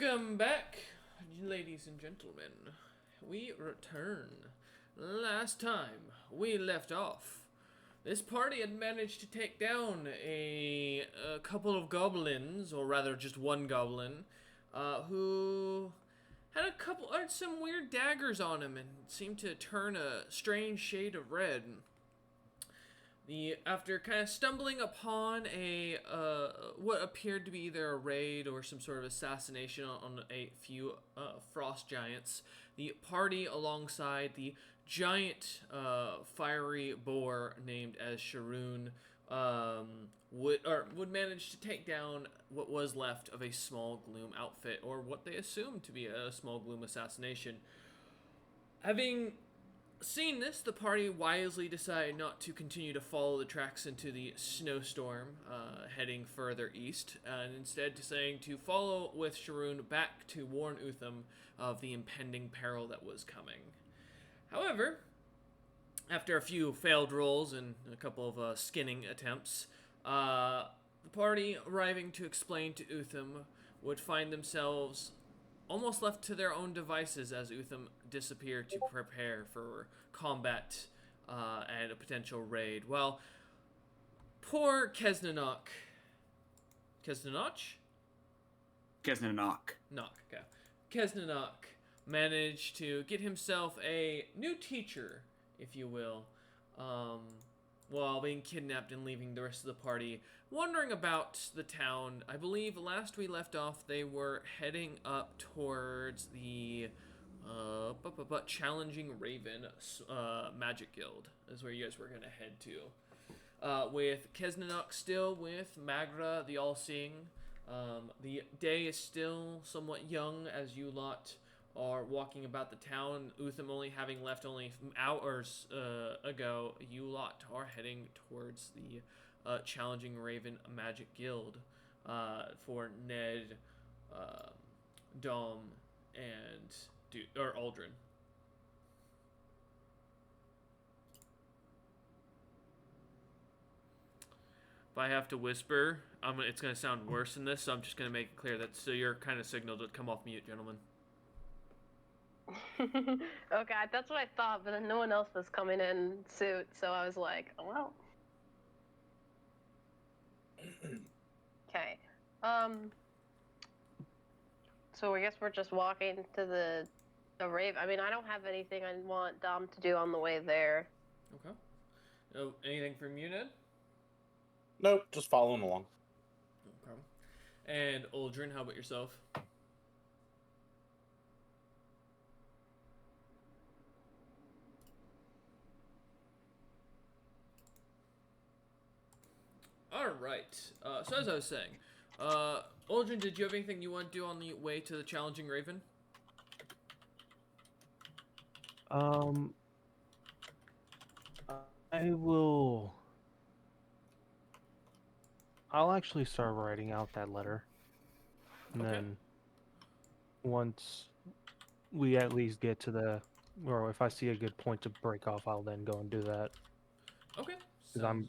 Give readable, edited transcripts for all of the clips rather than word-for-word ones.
Welcome back, ladies and gentlemen. We return. Last time we left off, this party had managed to take down a couple of goblins, or rather just one goblin, who had some weird daggers on him and seemed to turn a strange shade of red. After kind of stumbling upon a what appeared to be either a raid or some sort of assassination on a few frost giants, the party alongside the giant fiery boar named as Sharoon would manage to take down what was left of a small gloom outfit, or what they assumed to be a small gloom assassination. Having Seeing this, the party wisely decided not to continue to follow the tracks into the snowstorm, heading further east, and instead deciding to follow with Sharoon back to warn Utham of the impending peril that was coming. However, after a few failed rolls and a couple of skinning attempts, the party arriving to explain to Utham would find themselves almost left to their own devices as Utham disappeared to prepare for combat and a potential raid. Well, poor Kesnanok. Kesnanoch? Kesnanok. Knock, okay. Kesnanok managed to get himself a new teacher, if you will, while being kidnapped and leaving the rest of the party wandering about the town. I believe last we left off, they were heading up towards the Challenging Raven Magic Guild is where you guys were going to head to. With Kesnanok still with Magra, the All-Seeing. The day is still somewhat young as you lot are walking about the town. Utham only having left only hours ago, you lot are heading towards the Challenging Raven Magic Guild for Ned, Dom, and Aldrin. If I have to whisper, it's going to sound worse than this, so I'm just going to make it clear that so you're kind of signaled to come off mute, gentlemen. Okay, that's what I thought, but then no one else was coming in suit, so I was like, oh, well. Okay. So I guess we're just walking to the rave. I mean, I don't have anything I want Dom to do on the way there. Okay. Oh, anything from you, Ned? Nope, just following along. Okay. And Aldrin, how about yourself? Alright, so as I was saying, Aldrin, did you have anything you want to do on the way to the Challenging Raven? I'll actually start writing out that letter. And Okay. then once we at least get to or if I see a good point to break off, I'll then go and do that. Okay. Because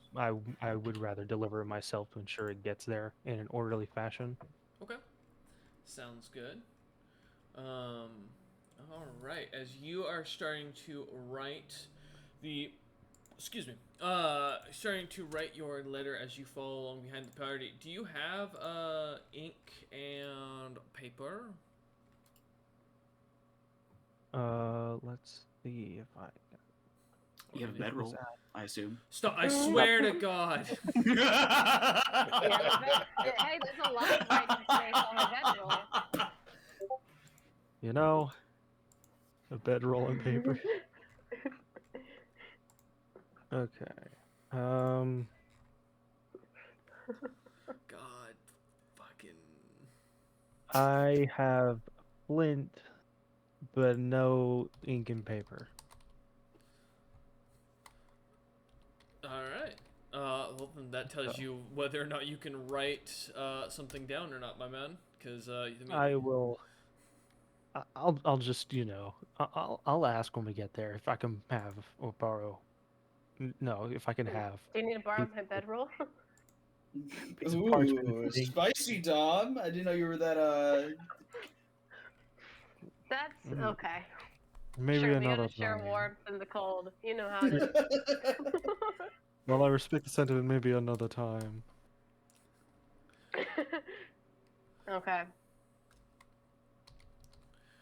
I would rather deliver it myself to ensure it gets there in an orderly fashion. Okay. Sounds good. All right. As you are starting to write starting to write your letter as you follow along behind the party, do you have ink and paper? Let's see if I. You have a bedroll, I assume. Stop! I swear to God. Yeah, hey, there's a lot of writing space on a bedroll. You know, a bedroll and paper. Okay. God, fucking. I have flint, but no ink and paper. Alright. Well, then that tells you whether or not you can write something down or not, my man. Because, I will. I'll just, I'll ask when we get there if I can have or borrow. No, if I can have. Do you need to borrow my bedroll? Piece of parchment Ooh, with ink. spicy, Dom. I didn't know you were that That's Mm. okay. Maybe sure, we another gotta share time. warmth in the cold. You know how to. Well, I respect the sentiment. Maybe another time. Okay.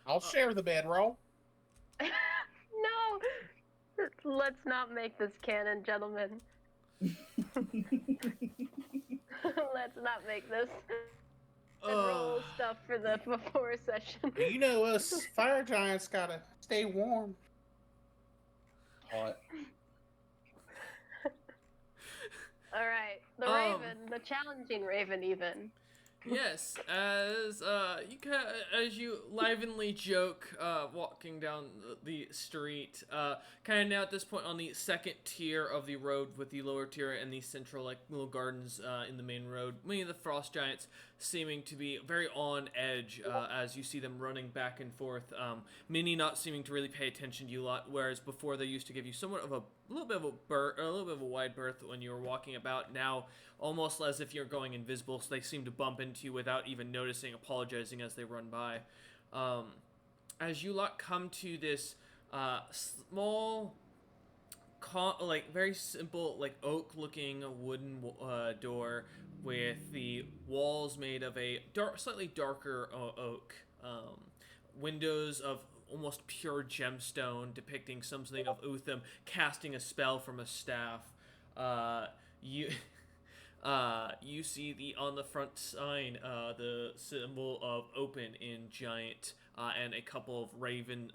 I'll share the bedroll. No! Let's not make this canon, gentlemen. Let's not make this roll Ugh. stuff for the before session. You know us fire giants gotta stay warm. Hot. Alright, the Um, raven, the challenging raven, even. Yes, as as you livenly joke, walking down the street, kind of now at this point on the second tier of the road, with the lower tier and the central like little gardens in the main road. Many of the frost giants seeming to be very on edge as you see them running back and forth. Many not seeming to really pay attention to you a lot, whereas before they used to give you somewhat of a little bit of a wide berth when you were walking about. Now, almost as if you're going invisible, so they seem to bump into you without even noticing, apologizing as they run by. As you lot come to this small, like very simple, like oak-looking wooden door with the walls made of a slightly darker oak, windows of almost pure gemstone depicting something of Utham casting a spell from a staff. You see on the front sign the symbol of open in giant, and a couple of raven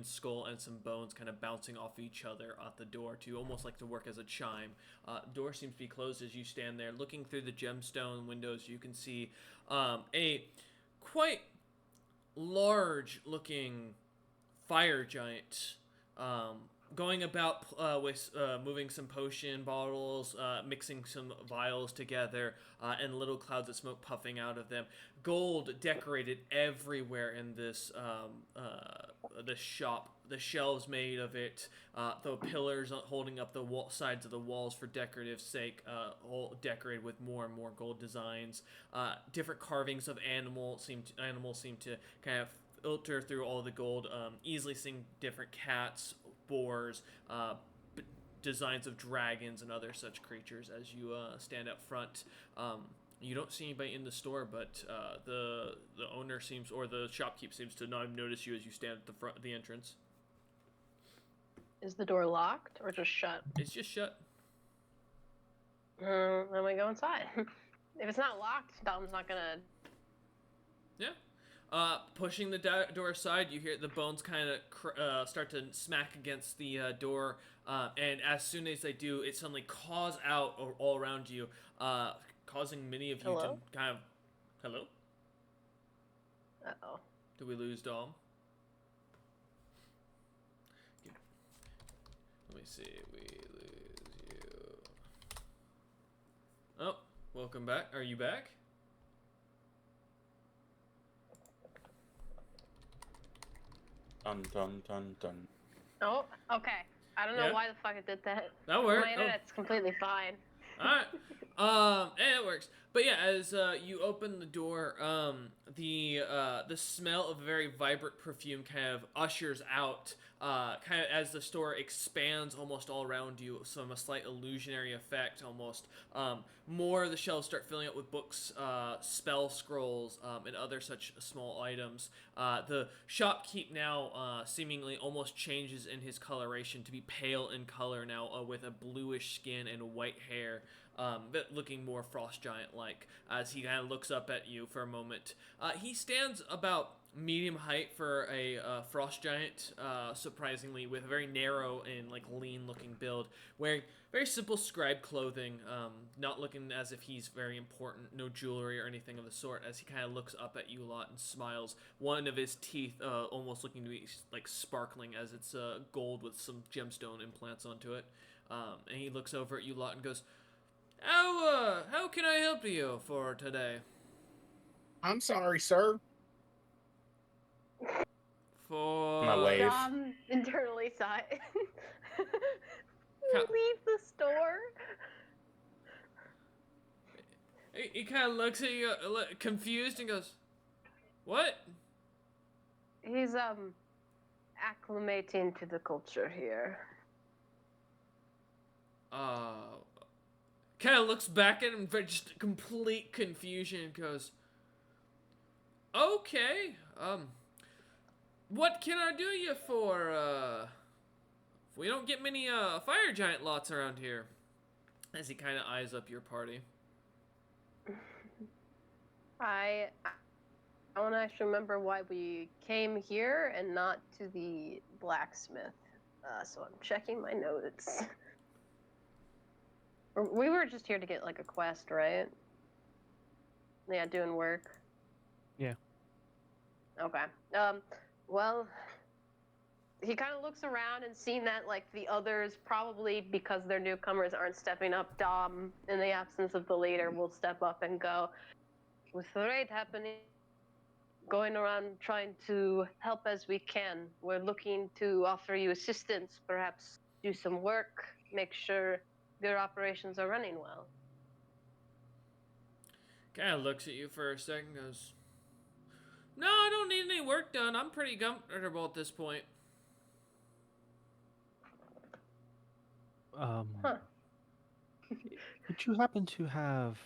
skull and some bones kind of bouncing off each other at the door to almost like to work as a chime. Door seems to be closed as you stand there looking through the gemstone windows. You can see a quite large looking fire giant going about with moving some potion bottles, mixing some vials together, and little clouds of smoke puffing out of them. Gold decorated everywhere in this shop. The shelves made of it, the pillars holding up the sides of the walls for decorative sake, all decorated with more and more gold designs. Different carvings of animals seem to kind of filter through all the gold, easily seeing different cats, boars, designs of dragons and other such creatures as you stand up front. You don't see anybody in the store, but the owner seems, or the shopkeep seems to not even notice you as you stand at the front of the entrance. Is the door locked or just shut? It's just shut. Then we go inside. If it's not locked, Dom's not gonna. Yeah. Pushing the door aside, you hear the bones kind of start to smack against the door, and as soon as they do, it suddenly caws out all around you, causing many of you Hello? to kind of... Hello? Uh-oh. Did we lose Dom? Let me see. We lose you. Oh, welcome back. Are you back? Dun dun dun dun. Oh, okay. I don't know Yeah. why the fuck it did that. That worked. My internet's completely fine. Alright. And it works. But yeah, as you open the door, the smell of a very vibrant perfume kind of ushers out, kind of as the store expands almost all around you, a slight illusionary effect almost. More of the shelves start filling up with books, spell scrolls, and other such small items. The shopkeep now seemingly almost changes in his coloration to be pale in color now, with a bluish skin and white hair. But looking more frost giant like as he kind of looks up at you for a moment. He stands about medium height for a frost giant, surprisingly, with a very narrow and like lean looking build, wearing very simple scribe clothing, not looking as if he's very important, no jewelry or anything of the sort, as he kind of looks up at you a lot and smiles, one of his teeth almost looking to be like sparkling as it's gold with some gemstone implants onto it. And he looks over at you a lot and goes, how can I help you for today? I'm sorry, sir. For... My wave. Dom internally sighed. Leave the store. He kind of looks at you confused and goes, what? He's acclimating to the culture here. Kind of looks back at him for just complete confusion and goes, "Okay, what can I do you for, we don't get many, fire giant lots around here." As he kind of eyes up your party. I don't actually remember why we came here and not to the blacksmith. So I'm checking my notes. We were just here to get like a quest, right? Yeah, doing work. Yeah. Okay. Well, he kind of looks around and seeing that like the others, probably because they're newcomers, aren't stepping up. Dom, in the absence of the leader, will step up and go, "With the raid happening, going around trying to help as we can. We're looking to offer you assistance, perhaps do some work, make sure your operations are running well." Kind of looks at you for a second and goes, "No, I don't need any work done. I'm pretty comfortable at this point." Huh. Would you happen to have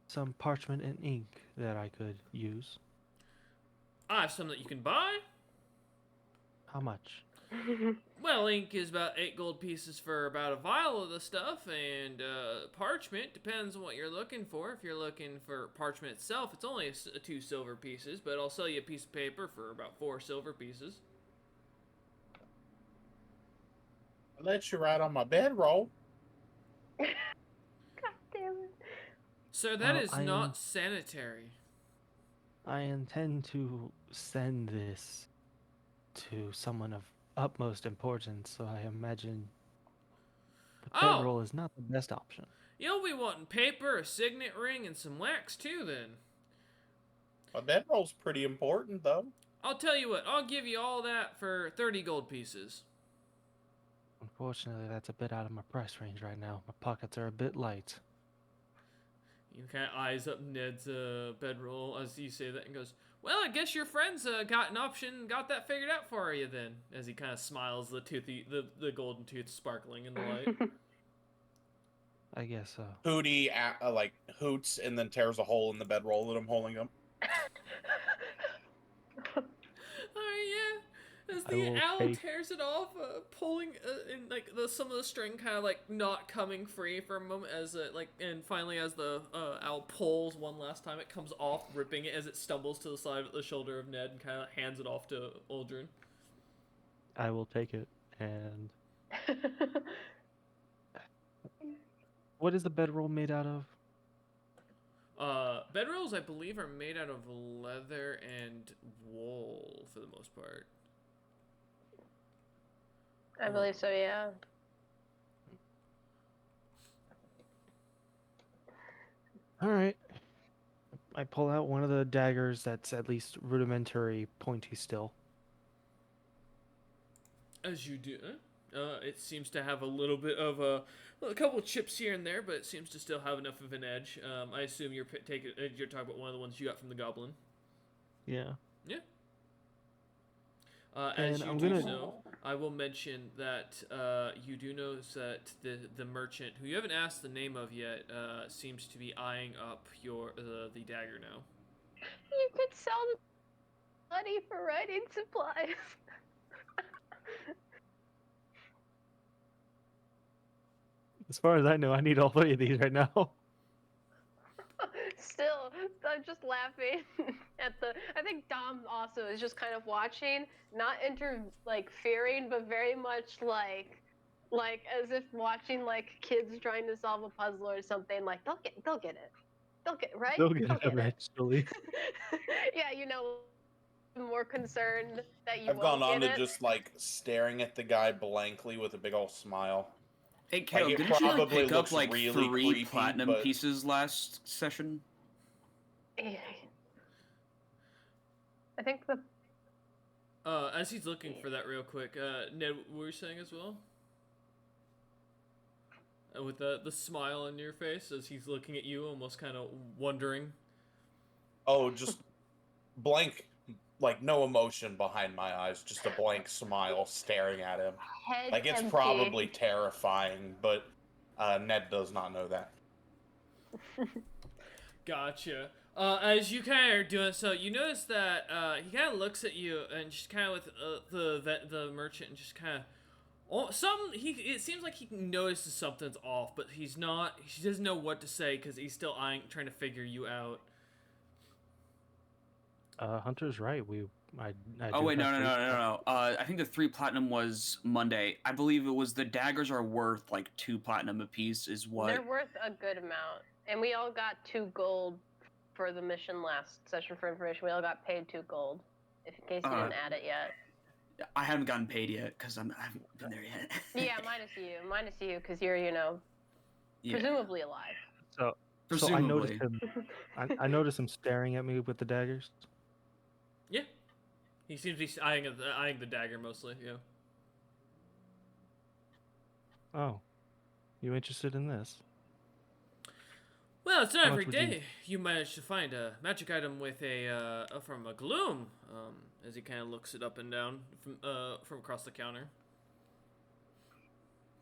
some parchment and ink that I could use? I have some that you can buy. How much? Well, ink is about 8 gold pieces for about a vial of the stuff, and parchment depends on what you're looking for. If you're looking for parchment itself, it's only 2 silver pieces, but I'll sell you a piece of paper for about 4 silver pieces. I'll let you ride on my bedroll. God damn it. Sir, that Well, is not sanitary. I intend to send this to someone of utmost importance, so I imagine the Oh. bedroll is not the best option. You'll be wanting paper, a signet ring, and some wax too, then. My bedroll's pretty important, though. I'll tell you what, I'll give you all that for 30 gold pieces. Unfortunately, that's a bit out of my price range right now. My pockets are a bit light. You kind of eyes up Ned's bedroll as you say that and goes, "Well, I guess your friends got an option, got that figured out for you then." As he kind of smiles, the golden tooth sparkling in the light. I guess so. Hootie like hoots and then tears a hole in the bedroll that I'm holding up. Oh yeah. As I the will owl take- tears it off, pulling and like some of the string kind of like not coming free for a moment as and finally as the owl pulls one last time, it comes off, ripping it as it stumbles to the side of the shoulder of Ned and kind of hands it off to Uldren. I will take it. And what is the bedroll made out of? Bedrolls, I believe, are made out of leather and wool for the most part. I believe so, yeah. All right. I pull out one of the daggers that's at least rudimentary pointy still. As you do, it seems to have a little bit of a couple of chips here and there, but it seems to still have enough of an edge. I assume you're talking about one of the ones you got from the goblin. Yeah. Yeah. As And you I'm do gonna- so, I will mention that you do notice that the merchant, who you haven't asked the name of yet, seems to be eyeing up the dagger now. You could sell the money for writing supplies. As far as I know, I need all 3 of these right now. Still, I'm just laughing at the. I think Dom also is just kind of watching, not fearing, but very much like as if watching like kids trying to solve a puzzle or something. Like they'll get it, right. They'll get it eventually. Yeah, more concerned that you. I've gone won't on get to it. just like staring at the guy blankly with a big old smile. Hey, Caleb, it didn't you like, probably pick up looks like really 3 creepy, platinum but- pieces last session? I think the. As he's looking for that real quick, Ned, what were you saying as well? With the smile on your face as he's looking at you, almost kind of wondering. Oh, just blank like no emotion behind my eyes, just a blank smile staring at him. Head Like it's empty. probably terrifying, but Ned does not know that. Gotcha. As you kind of are doing so, you notice that he kind of looks at you and just kind of with the merchant and just kind of. Oh, it seems like he notices something's off, but he doesn't know what to say because he's still trying to figure you out. Hunter's right. I Oh do wait, no, have no, three- no, no, no. I think the 3 platinum was Monday. I believe it was the daggers are worth like 2 platinum apiece. Is what? They're worth a good amount, and we all got 2 gold for the mission last session for information. We all got paid 2 gold, in case you didn't add it yet. I haven't gotten paid yet because I haven't been there yet. Yeah, minus you, because you're Yeah. presumably alive. So I Presumably. noticed him. I noticed him staring at me with the daggers. Yeah, he seems to be eyeing the dagger mostly. Yeah. Oh, you interested in this? Well, it's not How every much would you- day you manage to find a magic item with from a gloom. As he kind of looks it up and down from across the counter.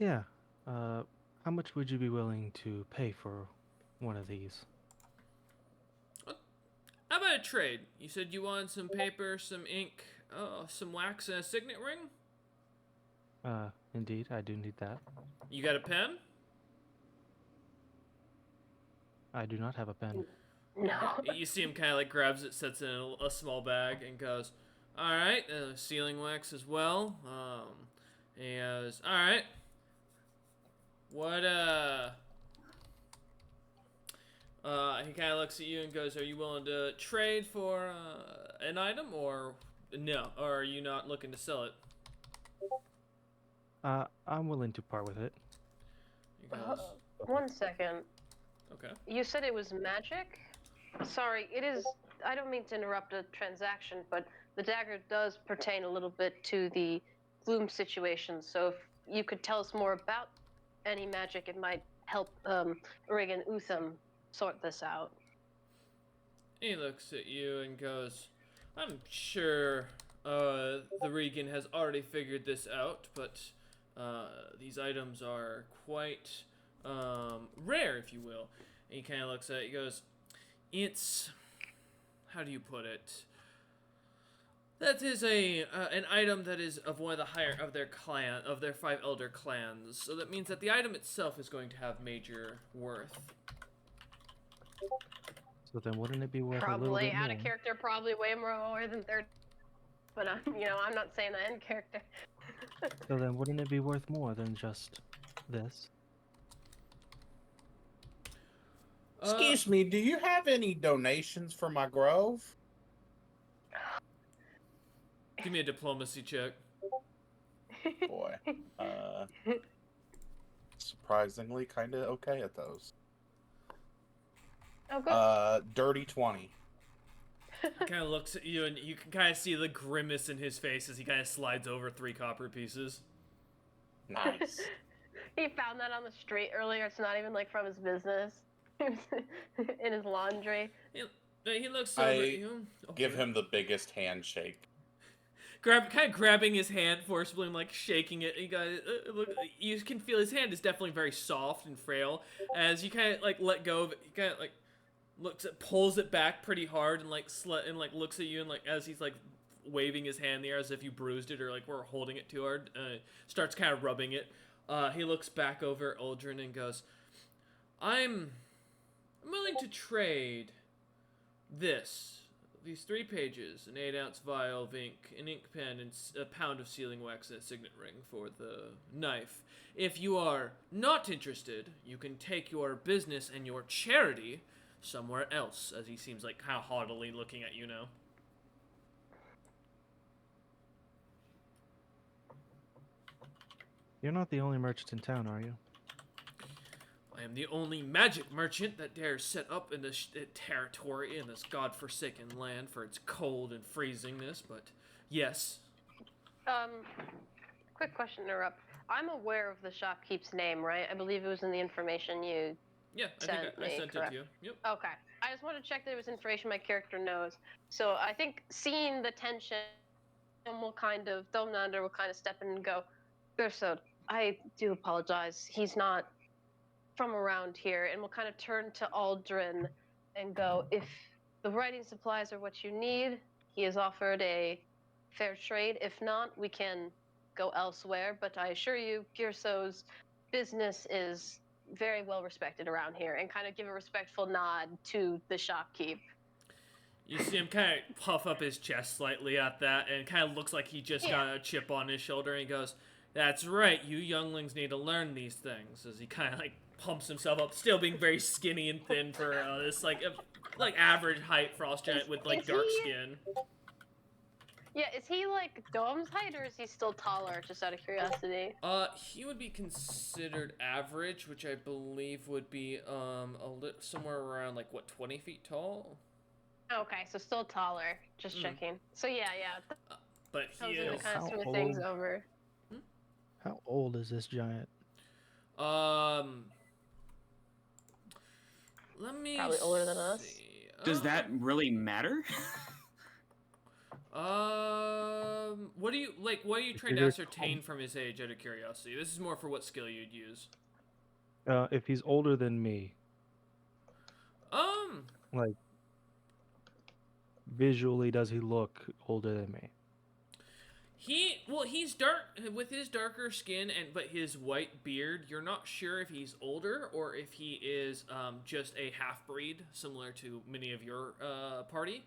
Yeah. How much would you be willing to pay for one of these? How about a trade? You said you wanted some paper, some ink, some wax, and a signet ring. Indeed, I do need that. You got a pen? I do not have a pen. No. You see him kind of like grabs it, sets it in a small bag, and goes, "All right, sealing wax as well." He goes, "All right. What he kind of looks at you and goes, "Are you willing to trade for an item, or no? Or are you not looking to sell it?" I'm willing to part with it. He goes, 1 second. "Okay." You said it was magic? Sorry, it is. I don't mean to interrupt a transaction, but the dagger does pertain a little bit to the gloom situation. So if you could tell us more about any magic, it might help Rig and Utham sort this out. He looks at you and goes, "I'm sure the Regan has already figured this out, but these items are quite rare, if you will." And he kind of looks at it. He goes, "It's, how do you put it? That is an item that is of one of the higher of their 5 elder clans. So that means that the item itself is going to have major worth." So then, wouldn't it be worth a little Probably bit out more? of character, probably way more than 30. But I'm not saying that in character. So then, wouldn't it be worth more than just this? Excuse me, do you have any donations for my grove? Give me a diplomacy check. Boy, surprisingly kind of okay at those. Oh, good. Dirty 20. He kind of looks at you, and you can kind of see the grimace in his face as he kind of slides over 3 copper pieces. Nice. He found that on the street earlier. It's not even like from his business. In his laundry. He looks over at you. Give him the biggest handshake. Kind of grabbing his hand forcibly and like shaking it. Look, you can feel his hand is definitely very soft and frail. As you kind of like let go of it, he kind of like pulls it back pretty hard and looks at you and like as he's like waving his hand there as if you bruised it or like were holding it too hard. Starts kind of rubbing it. He looks back over at Uldren and goes, I'm willing to trade these 3 pages, an 8-ounce vial of ink, an ink pen, and a pound of sealing wax and a signet ring for the knife. If you are not interested, you can take your business and your charity somewhere else, as he seems like kind of haughtily looking at you now. You're not the only merchant in town, are you? I am the only magic merchant that dares set up in this territory in this godforsaken land for its cold and freezingness, but yes. Quick question to interrupt. I'm aware of the shopkeep's name, right? I believe it was in the information you Yeah, I sent think I me, sent it correct? to you. Yep. Okay. I just want to check that it was information my character knows. So I think seeing the tension, will kind of Domnander will kind of step in and go, Gerso, I do apologize. He's not from around here, and we'll kind of turn to Aldrin and go, if the writing supplies are what you need, he has offered a fair trade. If not, we can go elsewhere. But I assure you, Gerso's business is very well respected around here, and kind of give a respectful nod to the shopkeep. You see him kind of puff up his chest slightly at that, and kind of looks like he just got a chip on his shoulder, and he goes, "That's right, you younglings need to learn these things." As he kind of like pumps himself up, still being very skinny and thin for this like average height frost giant with like dark skin. Yeah, is he like Dom's height, or is he still taller? Just out of curiosity. He would be considered average, which I believe would be somewhere around like what 20 feet tall. Okay, so still taller. Just checking. So yeah. But he Those are is. to kind of How smooth things old? over. How old is this giant? Let me. Probably older than us. see. Does that really matter? What do you like? What are you trying to Either ascertain from his age? Out of curiosity, this is more for what skill you'd use. If he's older than me, like visually, does he look older than me? He's dark with his darker skin but his white beard. You're not sure if he's older or if he is just a half breed, similar to many of your party.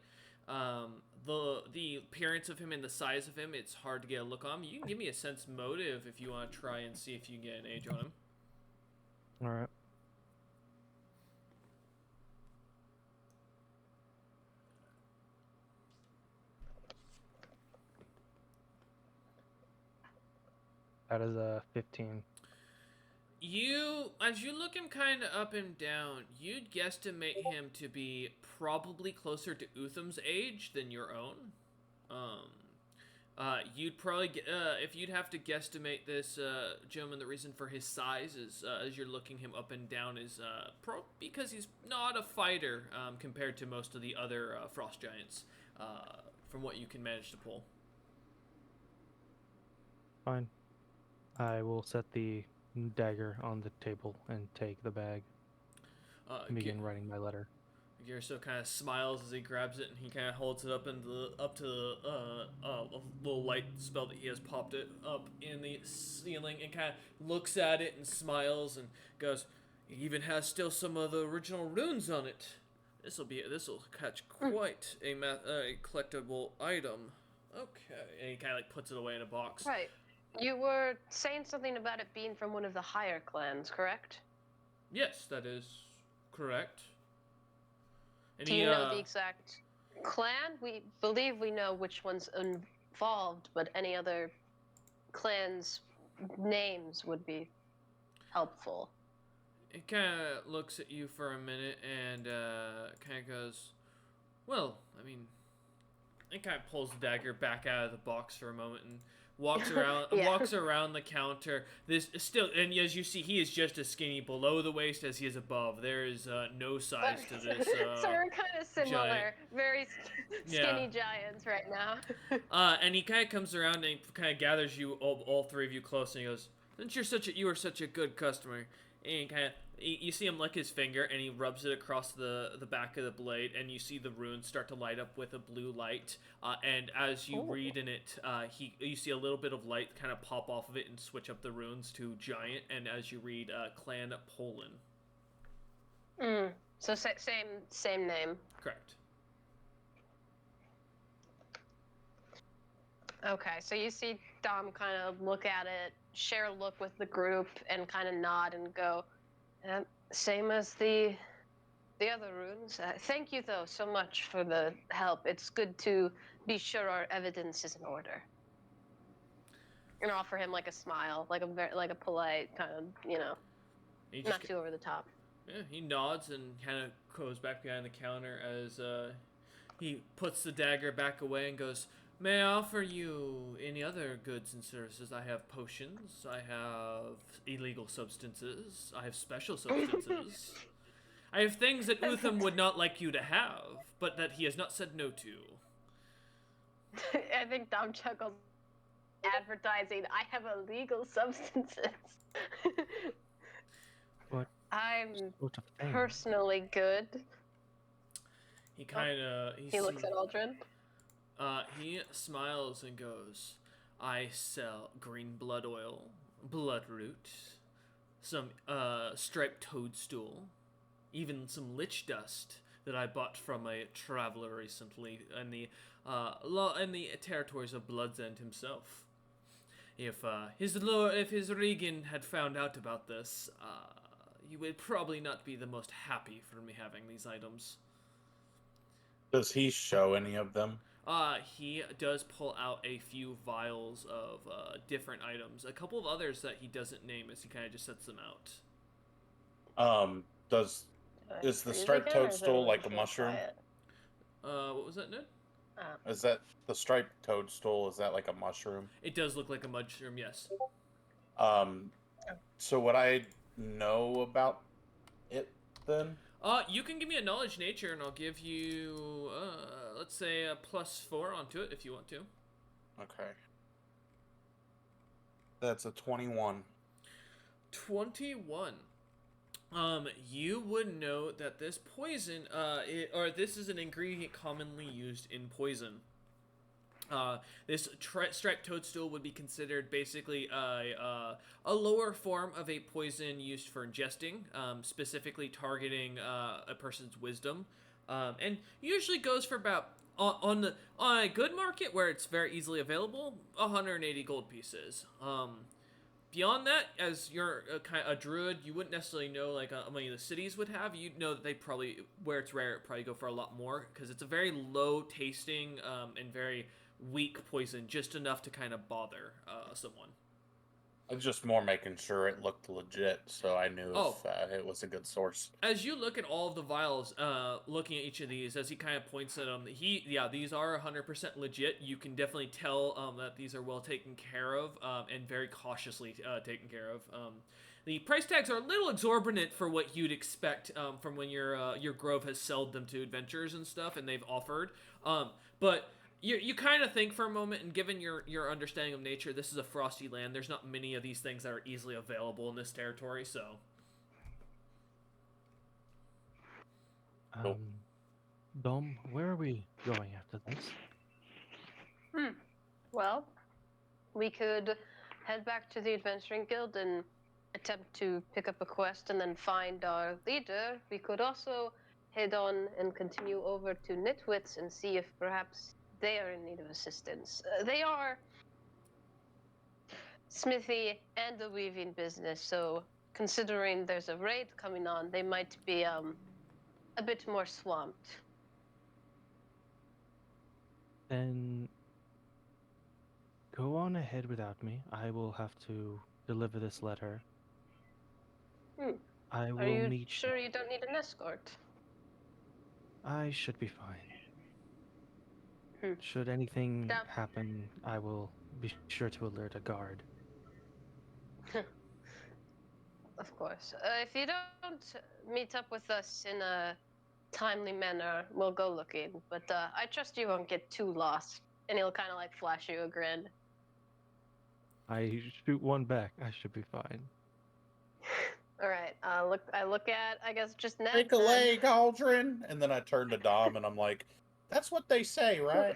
The appearance of him and the size of him, it's hard to get a look on him. You can give me a sense motive if you want to try and see if you can get an age on him. All right. That is a 15. As you look him kind of up and down, you'd guesstimate him to be probably closer to Utham's age than your own. You'd probably if you'd have to guesstimate this gentleman, the reason for his size is as you're looking him up and down is because he's not a fighter compared to most of the other frost giants, from what you can manage to pull. Fine. I will set the dagger on the table and take the bag and begin writing my letter. Gerso kind of smiles as he grabs it, and he kind of holds it up to the a little light spell that he has popped it up in the ceiling, and kind of looks at it and smiles and goes, "It even has still some of the original runes on it. This will catch quite a collectible item." Okay, and he kind of like puts it away in a box. Right. You were saying something about it being from one of the higher clans, correct? Yes, that is correct. Do you know the exact clan? We believe we know which one's involved, but any other clans' names would be helpful. It kind of looks at you for a minute and kind of goes, "Well, I mean," it kind of pulls the dagger back out of the box for a moment and walks around walks around the counter. This is still, and as you see, he is just as skinny below the waist as he is above. There is no size to this. So we're kind of similar, giant. very skinny giants right now. And he kind of comes around and he kind of gathers you all three of you close, and he goes, "Since you are such a good customer," and he kind of. You see him lick his finger, and he rubs it across the back of the blade, and you see the runes start to light up with a blue light. And as you read in it, you see a little bit of light kind of pop off of it and switch up the runes to giant. And as you read, Clan Poland. So same name. Correct. Okay, so you see Dom kind of look at it, share a look with the group, and kind of nod and go, same as the other runes. Thank you, though, so much for the help. It's good to be sure our evidence is in order. And offer him like a smile, like a polite kind of, not too over the top. Yeah, he nods and kind of goes back behind the counter as he puts the dagger back away and goes, "May I offer you any other goods and services? I have potions, I have illegal substances, I have special substances." I have things that Utham would not like you to have, but that he has not said no to. I think Dom chuckles. Advertising, I have illegal substances. What I'm sort of thing? personally good. He kind of He looks at Aldrin. he smiles and goes, "I sell green blood oil, bloodroot, some striped toadstool, even some lich dust that I bought from a traveler recently in the territories of Bloodsend himself. If his Regan had found out about this, he would probably not be the most happy for me having these items." Does he show any of them? He does pull out a few vials of different items, a couple of others that he doesn't name as he kind of just sets them out. Is the striped toadstool like a mushroom? What was that, Ned? Is that the striped toadstool? Is that like a mushroom? It does look like a mushroom, yes. So would I know about it then? You can give me a knowledge nature, and I'll give you, let's say a +4 onto it if you want to. Okay. That's a 21. 21. You would know that this poison, this is an ingredient commonly used in poison. This striped toadstool would be considered basically a lower form of a poison used for ingesting, specifically targeting a person's wisdom, and usually goes for about on a good market where it's very easily available, 180 gold pieces. Beyond that, as you're a druid, you wouldn't necessarily know like how many of the cities would have. You'd know that they probably, where it's rare, it probably go for a lot more because it's a very low tasting and very weak poison, just enough to kind of bother someone. I'm just more making sure it looked legit, so I knew if it was a good source. As you look at all of the vials, looking at each of these, as he kind of points at them, these are 100% legit. You can definitely tell that these are well taken care of and very cautiously taken care of. The price tags are a little exorbitant for what you'd expect from when your grove has sold them to adventurers and stuff, and they've offered. But you kind of think for a moment, and given your understanding of nature, this is a frosty land. There's not many of these things that are easily available in this territory, so. Dom, where are we going after this? Well, we could head back to the Adventuring Guild and attempt to pick up a quest and then find our leader. We could also head on and continue over to Nitwits and see if perhaps they are in need of assistance. They are smithy and a weaving business, so considering there's a raid coming on, they might be a bit more swamped. Then go on ahead without me. I will have to deliver this letter. I will Are you meet sure you don't need an escort? I should be fine. Should anything happen, I will be sure to alert a guard. Of course. If you don't meet up with us in a timely manner, we'll go looking. But I trust you won't get too lost. And he'll kind of like flash you a grin. I shoot one back. I should be fine. All right. I look at, I guess, just Ned. Take a leg, Aldrin. And then I turn to Dom and I'm like, that's what they say, right?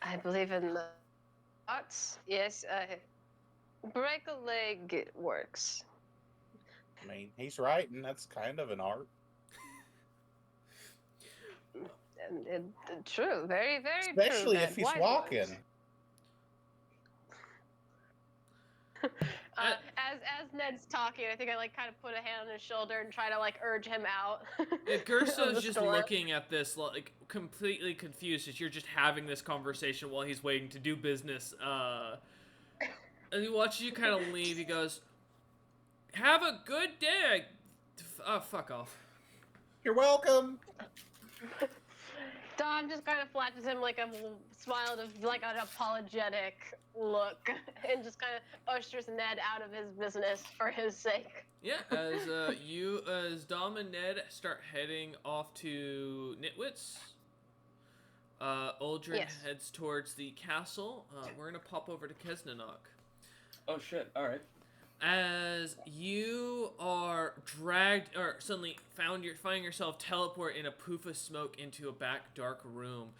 I believe in the arts. Yes. Break a leg works. I mean, he's right, and that's kind of an art. And true. Very, very true. Especially if he's Wise walking. words. As Ned's talking, I think I like kind of put a hand on his shoulder and try to like urge him out. Gersa of is the just storm. looking at this like completely confused as you're just having this conversation while he's waiting to do business. And he watches you kind of leave. He goes, "Have a good day." Fuck off. You're welcome. Dom just kind of flashes him like a smile of like an apologetic look and just kind of ushers Ned out of his business for his sake. Yeah, as Dom and Ned start heading off to Nitwitz, Uldren Yes. heads towards the castle. We're gonna pop over to Kesnanok. Oh shit! All right. As you are dragged, or suddenly finding yourself teleport in a poof of smoke into a back dark room,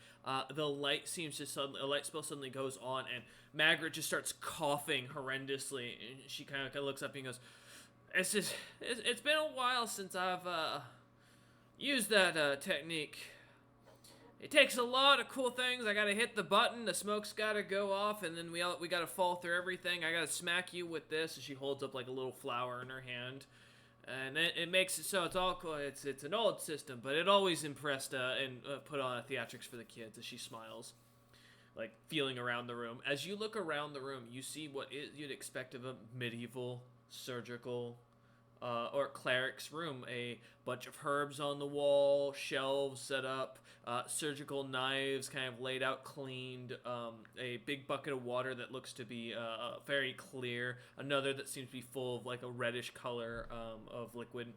the light seems to a light spell suddenly goes on, and Magritte just starts coughing horrendously, and she kind of looks up and goes, It's been a while since I've used that technique. It takes a lot of cool things. I gotta hit the button, the smoke's gotta go off, and then we gotta fall through everything. I gotta smack you with this. And she holds up like a little flower in her hand, and it makes it so it's all cool. It's an old system, but it always impressed and put on a theatrics for the kids. As she smiles, like feeling around the room. As you look around the room, you see what you'd expect of a medieval surgical or cleric's room. A bunch of herbs on the wall, shelves set up, surgical knives kind of laid out, cleaned, a big bucket of water that looks to be very clear, another that seems to be full of like a reddish color of liquid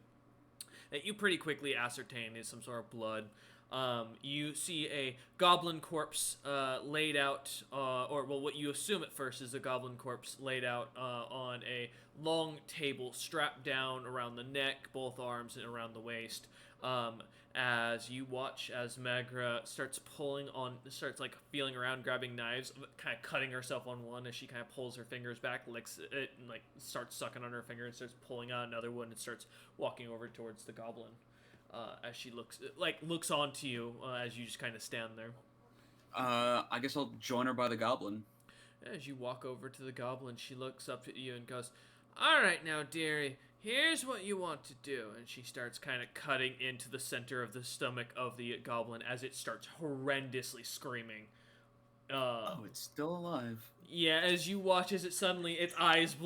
that you pretty quickly ascertain is some sort of blood. You see a goblin corpse laid out, or well, what you assume at first is a goblin corpse laid out on a long table, strapped down around the neck, both arms, and around the waist. As you watch as Magra starts like feeling around, grabbing knives, kind of cutting herself on one as she kind of pulls her fingers back, licks it, and like starts sucking on her finger and starts pulling out another one and starts walking over towards the goblin. As she looks on to you as you just kind of stand there. I guess I'll join her by the goblin. As you walk over to the goblin, she looks up at you and goes, "All right now, dearie, here's what you want to do." And she starts kind of cutting into the center of the stomach of the goblin as it starts horrendously screaming. Oh, it's still alive. Yeah, as you watch as it suddenly, its eyes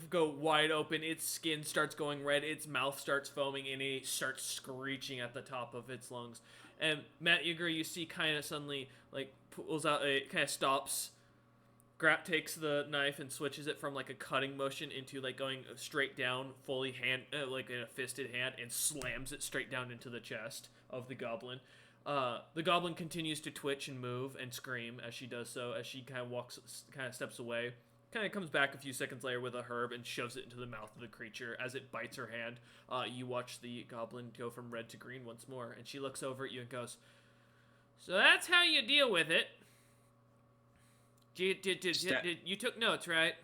go wide open, its skin starts going red, its mouth starts foaming, and it starts screeching at the top of its lungs. And Matt Yeager, you see kind of suddenly, like, pulls out, it kind of stops, takes the knife and switches it from, like, a cutting motion into, like, going straight down, fully like in a fisted hand, and slams it straight down into the chest of the goblin. The goblin continues to twitch and move and scream as she does so, as she kind of steps away, kind of comes back a few seconds later with a herb and shoves it into the mouth of the creature. As it bites her hand, you watch the goblin go from red to green once more, and she looks over at you and goes, "So that's how you deal with it. You took notes, right?"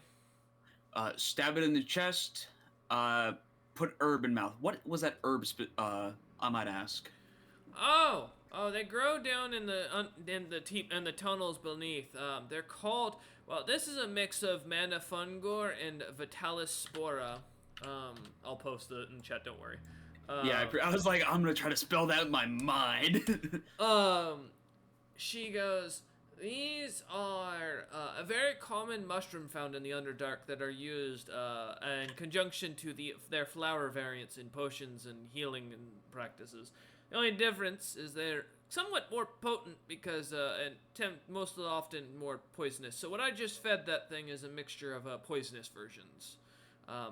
Stab it in the chest, put herb in mouth. What was that herb, I might ask? Oh, they grow down in the tunnels beneath. They're called. Well, this is a mix of Mana Fungor and Vitalis Spora. I'll post it in chat. Don't worry. Yeah, I was like, I'm gonna try to spell that in my mind. She goes, "These are a very common mushroom found in the Underdark that are used in conjunction to their flower variants in potions and healing and practices. The only difference is they're somewhat more potent because, most often more poisonous. So what I just fed that thing is a mixture of poisonous versions.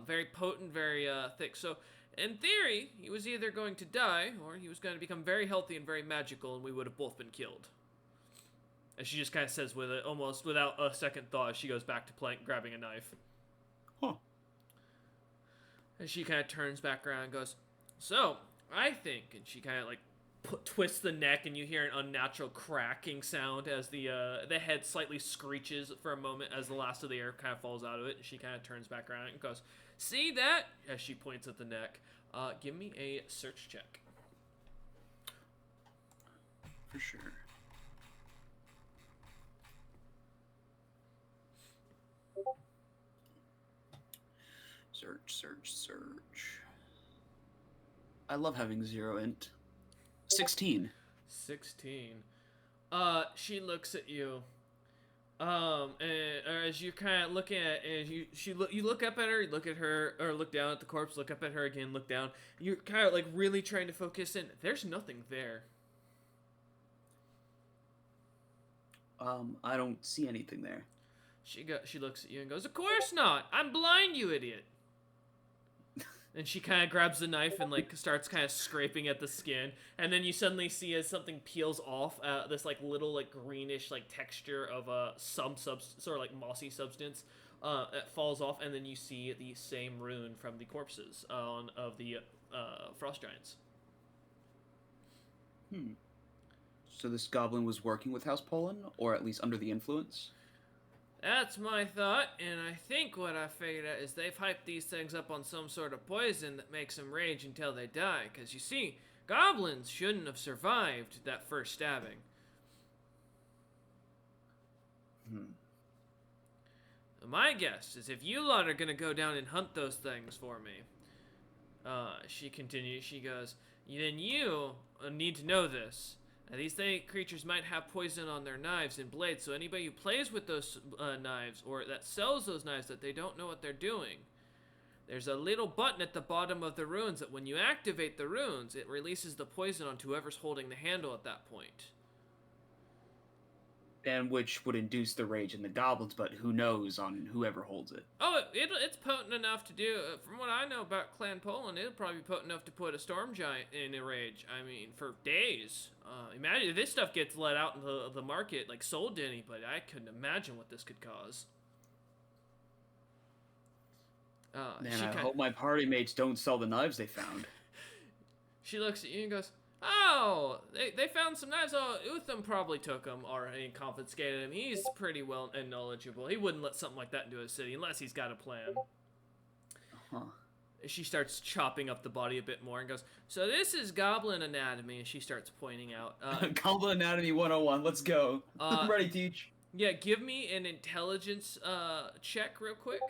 Very potent, very thick. So in theory, he was either going to die or he was going to become very healthy and very magical, and we would have both been killed." And she just kind of says with it, almost without a second thought, as she goes back to grabbing a knife. Huh. And she kind of turns back around and goes, "So, I think," and she kind of like twists the neck, and you hear an unnatural cracking sound as the head slightly screeches for a moment as the last of the air kind of falls out of it. And she kind of turns back around and goes, "See that?" As she points at the neck. Give me a search check. For sure. Search. I love having 0 int. 16. 16. She looks at you. And as you're kind of looking at, you look up at her, you look at her, or look down at the corpse, look up at her again, look down. You're kind of like really trying to focus in. There's nothing there. I don't see anything there. She looks at you and goes, "Of course not. I'm blind, you idiot." And she kind of grabs the knife and like starts kind of scraping at the skin, and then you suddenly see as something peels off, this like little like greenish like texture of some sort of like mossy substance that falls off, and then you see the same rune from the corpses of the frost giants. So this goblin was working with House Poland, or at least under the influence? That's my thought, and I think what I figured out is they've hyped these things up on some sort of poison that makes them rage until they die. Because you see, goblins shouldn't have survived that first stabbing. My guess is if you lot are gonna go down and hunt those things for me, she continues, she goes, then you need to know this. Now, these creatures might have poison on their knives and blades, so anybody who plays with those knives or that sells those knives that they don't know what they're doing, there's a little button at the bottom of the runes that when you activate the runes, it releases the poison onto whoever's holding the handle at that point. And which would induce the rage in the goblins, but who knows on whoever holds it. Oh, it's potent enough to do, from what I know about Clan Poland, it'll probably be potent enough to put a storm giant in a rage. I mean, for days. Imagine if this stuff gets let out into the market, like sold to anybody. I couldn't imagine what this could cause. Man, I hope my party mates don't sell the knives they found. She looks at you and goes, oh, they found some knives. Oh, Utham probably took them or he confiscated them. He's pretty well and knowledgeable. He wouldn't let something like that into a city unless he's got a plan. Huh. She starts chopping up the body a bit more and goes, so this is goblin anatomy, and she starts pointing out. Goblin Anatomy 101, let's go. I'm ready, teach. Yeah, give me an intelligence check real quick.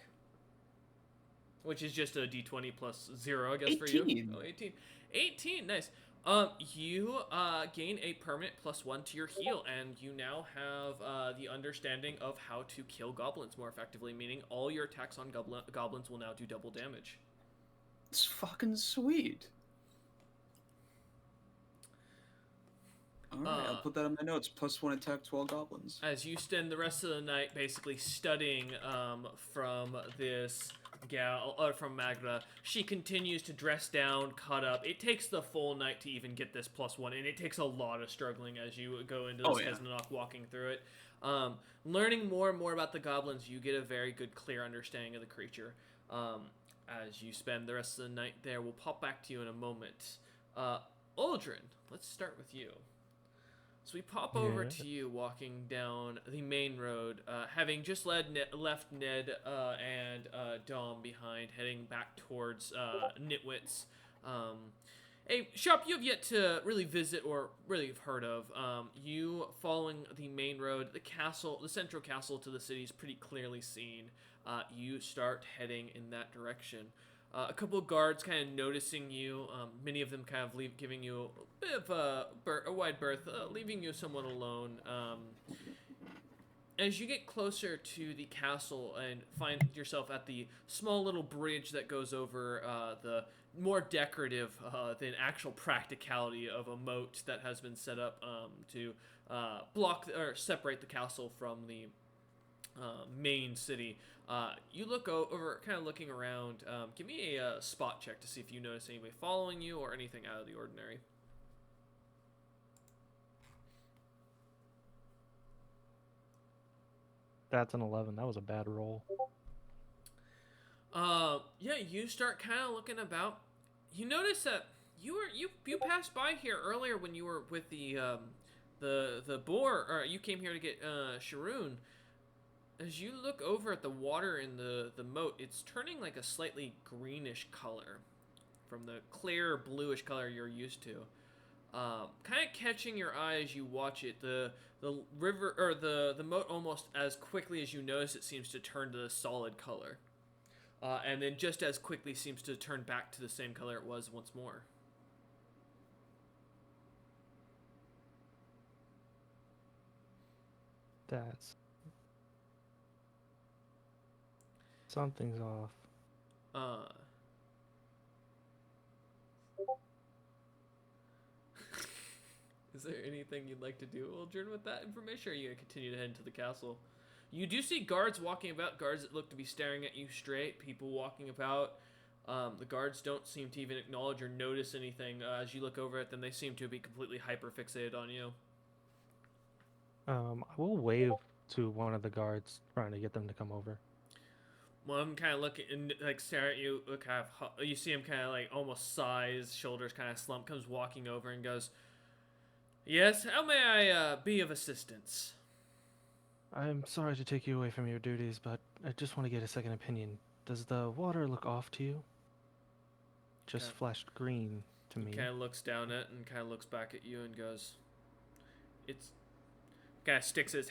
Which is just a d20 plus 0, I guess, 18. for you. Oh, 18. 18, nice. You gain a permanent +1 to your heal, and you now have the understanding of how to kill goblins more effectively, meaning all your attacks on goblins will now do double damage. It's fucking sweet. Alright, I'll put that on my notes. +1 attack to all goblins. As you spend the rest of the night basically studying from this gal, from Magra, she continues to dress down, cut up. It takes the full night to even get this +1, and it takes a lot of struggling as you go into this Kesnanok walking through it. Learning more and more about the goblins, you get a very good, clear understanding of the creature. As you spend the rest of the night there, we'll pop back to you in a moment. Uldren, let's start with you. So we pop over to you walking down the main road, having just left Ned and Dom behind, heading back towards Nitwit's. A shop you have yet to really visit or really have heard of. You following the main road, the castle, the central castle to the city is pretty clearly seen. You start heading in that direction. A couple of guards kind of noticing you, many of them kind of giving you a bit of a wide berth, leaving you somewhat alone. As you get closer to the castle and find yourself at the small little bridge that goes over the more decorative than actual practicality of a moat that has been set up to block or separate the castle from the main city. You look over, kind of looking around. Give me a spot check to see if you notice anybody following you or anything out of the ordinary. That's an 11. That was a bad roll. Yeah, you start kind of looking about. You notice that you passed by here earlier when you were with the boar, or you came here to get Sharoon. As you look over at the water in the moat, it's turning like a slightly greenish color from the clear bluish color you're used to. Kind of catching your eye as you watch it. The river, or the moat, almost as quickly as you notice it, seems to turn to the solid color. And then just as quickly seems to turn back to the same color it was once more. That's... something's off. Is there anything you'd like to do, Uldren, with that information, or are you going to continue to head into the castle? You do see guards walking about, guards that look to be staring at you straight, people walking about. The guards don't seem to even acknowledge or notice anything. As you look over at them, they seem to be completely hyper-fixated on you. I will wave to one of the guards, trying to get them to come over. One of them kind of look and like stare at you. Look, you see him kind of like almost sighs, shoulders kind of slump, comes walking over and goes, "Yes, how may I be of assistance?" I'm sorry to take you away from your duties, but I just want to get a second opinion. Does the water look off to you? Just Okay. flashed green to me. He kind of looks down at it and kind of looks back at you and goes, "It's." Kind of sticks his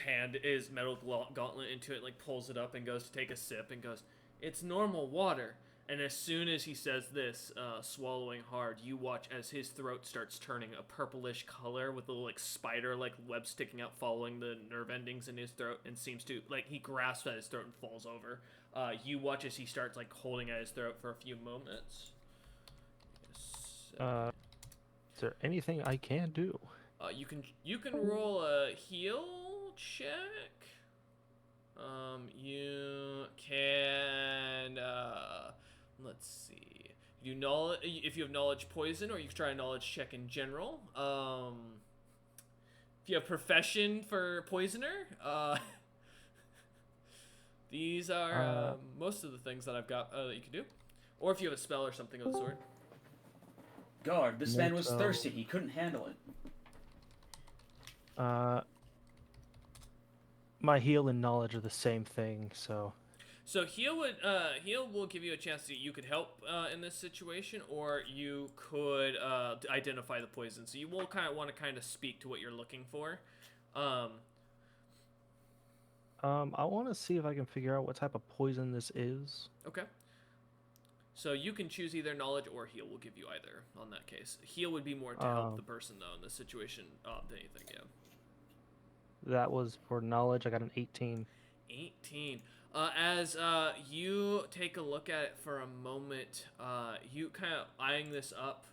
metal gauntlet into it, like pulls it up and goes to take a sip and goes, "It's normal water." And as soon as he says this, swallowing hard, you watch as his throat starts turning a purplish color with a little like spider-like web sticking out, following the nerve endings in his throat, and seems to like he grasps at his throat and falls over. You watch as he starts like holding at his throat for a few moments. Yes. Is there anything I can do? You can roll a heal check. You can let's see. You knowledge if you have knowledge poison, or you can try a knowledge check in general. If you have profession for poisoner, these are most of the things that I've got that you can do, or if you have a spell or something of the sort. Guard, this man was thirsty. He couldn't handle it. My heal and knowledge are the same thing, so... So heal will give you a chance that you could help in this situation, or you could identify the poison. So you will want to speak to what you're looking for. I want to see if I can figure out what type of poison this is. Okay. So you can choose either knowledge or heal. Will give you either on that case. Heal would be more to help the person though in this situation than anything. Yeah. That was for knowledge. I got an 18. 18. As you take a look at it for a moment, you kind of eyeing this up.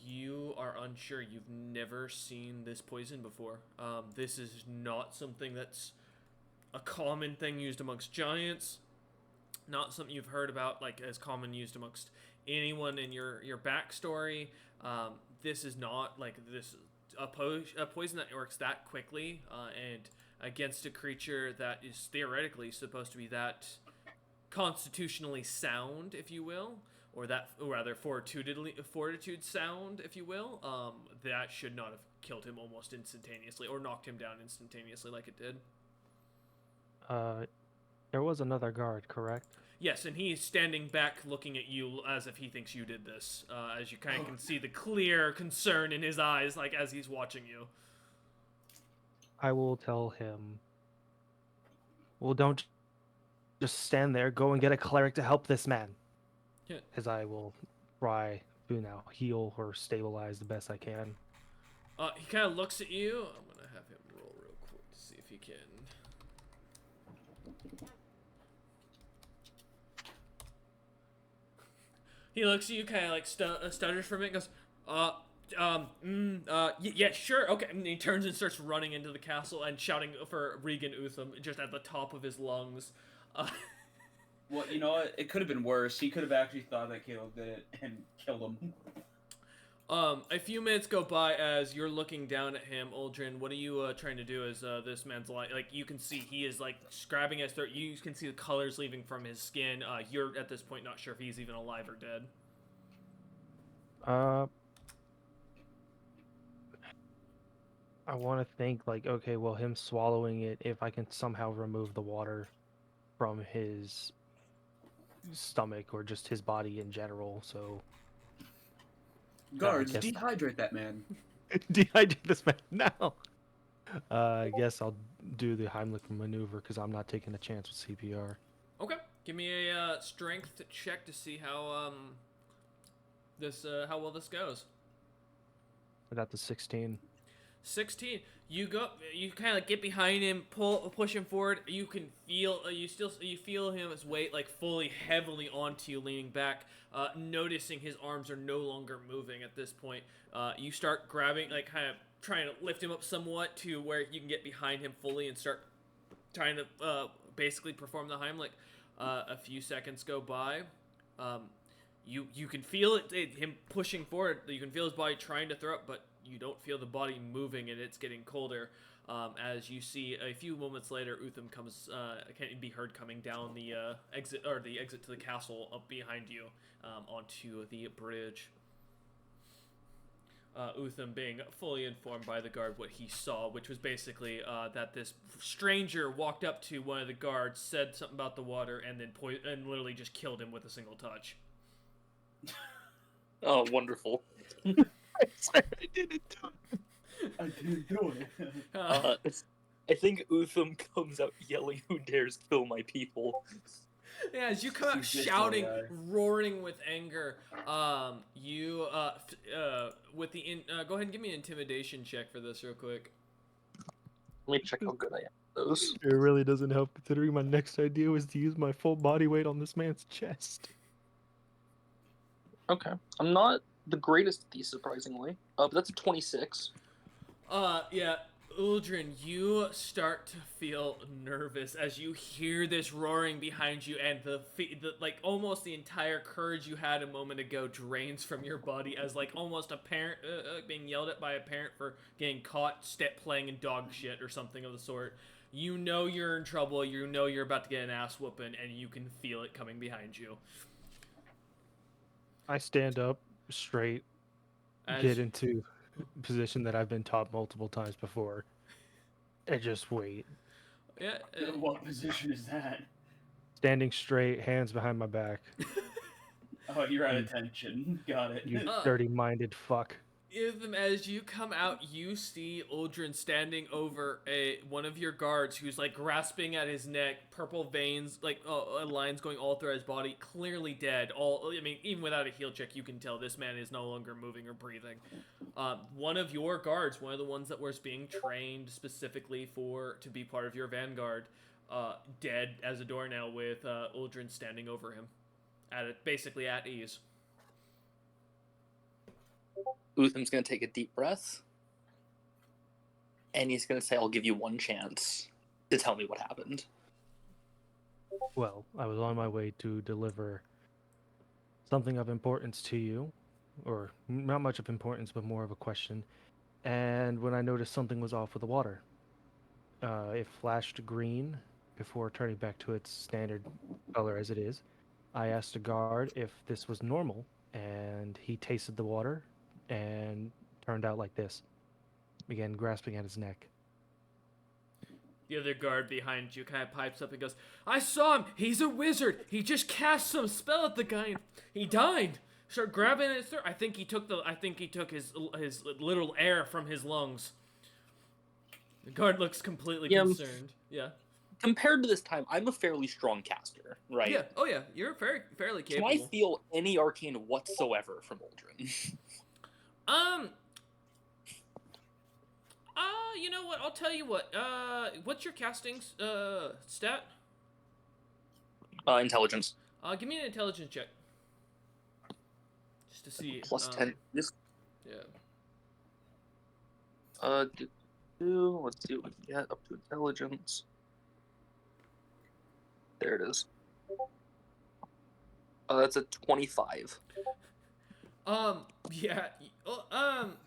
You are unsure. You've never seen this poison before. This is not something that's a common thing used amongst giants. Not something you've heard about like as common used amongst anyone in your backstory. This is not like this a poison that works that quickly and against a creature that is theoretically supposed to be that constitutionally sound, if you will, or rather fortitude sound, if you will. That should not have killed him almost instantaneously or knocked him down instantaneously like it did. There was another guard, correct? Yes, and he's standing back looking at you as if he thinks you did this, as you kind of can see the clear concern in his eyes, like as he's watching you. I will tell him, well, don't just stand there. Go and get a cleric to help this man. Yeah. As I will try to now heal or stabilize the best I can. He kind of looks at you. I'm going to have him roll real quick to see if he can... He looks at you, kind of like stutters for a minute, and goes, yeah, sure, okay. And he turns and starts running into the castle and shouting for Regan Utham just at the top of his lungs. Well, you know what? It could have been worse. He could have actually thought that Caleb did it and killed him. A few minutes go by as you're looking down at him, Uldren. What are you trying to do as this man's like you can see he is like grabbing his throat. You can see the colors leaving from his skin. You're at this point not sure if he's even alive or dead. I want to think like, okay, well, him swallowing it, if I can somehow remove the water from his stomach or just his body in general, so... Guards, dehydrate that man. Dehydrate this man now. I guess I'll do the Heimlich maneuver because I'm not taking a chance with CPR. Okay, give me a strength check to see how how well this goes. I got the 16. 16. You kind of get behind him, push him forward. You can feel you feel his weight like fully heavily onto you, leaning back. Noticing his arms are no longer moving at this point. You start grabbing, like kind of trying to lift him up somewhat to where you can get behind him fully and start trying to basically perform the Heimlich. A few seconds go by. You can feel him pushing forward. You can feel his body trying to throw up, but you don't feel the body moving, and it's getting colder. As you see, a few moments later, Utham can be heard coming down the exit to the castle up behind you, onto the bridge. Utham being fully informed by the guard what he saw, which was basically that this stranger walked up to one of the guards, said something about the water, and then and literally just killed him with a single touch. Oh, wonderful. I didn't do it. I didn't do it. I think Utham comes out yelling, "Who dares kill my people?" Yeah, as you come out shouting, roaring with anger, you with the go ahead and give me an intimidation check for this real quick. Let me check how good I am at those. It really doesn't help considering my next idea was to use my full body weight on this man's chest. Okay, I'm not the greatest at these, surprisingly. But that's a 26. Yeah, Uldren, you start to feel nervous as you hear this roaring behind you, and the like almost the entire courage you had a moment ago drains from your body, as like almost a parent being yelled at by a parent for getting caught playing in dog shit or something of the sort. You know you're in trouble. You know you're about to get an ass whooping, and you can feel it coming behind you. I stand up straight, get into a position that I've been taught multiple times before, and just wait. Yeah. What position is that? Standing straight, hands behind my back. Oh, you're at attention. Got it. You dirty-minded fuck. As you come out, you see Uldren standing over one of your guards who's like grasping at his neck, purple veins, like lines going all through his body, clearly dead. Even without a heal check, you can tell this man is no longer moving or breathing. One of your guards, one of the ones that was being trained specifically to be part of your vanguard, dead as a doornail with Uldren standing over him, basically at ease. Utham's going to take a deep breath, and he's going to say, "I'll give you one chance to tell me what happened." Well, I was on my way to deliver something of importance to you, or not much of importance, but more of a question. And when I noticed something was off with the water, it flashed green before turning back to its standard color as it is. I asked a guard if this was normal, and he tasted the water and turned out like this. Began grasping at his neck. The other guard behind you kind of pipes up and goes, "I saw him! He's a wizard! He just cast some spell at the guy and he died!" Start grabbing at his throat. I think he took his literal air from his lungs. The guard looks completely concerned. Yeah. Compared to this time, I'm a fairly strong caster, right? Yeah. Oh yeah. You're fairly capable. Can I feel any arcane whatsoever from Uldren? You know what? I'll tell you what. What's your casting stat? Intelligence. Give me an intelligence check. Just to see. Plus 10. This. Yeah. Let's see what we can get up to intelligence. There it is. That's a 25. Yeah.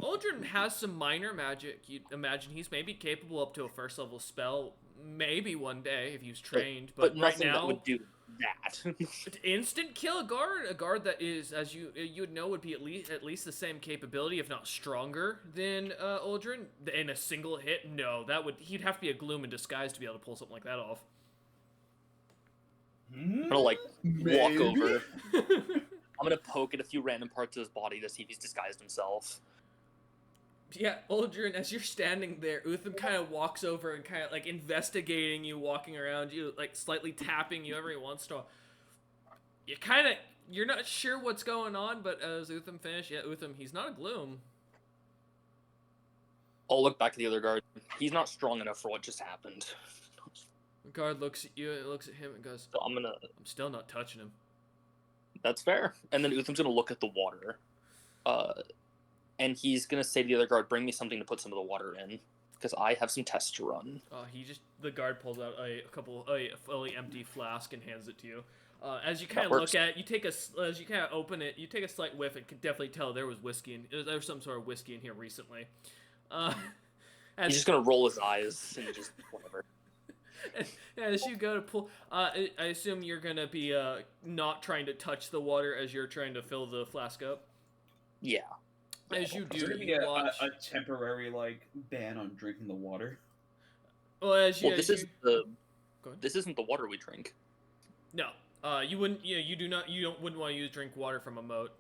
Uldren has some minor magic. You'd imagine he's maybe capable up to a first level spell, maybe one day if he's trained. But right nothing now, that would do that. instant kill a guard that is, as you would know, would be at least the same capability, if not stronger than Uldren in a single hit. No, he'd have to be a gloom in disguise to be able to pull something like that off. I'm gonna walk over. I'm gonna poke at a few random parts of his body to see if he's disguised himself. Yeah, Uldren, as you're standing there, Utham kind of walks over and kind of like investigating you, walking around you, like slightly tapping you every once in a while. You're not sure what's going on, but as Utham finished, yeah, Utham, he's not a gloom. I'll look back at the other guard. He's not strong enough for what just happened. The guard looks at you, looks at him, and goes, So I'm still not touching him. That's fair. And then Utham's gonna look at the water. And he's gonna say to the other guard, "Bring me something to put some of the water in, because I have some tests to run." The guard pulls out a fully empty flask and hands it to you. As you kind of works. look at it, as you kind of open it, you take a slight whiff and can definitely tell there was there was some sort of whiskey in here recently. He's just gonna roll his eyes and just whatever. As you go to pull, I assume you're gonna be not trying to touch the water as you're trying to fill the flask up. Yeah. As you Is there do, gonna be you watch. a temporary like ban on drinking the water? Well, as you, Well, as you, Go ahead. this isn't the water we drink. No, you wouldn't. Yeah, you do not. Wouldn't want to drink water from a moat.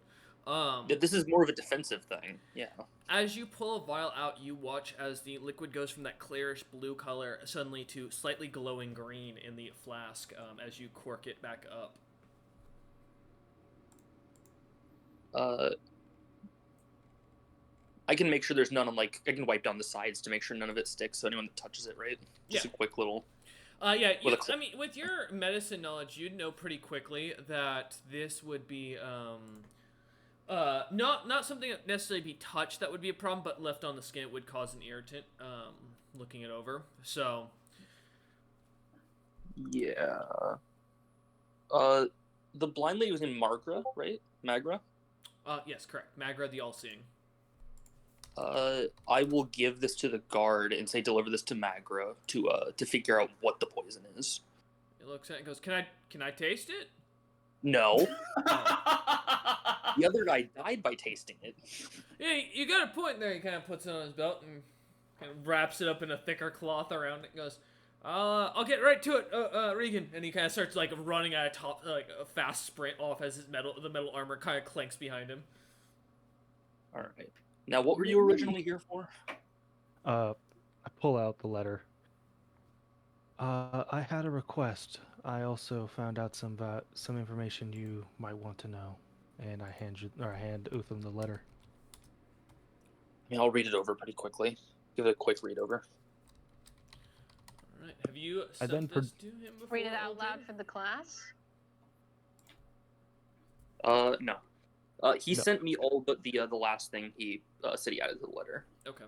This is more of a defensive thing. Yeah. As you pull a vial out, you watch as the liquid goes from that clearish blue color suddenly to slightly glowing green in the flask. As you cork it back up. I can make sure there's none on, like, I can wipe down the sides to make sure none of it sticks, so anyone that touches it, right? Just Yeah. a quick little... Yeah, With I mean, with your medicine knowledge, you'd know pretty quickly that this would be, not something that necessarily be touched that would be a problem, but left on the skin it would cause an irritant, looking it over, so... Yeah. The blind lady was in Margra, right? Magra? Yes, correct. Magra the All-Seeing. I will give this to the guard and say deliver this to Magra to figure out what the poison is. He looks at it and goes, Can I taste it? No. The other guy died by tasting it. Yeah, you got a point there. He kind of puts it on his belt and kind of wraps it up in a thicker cloth around it and goes, I'll get right to it, Regan. And he kind of starts, like, running at a fast sprint off as the metal armor kind of clanks behind him. Alright. Now, what were you originally here for? I pull out the letter. I had a request. I also found out some information you might want to know, and I hand Utham the letter. I mean, I'll read it over pretty quickly. Give it a quick read over. All right. Have you sent then this to him before? Read it out LJ? loud for the class. No. He No. sent me all but the last thing he said he added to the letter. Okay.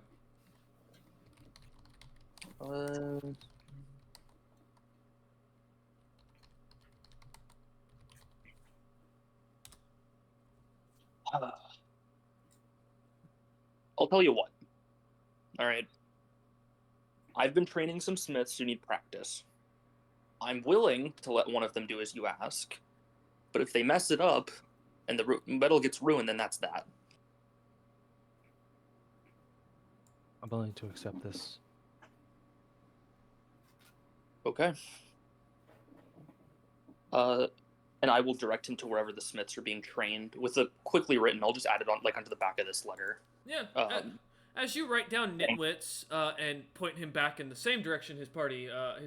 I'll tell you what. Alright. I've been training some smiths who need practice. I'm willing to let one of them do as you ask, but if they mess it up and the metal gets ruined, then that's that. I'm willing to accept this. Okay. And I will direct him to wherever the smiths are being trained. With a quickly written, I'll just add it on, like, onto the back of this letter. Yeah. Um, As you write down Nitwits and point him back in the same direction his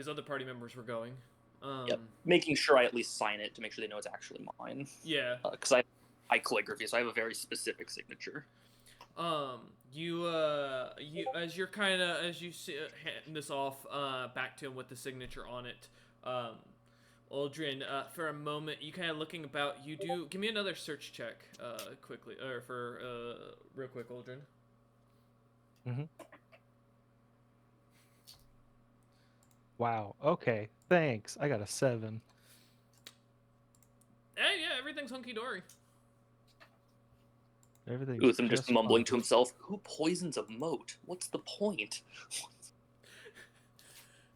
other party members were going. Yep. Making sure I at least sign it to make sure they know it's actually mine. Yeah. Because I calligraphy, so I have a very specific signature. You as you're as you hand this off back to him with the signature on it, Aldrin, for a moment you kind of looking about. You do give me another search check, quickly, or for real quick, Aldrin. Mm-hmm. Wow. Okay. Thanks. I got a 7. Hey, yeah, everything's hunky dory. Everything. Utham just mumbling to himself, "Who poisons a moat? What's the point?"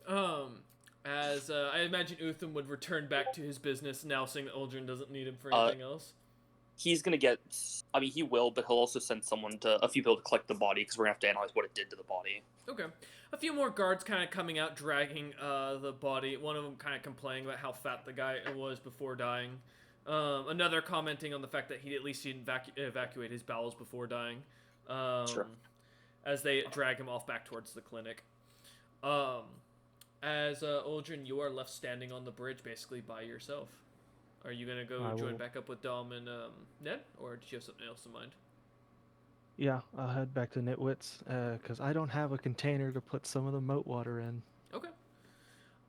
As I imagine Utham would return back to his business now, seeing that Aldrin doesn't need him for anything else. He's gonna get. I mean, he will, but he'll also send a few people to collect the body because we're gonna have to analyze what it did to the body. Okay. A few more guards kind of coming out, dragging the body. One of them kind of complaining about how fat the guy was before dying. Another commenting on the fact that he at least didn't evacuate his bowels before dying. Sure. As they drag him off back towards the clinic. As Aldrin, you are left standing on the bridge basically by yourself. Are you going to go join back up with Dom and Ned? Or do you have something else in mind? Yeah, I'll head back to Nitwits, because I don't have a container to put some of the moat water in. Okay.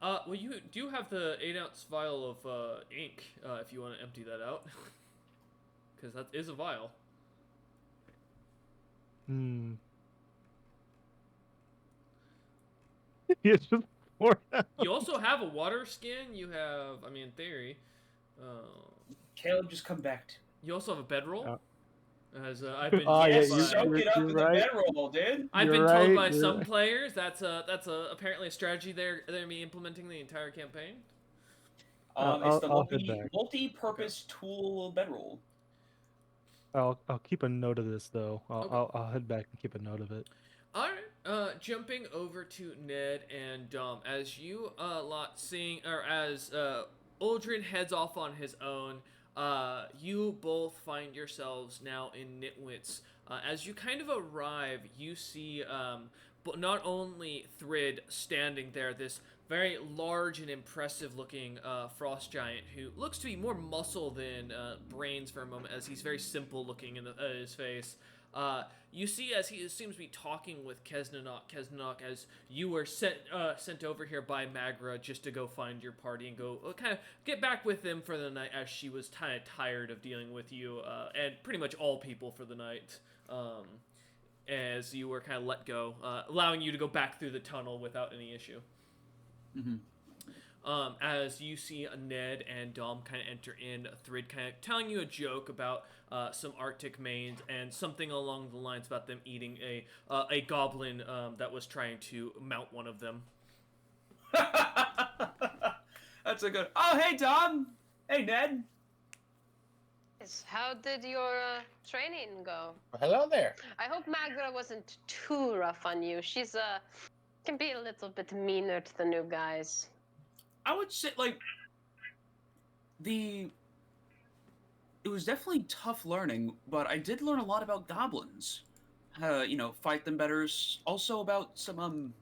Well, you do have the 8-ounce vial of ink, if you want to empty that out. Because that is a vial. Hmm. You just pour it out. You also have a water skin. You have, I mean, in theory. Caleb, just come back to You also have a bedroll. Oh. As I've been Oh, yeah, told by- soak it up you're in right. the bedroll, dude. I've You're been told right, by you're some right. players that's apparently a strategy they're be implementing the entire campaign. It's the I'll head back. multi-purpose tool bedroll. I'll keep a note of this though. Okay. I'll head back and keep a note of it. All right. Jumping over to Ned and Dom, as you lot seeing, or as Uldren heads off on his own, you both find yourselves now in Nitwits. As you kind of arrive, you see, but not only Thrid standing there, this very large and impressive-looking frost giant who looks to be more muscle than brains for a moment, as he's very simple-looking in his face. You see, as he seems to be talking with Kesnanok, as you were sent over here by Magra just to go find your party and go kind of get back with them for the night, as she was kind of tired of dealing with you and pretty much all people for the night. As you were kind of let go, allowing you to go back through the tunnel without any issue. As you see Ned and Dom kind of enter in, Thrid kind of telling you a joke about some Arctic mains and something along the lines about them eating a goblin that was trying to mount one of them. That's a good. Oh, hey, Dom. Hey, Ned. How did your training go? Hello there. I hope Magra wasn't too rough on you. She's can be a little bit meaner to the new guys. I would say, like, it was definitely tough learning, but I did learn a lot about goblins. Fight them better. Also about some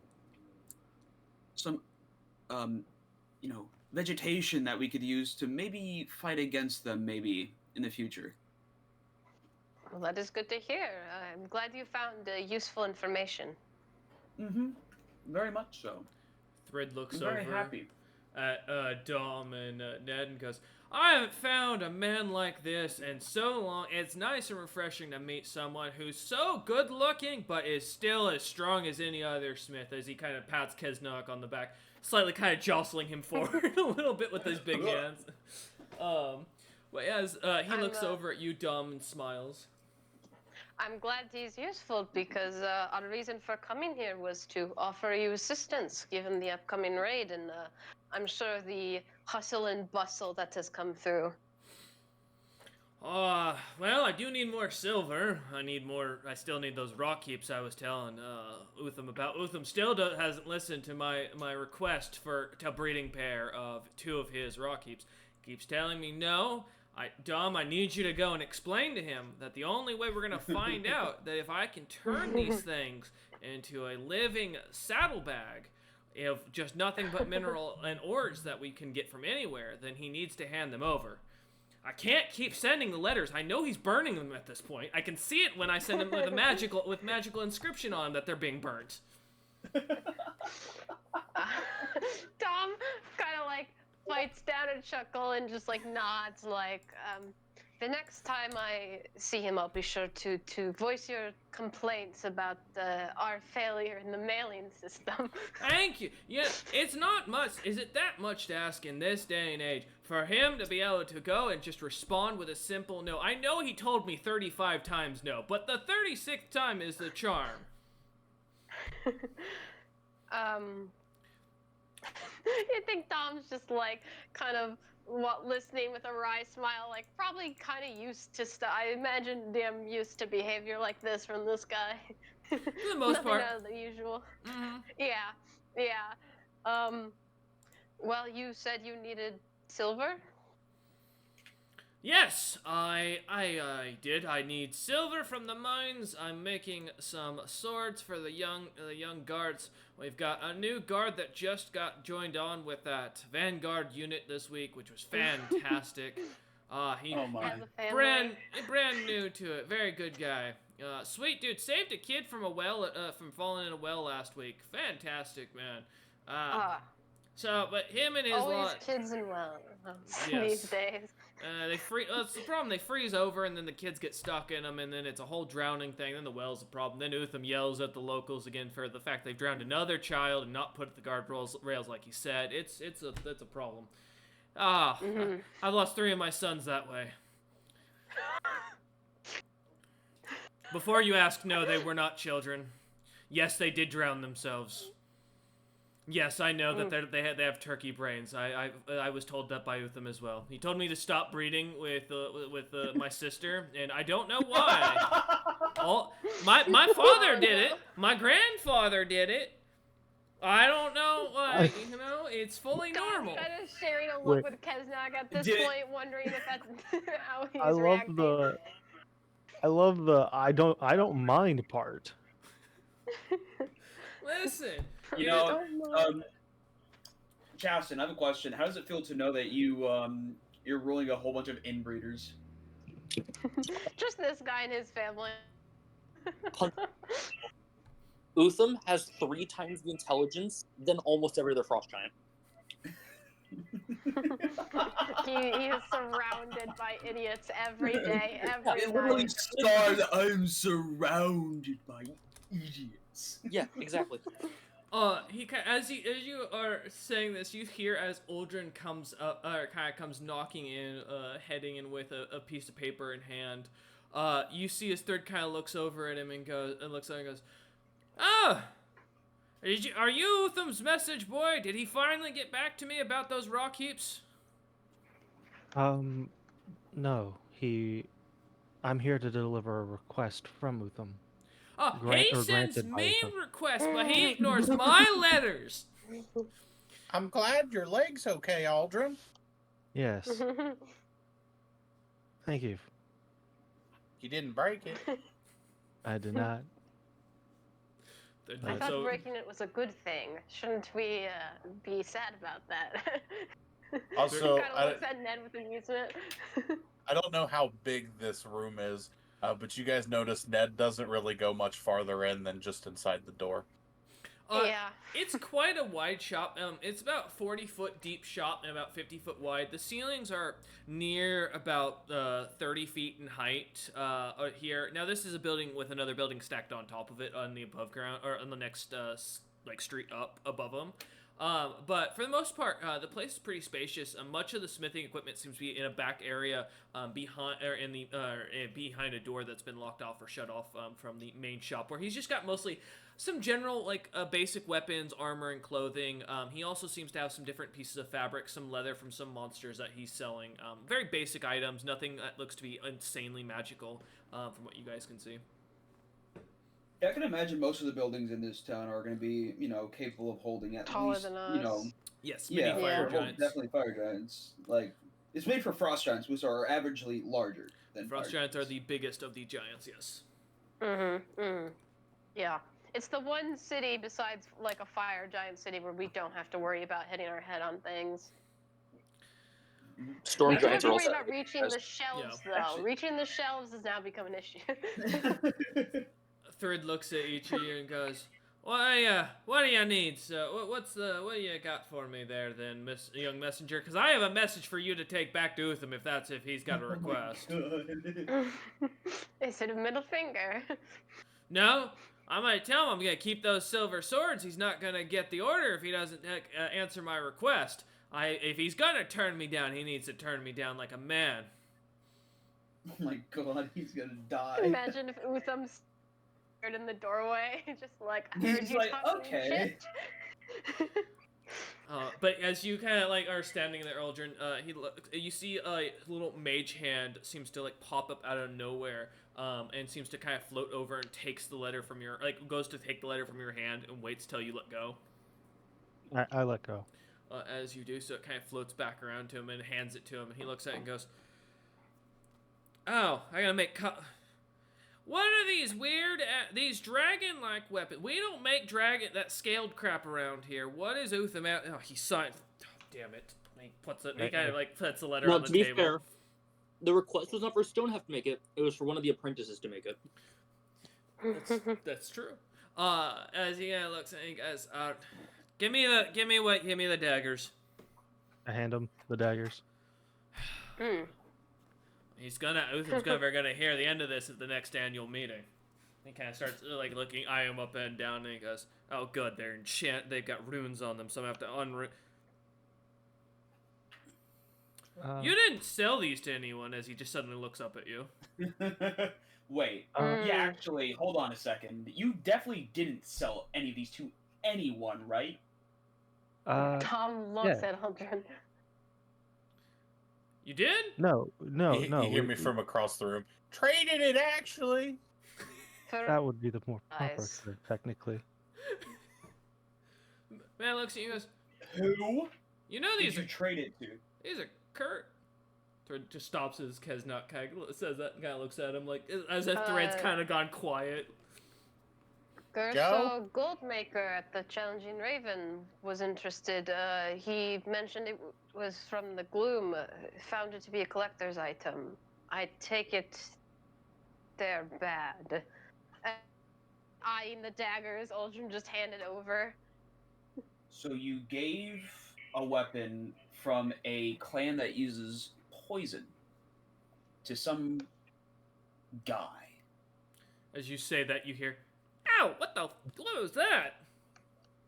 vegetation that we could use to maybe fight against them, maybe in the future. Well, that is good to hear. I'm glad you found useful information. Very much so. Thrid looks I'm very over happy. at Dom and Ned and goes, I haven't found a man like this in so long. It's nice and refreshing to meet someone who's so good looking, but is still as strong as any other smith, as he kind of pats Kesnok on the back, slightly kind of jostling him forward a little bit with his big hands. But as he looks over at you, Dom, and smiles. I'm glad he's useful because our reason for coming here was to offer you assistance given the upcoming raid, and I'm sure the hustle and bustle that has come through. Well, I do need more silver. I still need those rock heaps I was telling Utham about. Utham still hasn't listened to my request for a breeding pair of 2 of his rock heaps. Keeps telling me no. Dom, I need you to go and explain to him that the only way we're going to find out that if I can turn these things into a living saddlebag of just nothing but mineral and ores that we can get from anywhere, then he needs to hand them over. I can't keep sending the letters. I know he's burning them at this point. I can see it when I send them with magical inscription on them that they're being burnt. Tom kind of like bites down and chuckle and just like nods like, the next time I see him, I'll be sure to voice your complaints about our failure in the mailing system. Thank you. Yeah, it's not much. Is it that much to ask in this day and age for him to be able to go and just respond with a simple no? I know he told me 35 times no, but the 36th time is the charm. You think Tom's just like kind of listening with a wry smile, like probably kind of used to stuff. I imagine them used to behavior like this from this guy. For the most part. Nothing out of the usual. Mm-hmm. Yeah. Well, you said you needed silver? Yes, I did. I need silver from the mines. I'm making some swords for the young guards. We've got a new guard that just got joined on with that Vanguard unit this week, which was fantastic. He Oh my. As a family. brand new to it. Very good guy. Sweet dude, saved a kid from a well from falling in a well last week. Fantastic, man. But him and his Always lot. kids and well Yes. these days. That's the problem. They freeze over, and then the kids get stuck in them, and then it's a whole drowning thing. Then the well's a problem. Then Utham yells at the locals again for the fact they've drowned another child and not put the guard rails like he said. It's a problem. Ah, Mhm. I've lost 3 of my sons that way. Before you ask, no, they were not children. Yes, they did drown themselves. Yes, I know that they have turkey brains. I was told that by Utham as well. He told me to stop breeding with my sister, and I don't know why. My father did it. My grandfather did it. I don't know why. You know, it's fully normal. Kind of sharing a Wait. look with Kesnag at this Did- point, wondering if that's how he's I love reacting. I don't mind part. Listen, You it know, Oh, Chaston, I have a question. How does it feel to know that you're ruling a whole bunch of inbreeders? Just this guy and his family. Utham has 3 times the intelligence than almost every other frost giant. he is surrounded by idiots every day, every It literally night. started. I'm surrounded by idiots. Yeah, exactly. As you are saying this, you hear as Uldren comes up, kind of comes knocking in, heading in with a piece of paper in hand. You see his third kind of looks over at him and looks at him and goes, "Oh, are you Utham's message boy? Did he finally get back to me about those rock heaps?" No, I'm here to deliver a request from Utham. Oh, Grant- he or sends granted by me Utham. requests, but he ignores my letters. I'm glad your leg's okay, Aldrin. Yes, thank you. You didn't break it. I did not. I thought So- breaking it was a good thing. Shouldn't we be sad about that? Also, kind of looks at Ned with amusement. I don't know how big this room is, but you guys notice Ned doesn't really go much farther in than just inside the door. Yeah. It's quite a wide shop. It's about 40-foot deep shop and about 50-foot wide. The ceilings are near about 30 feet in height here. Now, this is a building with another building stacked on top of it on the above ground, or on the next street up above them. But for the most part, the place is pretty spacious. Much of the smithing equipment seems to be in a back area behind a door that's been locked off or shut off from the main shop, where he's just got mostly some general basic weapons, armor, and clothing. He also seems to have some different pieces of fabric, some leather from some monsters that he's selling. Very basic items, nothing that looks to be insanely magical from what you guys can see. Yeah, I can imagine most of the buildings in this town are going to be, capable of holding at Taller least, than us. Yes, mini yeah, fire Yeah. giants. definitely fire giants. Like, it's made for frost giants, which are averagely larger than Frost fire giants are the biggest of the giants, yes. Yeah. It's the one city besides like a fire giant city where we don't have to worry about hitting our head on things. Storm We do have giants to are worry also about reaching the shelves, though. Actually- Reaching the shelves has now become an issue. Third looks at each of you and goes, what do you need? So, what do you got for me there, then, young messenger? Because I have a message for you to take back to Utham if he's got a request. Is it a middle finger? No, I might tell him I'm gonna keep those silver swords. He's not gonna get the order if he doesn't answer my request. If he's gonna turn me down, he needs to turn me down like a man. Oh my god, he's gonna die. Imagine if Utham's in the doorway, just like, I heard He's you like, talking okay. shit. But as you kind of are standing there, Aldrin, you see a little mage hand seems to pop up out of nowhere, and seems to kind of float over and takes the letter from your goes to take the letter from your hand and waits till you let go. I let go. As you do so, it kind of floats back around to him and hands it to him, and he looks at it and goes, "Oh, I gotta make what are these weird, these dragon-like weapons? We don't make that scaled crap around here. What is Utham out? Oh, he signed. Oh, damn it. He puts it. He kind of puts the letter Well, on the to be table. fair, the request was not for Stonehalf to make it. It was for one of the apprentices to make it. That's true. As he looks and he goes, give me the daggers. I hand him the daggers. Utham's gonna hear the end of this at the next annual meeting. He kind of starts looking, eye him up and down, and he goes, "Oh, good, they've got runes on them, so I'm gonna have to You didn't sell these to anyone, as he just suddenly looks up at you. Wait. Uh, Yeah, actually, hold on a second. You definitely didn't sell any of these to anyone, right? Tom looks at Aldrin. You did? No, no, you, no. you hear we- me from across the room. Traded it, actually. That would be the more proper Nice. term, technically. Man looks at you and goes, Who you know did these you are trade it to? these are Kurt. Thread just stops as Kesnok kind of says that and kind of looks at him like as if Thread's kind of gone quiet. Gerso Goldmaker at the Challenging Raven was interested. He mentioned it was from the Gloom. Found it to be a collector's item. I take it they're bad. Eyeing the daggers, Aldrin just handed over. So you gave a weapon from a clan that uses poison to some guy. As you say that, you hear, "Ow! What was that?"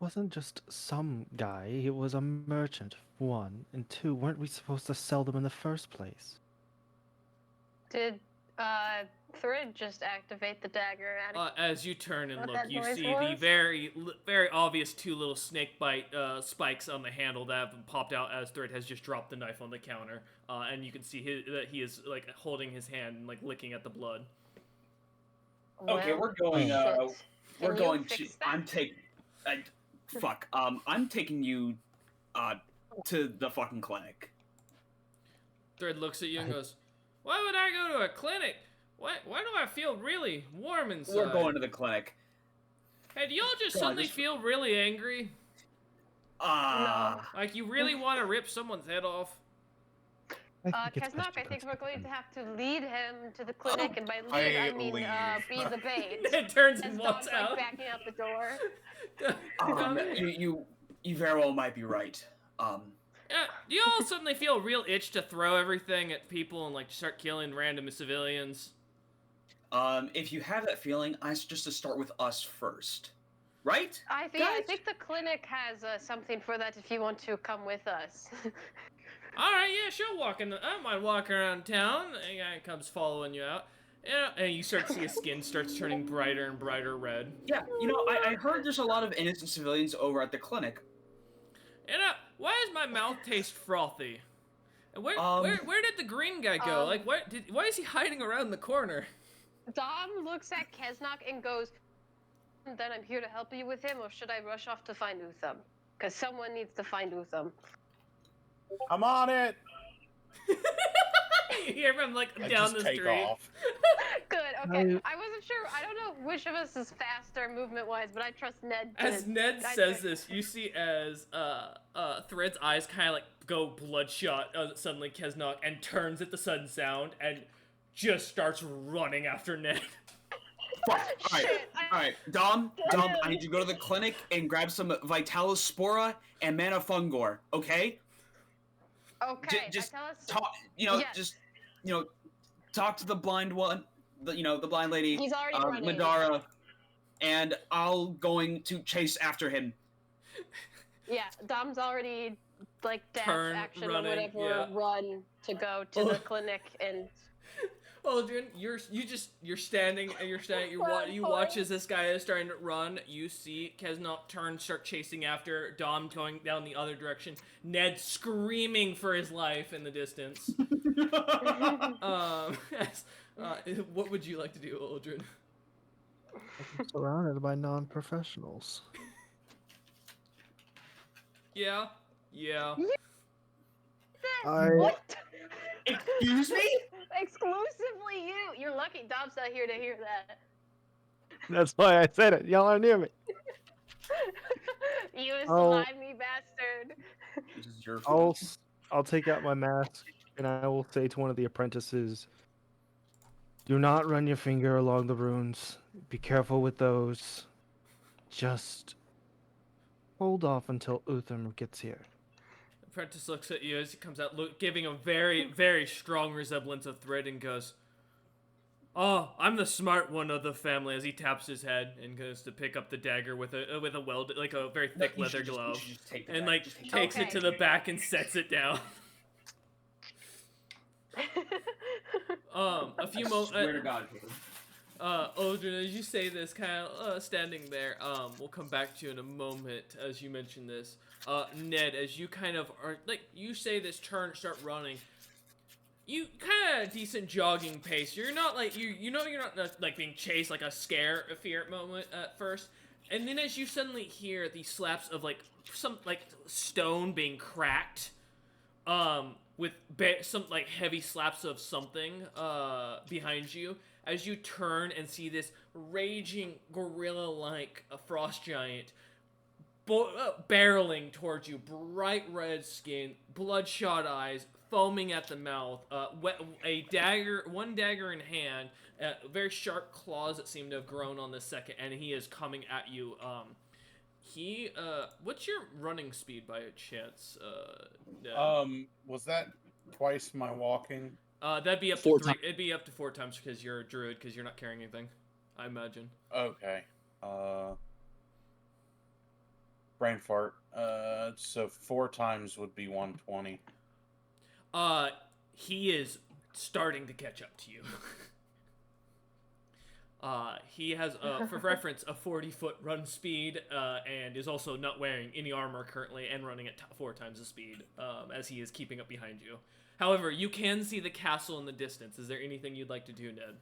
Wasn't just some guy, it was a merchant, one. And two, weren't we supposed to sell them in the first place? Did Thrid just activate the dagger? As you turn and What look, that you noise see the was? very obvious two little snake bite spikes on the handle that have popped out as Thread has just dropped the knife on the counter, and you can see that he is like holding his hand and like licking at the blood. Okay, Well, we're going. shit. We're Can you going to. fix that? I'm taking. Fuck. I'm taking you, to the fucking clinic. Thread looks at you and goes, "Why would I go to a clinic? Why do I feel really warm inside?" We're going to the clinic. Hey, do y'all just Come on, suddenly just- feel really angry? Like you really want to rip someone's head off? I think it's best Kesnok, to I think go we're to going the to have to lead him to the clinic, and by lead I mean leave. be the bait. It turns As and Dom's walks like out. backing out the door. You very well might be right. Do y'all suddenly feel a real itch to throw everything at people and like start killing random civilians? If you have that feeling, I suggest to start with us first, right? I Guys? think the clinic has something for that if you want to come with us. All right, yeah, she'll walk in. I might walk around town. A guy comes following you out. Yeah, and you start to see his skin starts turning brighter and brighter red. Yeah, I heard there's a lot of innocent civilians over at the clinic. And why does my mouth taste frothy? And where did the green guy go? Like, why is he hiding around the corner? Dom looks at Kesnok and goes, "Then I'm here to help you with him, or should I rush off to find Utham? Because someone needs to find Utham." I'm on it. You hear him like I down just the take street. off. Good. Okay. I wasn't sure. I don't know which of us is faster movement-wise, but I trust Ned. As Ned I says trust- this, you see as Thread's eyes kind of like go bloodshot suddenly Kesnok and turns at the sudden sound and just starts running after Ned. Fuck. All right, Shit, all right, Dom, I need you to go to the clinic and grab some Vitalospora and Mana Fungor, okay? Okay. just Vitalis- Talk, Yes. talk to the blind one, the blind lady, He's already running. Madara, and I'll going to chase after him. Yeah, Dom's already like dash Turn, action running, or whatever, yeah. run to go to the clinic and. Aldrin, you're standing and you watch as this guy is starting to run. You see Kesnok turn, start chasing after Dom going down the other direction. Ned screaming for his life in the distance. What would you like to do, Aldrin? I'm surrounded by non-professionals. Yeah. What? Excuse me? Exclusively you. You're lucky Dom's not here to hear that. That's why I said it. Y'all are near me. You Oh. slimy bastard. This is your I'll take out my mask and I will say to one of the apprentices, "Do not run your finger along the runes. Be careful with those. Just hold off until Utham gets here." Apprentice looks at you as he comes out, giving a very, very strong resemblance of Thread, and goes, "Oh, I'm the smart one of the family." As he taps his head and goes to pick up the dagger with a weld, like a very thick leather glove, and like takes it to the back and sets it down. A few I moments. swear to God, Caleb. Aldrin, as you say this, kind of standing there, we'll come back to you in a moment as you mention this. Ned, as you kind of are, like, you say this, start running. You kind of decent jogging pace. You're not like, you know you're not like being chased like a fear moment at first. And then as you suddenly hear the slaps of like some like stone being cracked, with some like heavy slaps of something behind you, as you turn and see this raging gorilla-like frost giant barreling towards you, bright red skin, bloodshot eyes, foaming at the mouth, one dagger in hand, very sharp claws that seem to have grown on the second, and he is coming at you. What's your running speed by a chance? Was that twice my walking? That'd be up to 3. It'd be up to 4 times because you're a druid, because you're not carrying anything, I imagine. Okay. Brain fart. So 4 times would be 120. He is starting to catch up to you. He has, for reference, a 40-foot run speed, and is also not wearing any armor currently, and running at 4 times the speed, as he is keeping up behind you. However, you can see the castle in the distance. Is there anything you'd like to do, Ned?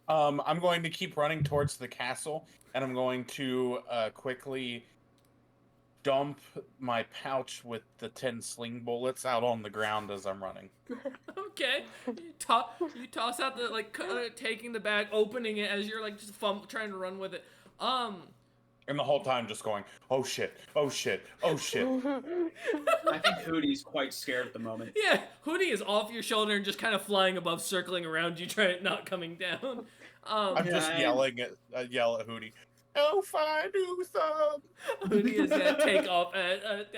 I'm going to keep running towards the castle, and I'm going to quickly dump my pouch with the 10 sling bullets out on the ground as I'm running. Okay. You toss out the, like, taking the bag, opening it as you're, like, just trying to run with it. And the whole time just going, oh shit, oh shit, oh shit. I think Hootie's quite scared at the moment. Yeah, Hootie is off your shoulder and just kind of flying above, circling around you, not coming down. I'm just yelling yell at Hootie. Oh, fine, do some. Hootie is gonna take off at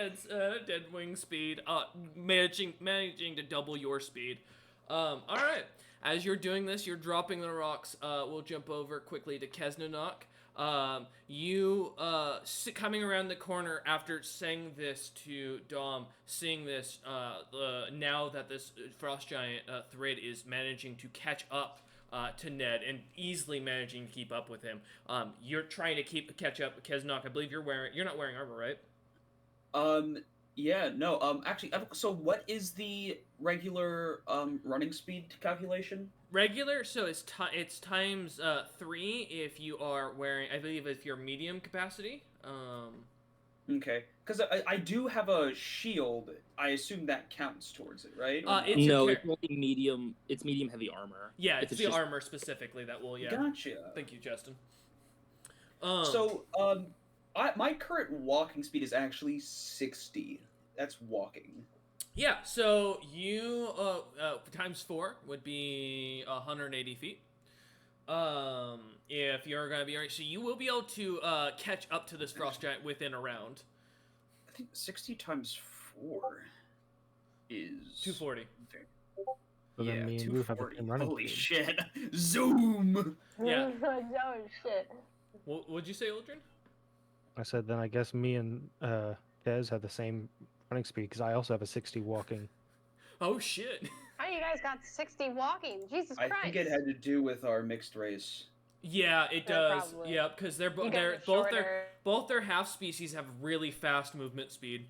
dead wing speed, managing to double your speed. All right. As you're doing this, you're dropping the rocks. We'll jump over quickly to Kesnanok. You coming around the corner after saying this to Dom, seeing this, now that this frost giant Thrid is managing to catch up to Ned and easily managing to keep up with him. You're trying to catch up with Kesnok. I believe you're not wearing armor, right? Yeah, no, actually, so what is the regular, running speed calculation? Regular, so it's times 3 if you are wearing, I believe if you're medium capacity. Okay, because I do have a shield. I assume that counts towards it, right? It's only medium. It's medium heavy armor. Yeah, it's the just... armor specifically that will. Yeah. Gotcha. Thank you, Justin. My current walking speed is actually 60. That's walking. Yeah, so you times 4 would be 180 feet. If you're gonna be so you will be able to catch up to this frost giant within a round. I think 60 times 4 is 240. So yeah, then me and you have the 240. same running Holy speed. shit! Zoom. Yeah. Oh shit. What'd you say, Aldrin? I said then I guess me and Des have the same running speed because I also have a 60 walking. Oh shit. How you guys got 60 walking? Jesus Christ. I think it had to do with our mixed race. Yeah, it Yeah, does. probably. Yeah, because You guys are both their half species have really fast movement speed.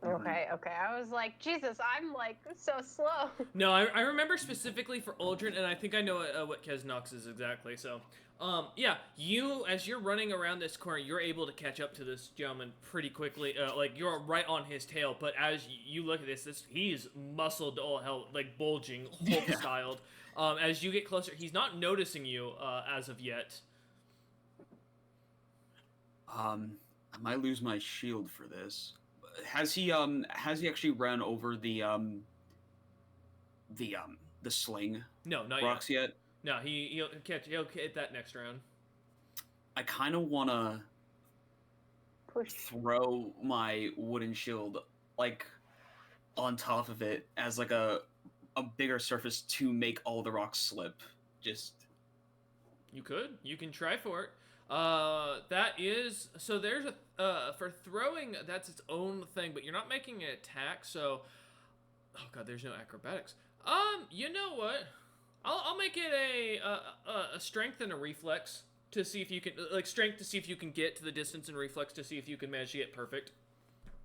Okay. I was like, Jesus, I'm like so slow. No, I remember specifically for Aldrin, and I think I know what Kesnox is exactly. So, yeah, as you're running around this corner, you're able to catch up to this gentleman pretty quickly. Like, you're right on his tail, but as you look at this he's muscled all hell, like bulging, Hulk-styled. As you get closer, he's not noticing you as of yet. I might lose my shield for this. Has he actually run over the sling No, not rocks yet? No, he'll hit that next round. I kind of want to Push. throw my wooden shield like on top of it as like a bigger surface to make all the rocks slip. Just You can try for it. That is, so there's for throwing, that's its own thing, but you're not making an attack, so, oh god, there's no acrobatics. You know what? I'll make it a strength and a reflex to see if you can strength to see if you can get to the distance and reflex to see if you can manage to get perfect.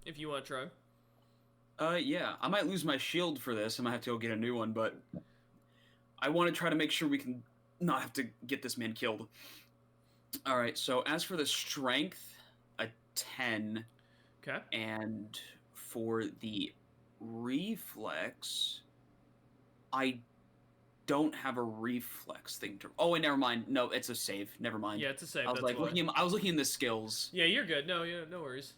If you want to try. Yeah, I might lose my shield for this. I might have to go get a new one, but I want to try to make sure we can not have to get this man killed. All right. So as for the strength, a 10, Okay. and for the reflex, I don't have a reflex thing to. Oh, wait, never mind. No, it's a save. Never mind. Yeah, it's a save. I was that's like why. I was looking in the skills. Yeah, you're good. No, yeah, no worries.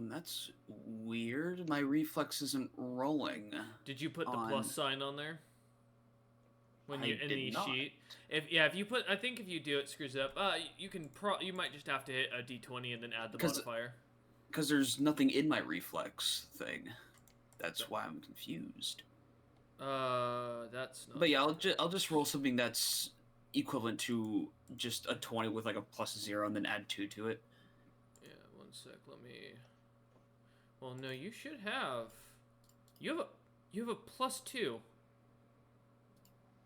That's weird. My reflex isn't rolling. Did you put the On- plus sign on there? When I you in did the not. sheet, if you put, I think if you do it screws it up. You can you might just have to hit a d20 and then add the 'Cause- modifier. Because there's nothing in my reflex thing. That's why I'm confused. That's not. But yeah, I'll just roll something that's equivalent to just a 20 with like a +0 and then add 2 to it. Yeah, one sec. Let me. Well, no, you should have. You have a +2.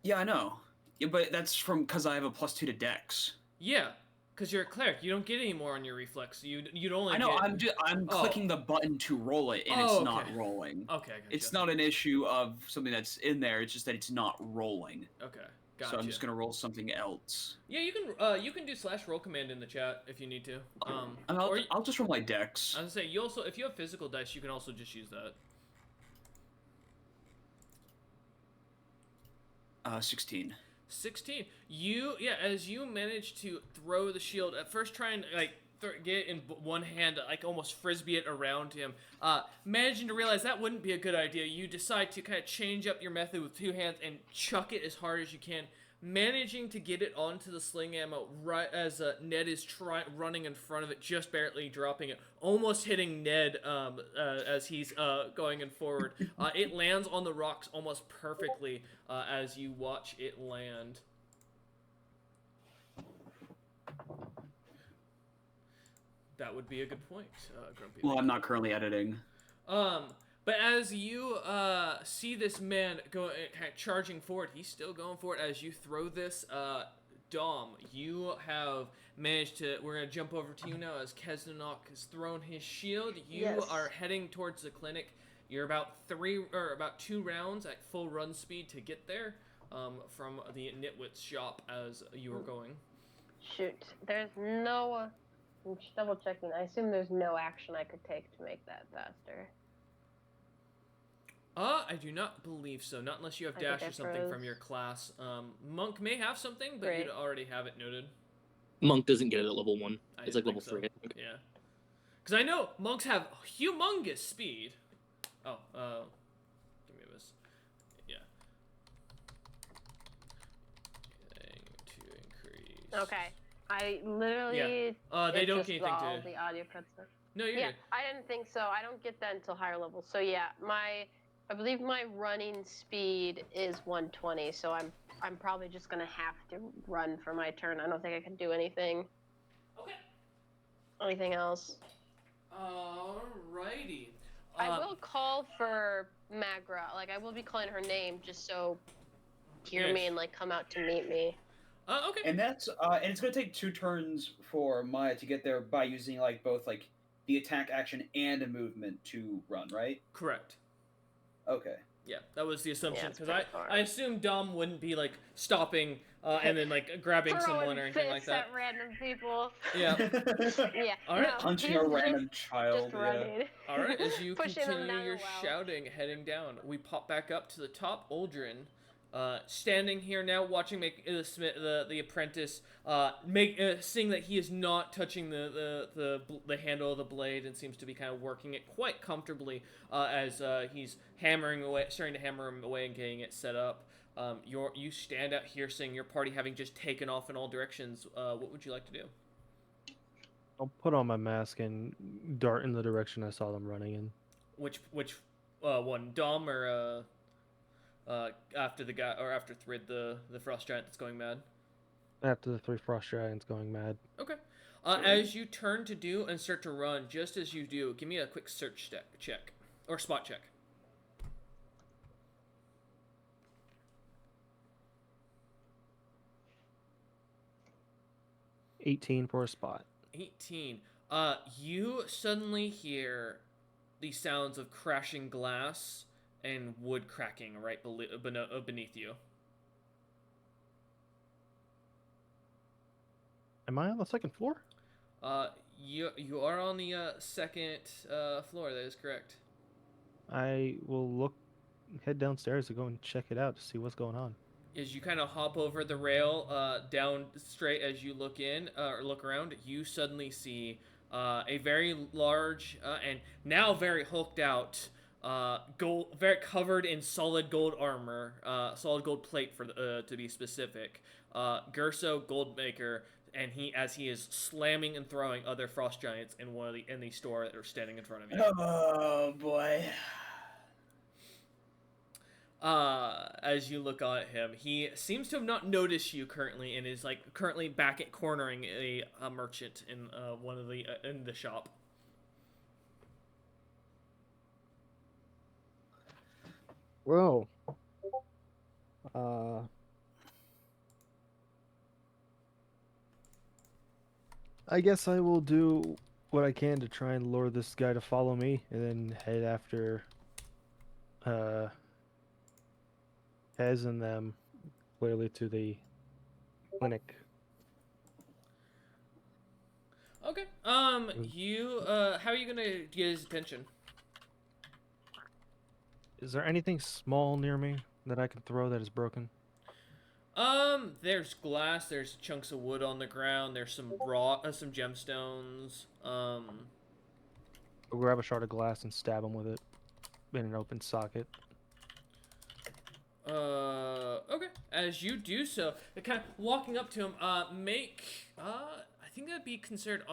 Yeah, I know. Yeah, but that's because I have a +2 to Dex. Yeah, because you're a cleric. You don't get any more on your reflex. You'd only. I know. Get... I'm Oh. clicking the button to roll it, and Oh, it's okay. not rolling. Okay, gotcha. It's not an issue of something that's in there. It's just that it's not rolling. Okay, gotcha. So I'm just gonna roll something else. Yeah, you can do /roll command in the chat if you need to. And or I'll just roll my Dex. I was gonna say you also if you have physical dice, you can also just use that. 16. 16. As you manage to throw the shield at first, try and get it in one hand, like almost frisbee it around him. Managing to realize that wouldn't be a good idea, you decide to kind of change up your method with two hands and chuck it as hard as you can. Managing to get it onto the sling ammo right as Ned is running in front of it, just barely dropping it, almost hitting Ned as he's going in forward. It lands on the rocks almost perfectly as you watch it land. That would be a good point, Grumpy. Well, I'm not currently editing. But as you see this man kind of charging forward, he's still going forward. As you throw this, Dom, you have managed to. We're gonna jump over to you now as Kesdenok has thrown his shield. You Yes. are heading towards the clinic. You're about 2 rounds at full run speed to get there from the Nitwit's shop as you are going. Shoot, there's no. I'm just double checking. I assume there's no action I could take to make that faster. I do not believe so. Not unless you have I think dash I or something from froze. your class. Monk may have something, but Great. you'd already have it noted. Monk doesn't get it at level 1. I It's didn't like level think 3. so. Yeah. Because I know monks have humongous speed. Oh, give me this. Yeah. Getting to increase. Okay. I literally. They it don't just get anything all to. the audio cuts off. No, you're Yeah, good. I didn't think so. I don't get that until higher levels. So yeah, I believe my running speed is 120. So I'm probably just gonna have to run for my turn. I don't think I can do anything. Okay. Anything else? Alrighty. I will call for Magra. Like I will be calling her name just so hear me Yes. and like come out to meet me. Okay. And that's and it's gonna take 2 turns for Maya to get there by using like both like the attack action and a movement to run, right? Correct. Okay. Yeah, that was the assumption. it's Because pretty far. I assumed Dom wouldn't be like stopping and then like grabbing someone Throwing or anything like fists that. at random people. Yeah. Yeah. All right. no, Punching he's a just- random child. Just Yeah. running. All right, as you Pushing them continue down your the well. shouting, heading down, we pop back up to the top. Uldren, standing here now, watching the apprentice seeing that he is not touching the handle of the blade and seems to be kind of working it quite comfortably as he's hammering away, starting to hammer him away and getting it set up. You stand out here, seeing your party having just taken off in all directions. What would you like to do? I'll put on my mask and dart in the direction I saw them running in. Which one, Dom or after the guy or after Thrid, the frost giant that's going mad? After the 3 frost dragons going mad. Okay. As you turn to do and start to run, just as you do, give me a quick search check or spot check. 18 for a spot. 18. You suddenly hear the sounds of crashing glass and wood cracking right beneath you. Am I on the 2nd floor? You are on the second floor. That is correct. I will head downstairs to go and check it out to see what's going on. As you kind of hop over the rail down straight as you look in or look around, you suddenly see a very large and now very hulked out gold, very covered in solid gold armor, solid gold plate for to be specific. Gerso Goldmaker, and he is slamming and throwing other frost giants in the store that are standing in front of you. Oh boy. As you look at him, he seems to have not noticed you currently, and is like currently back at cornering a merchant in one of the in the shop. Whoa. I guess I will do what I can to try and lure this guy to follow me, and then head after Hez and them clearly to the clinic. Okay. You how are you gonna get his attention? Is there anything small near me that I can throw that is broken? There's glass. There's chunks of wood on the ground. There's some some gemstones. I'll grab a shard of glass and stab him with it in an open socket. Okay. As you do so, kind of walking up to him, make, I think that'd be considered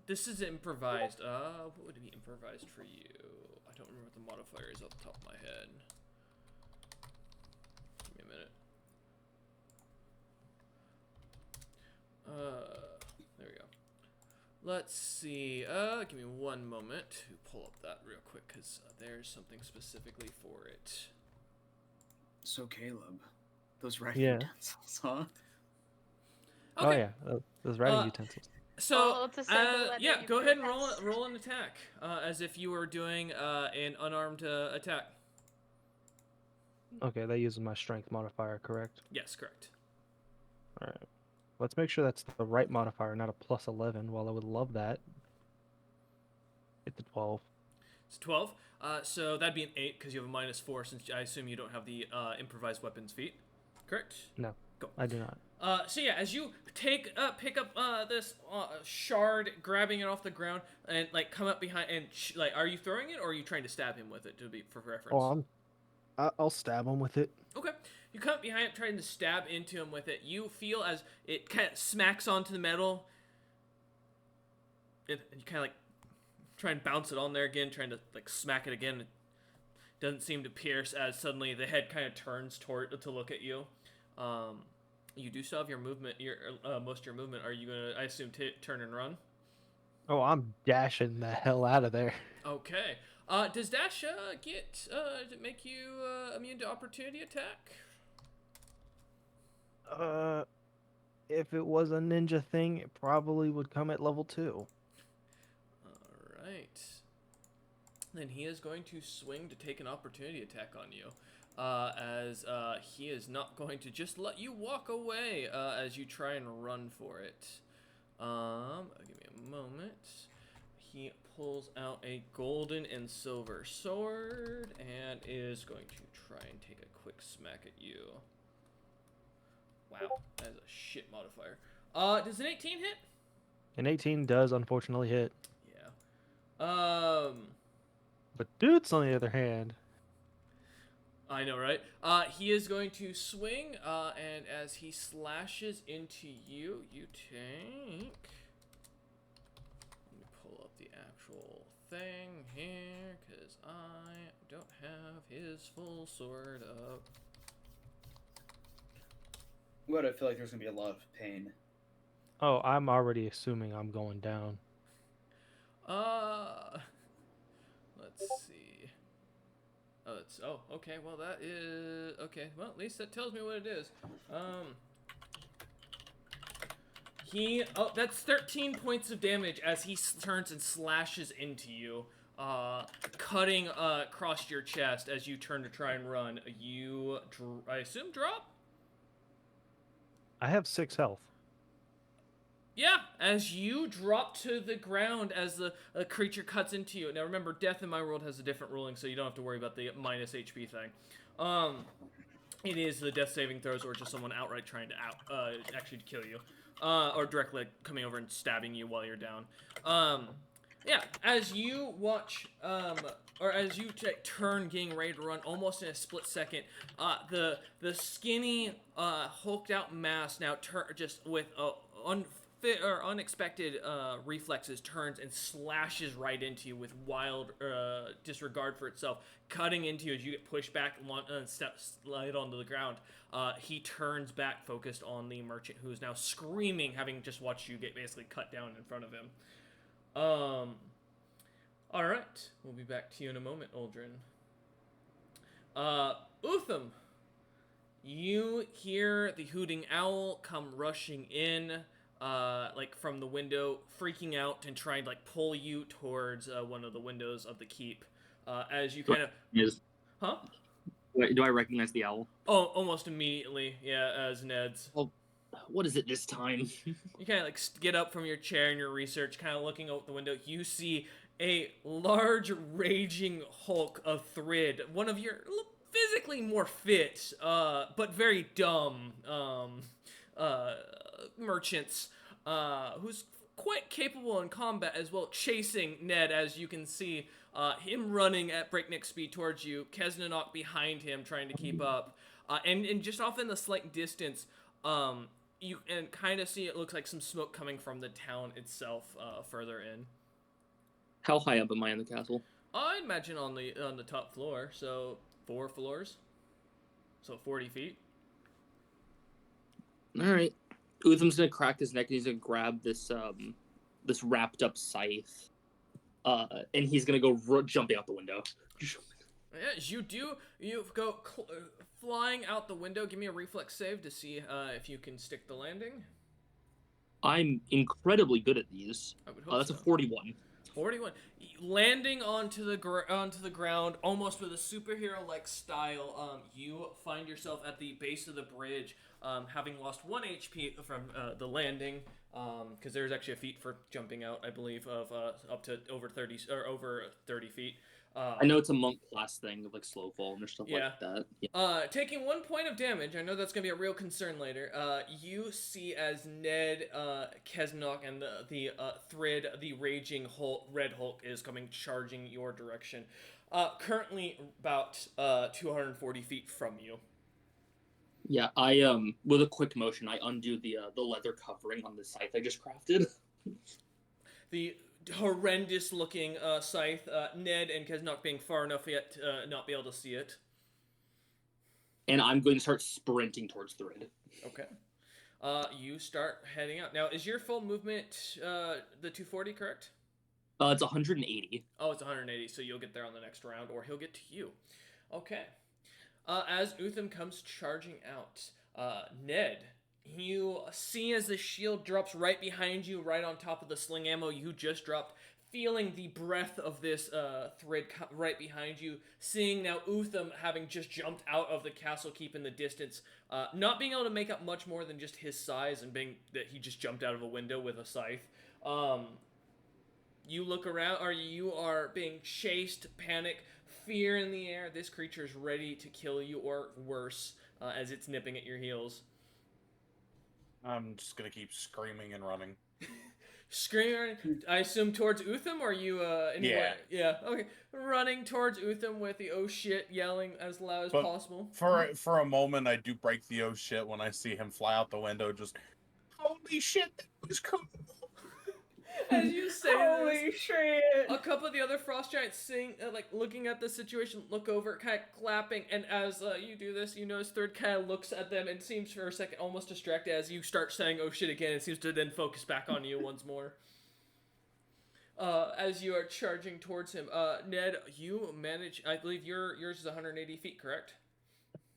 this is improvised. What would be improvised for you? I don't remember what the modifier is off the top of my head. Give me a minute. There we go. Let's see, give me one moment to pull up that real quick, because there's something specifically for it. So Caleb, those writing Yeah. utensils, huh? Oh Okay. yeah, those writing utensils. So, Oh, it's a simple letter yeah, you go ahead and press. roll an attack, as if you were doing an unarmed attack. Okay, that uses my strength modifier, correct? Yes, correct. All right. Let's make sure that's the right modifier, not a plus 11. While I would love that. Hit the 12. It's 12. So that'd be an 8 because you have a -4 since I assume you don't have the improvised weapons feat. Correct? No, Go. I do not. So yeah, as you pick up this shard, grabbing it off the ground, and like come up behind and like, are you throwing it or are you trying to stab him with it to be for reference? Oh, I'll stab him with it. Okay. You come up behind him, trying to stab into him with it. You feel as it kind of smacks onto the metal. And you kind of like try and bounce it on there again, trying to like smack it again. It doesn't seem to pierce as suddenly the head kind of turns toward to look at you. You do still have your movement, your most of your movement. Are you gonna, I assume, turn and run? Oh, I'm dashing the hell out of there. Okay. Does dash does it make you immune to opportunity attack? If it was a ninja thing, it probably would come at level 2. Alright. Then he is going to swing to take an opportunity attack on you. As he is not going to just let you walk away as you try and run for it. Give me a moment. He pulls out a golden and silver sword and is going to try and take a quick smack at you. Wow, that is a shit modifier. Does an 18 hit? An 18 does unfortunately hit. Yeah. But dudes, on the other hand, I know, right? He is going to swing, and as he slashes into you, you take... Let me pull up the actual thing here, because I don't have his full sword up. What? I feel like there's gonna be a lot of pain. Oh, I'm already assuming I'm going down. Let's see. Okay. Well, that is okay. Well, at least that tells me what it is. That's 13 points of damage as he turns and slashes into you, cutting across your chest as you turn to try and run. I assume, drop? I have 6 health. Yeah, as you drop to the ground as the creature cuts into you. Now remember, death in my world has a different ruling, so you don't have to worry about the minus HP thing. It is the death saving throws or just someone outright trying to actually kill you. Or directly coming over and stabbing you while you're down. Yeah, as you watch, or as you turn, getting ready to run, almost in a split second, the skinny, hulked out mass now just with unexpected reflexes turns and slashes right into you with wild disregard for itself, cutting into you as you get pushed back and slide onto the ground. He turns back, focused on the merchant, who is now screaming, having just watched you get basically cut down in front of him. All right, we'll be back to you in a moment, Uldren. Utham, you hear the hooting owl come rushing in, like from the window, freaking out and trying to like pull you towards one of the windows of the keep. As you kind of, huh? Wait, do I recognize the owl? Oh, almost immediately, yeah, as Ned's. Well, what is it this time? You kind of like get up from your chair in your research, kind of looking out the window. You see a large, raging hulk of Thrid, one of your physically more fit, but very dumb merchants, who's quite capable in combat as well, chasing Ned, as you can see him running at breakneck speed towards you, Kesnanok behind him trying to keep up, and just off in the slight distance, you can kind of see it looks like some smoke coming from the town itself, further in. How high up am I in the castle? I imagine on the top floor, so 4 floors, so 40 feet. All right. Utham's gonna crack his neck and he's gonna grab this this wrapped up scythe, and he's gonna go jumping out the window. As you go flying out the window. Give me a reflex save to see if you can stick the landing. I'm incredibly good at these. I would hope That's so. a 41. 41. Landing onto the ground, almost with a superhero-like style. You find yourself at the base of the bridge, having lost 1 HP from the landing. Because there's actually a feat for jumping out, I believe, of up to over 30 feet. I know it's a monk class thing of like slow fall and stuff like that. Yeah. Taking 1 point of damage. I know that's gonna be a real concern later. You see as Ned, Kesnok, and the Thrid, the raging Red Hulk, is coming charging your direction. Currently about 240 feet from you. Yeah, I with a quick motion, I undo the leather covering on the scythe I just crafted. The horrendous looking scythe, Ned and Kesnok being far enough yet to not be able to see it. And I'm going to start sprinting towards Thrid. Okay. You start heading out. Now, is your full movement the 240, correct? It's 180. Oh, it's 180, so you'll get there on the next round, or he'll get to you. Okay. As Utham comes charging out, Ned, you see as the shield drops right behind you, right on top of the sling ammo you just dropped, feeling the breath of this Thrid right behind you, seeing now Utham having just jumped out of the castle keep in the distance, not being able to make up much more than just his size and being that he just jumped out of a window with a scythe. You look around, or you are being chased, panic, fear in the air. This creature is ready to kill you, or worse, as it's nipping at your heels. I'm just gonna keep screaming and running. Screaming, I assume towards Utham, or are you anywhere? Yeah, okay. Running towards Utham with the oh shit yelling as loud as possible. For a moment, I do break the oh shit when I see him fly out the window, just, holy shit, that was cool. As you say Holy this, shit! a couple of the other frost giants sing, like looking at the situation, look over, kind of clapping, and as you do this, you notice Third kind of looks at them and seems for a second almost distracted as you start saying "oh shit" again. It seems to then focus back on you once more. As you are charging towards him, Ned, you manage. I believe yours is 180 feet, correct?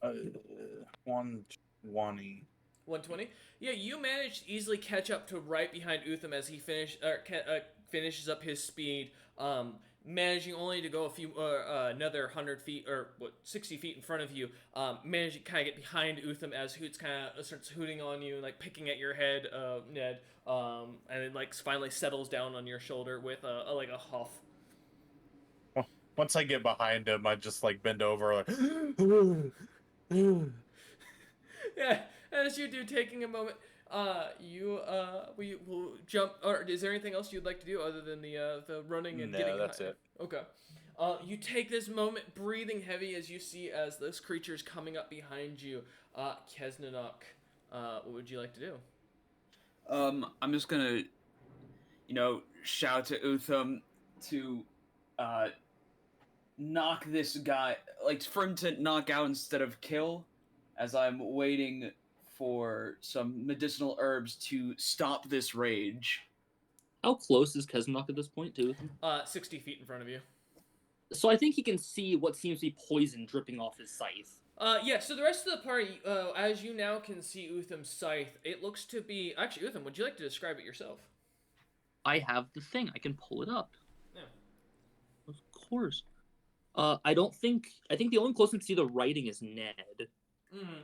120. 120. Yeah, you manage to easily catch up to right behind Utham as he finishes up his speed. Managing only to go a few another 100 feet or 60 feet in front of you. Managing to kind of get behind Utham as Hoots kind of starts hooting on you, like picking at your head, Ned. And then like finally settles down on your shoulder with like a huff. Once I get behind him, I just like bend over, like. Yeah, as you do, taking a moment, we will jump. Or is there anything else you'd like to do other than the running and No, getting? that's it. Okay. You take this moment, breathing heavy as you see as this creature is coming up behind you. Kesnanok, what would you like to do? I'm just gonna, shout to Utham to, knock this guy, like for him to knock out instead of kill, as I'm waiting for some medicinal herbs to stop this rage. How close is Kesnok at this point to him? 60 feet in front of you. So I think he can see what seems to be poison dripping off his scythe. Yeah, so the rest of the party, as you now can see Utham's scythe, it looks to be... Actually, Utham, would you like to describe it yourself? I have the thing. I can pull it up. Yeah. Of course. I think the only closest to see the writing is Ned.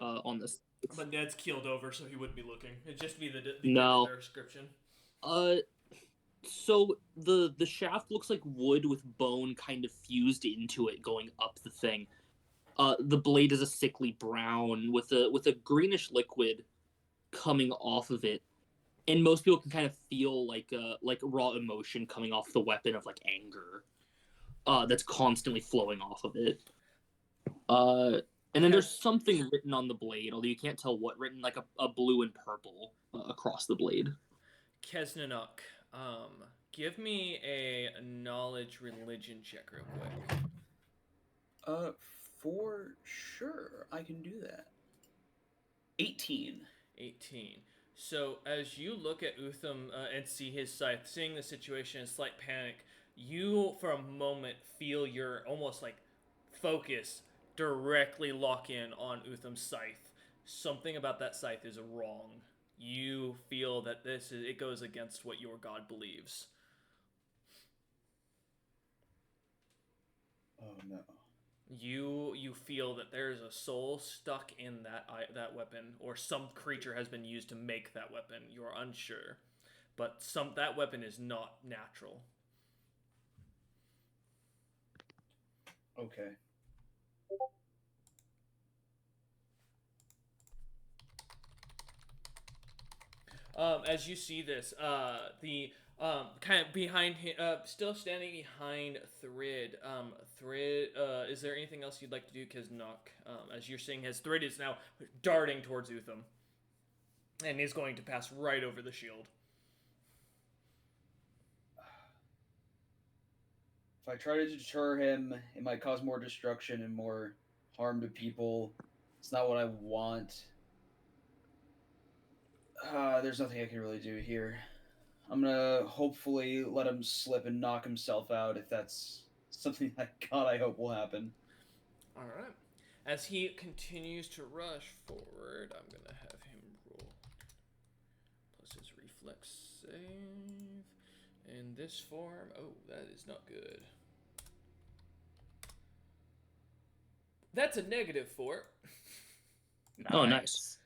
On this. But Ned's keeled over, so he wouldn't be looking. It'd just be the No. description. So the shaft looks like wood with bone kind of fused into it going up the thing. The blade is a sickly brown with a greenish liquid coming off of it. And most people can kind of feel like raw emotion coming off the weapon of like anger. That's constantly flowing off of it. And then there's something written on the blade, although you can't tell what written, like a blue and purple across the blade. Kesnanok, give me a knowledge religion check real quick. For sure, I can do that. 18. 18. So as you look at Utham and see his scythe, seeing the situation in slight panic, you for a moment feel your almost like focus directly lock in on Utham's scythe. Something about that scythe is wrong. You feel that it goes against what your god believes. Oh no. You feel that there's a soul stuck in that weapon, or some creature has been used to make that weapon. You're unsure, but that weapon is not natural. Okay. As you see this, the kind of behind him, still standing behind Thrid. Thrid, is there anything else you'd like to do, Kesnok? As you're seeing, his Thrid is now darting towards Utham, and is going to pass right over the shield. If I try to deter him, it might cause more destruction and more harm to people. It's not what I want. There's nothing I can really do here. I'm gonna hopefully let him slip and knock himself out if that's something that God I hope will happen. Alright. As he continues to rush forward, I'm gonna have him roll plus his reflex save in this form. Oh, that is not good. That's a -4. Oh, nice.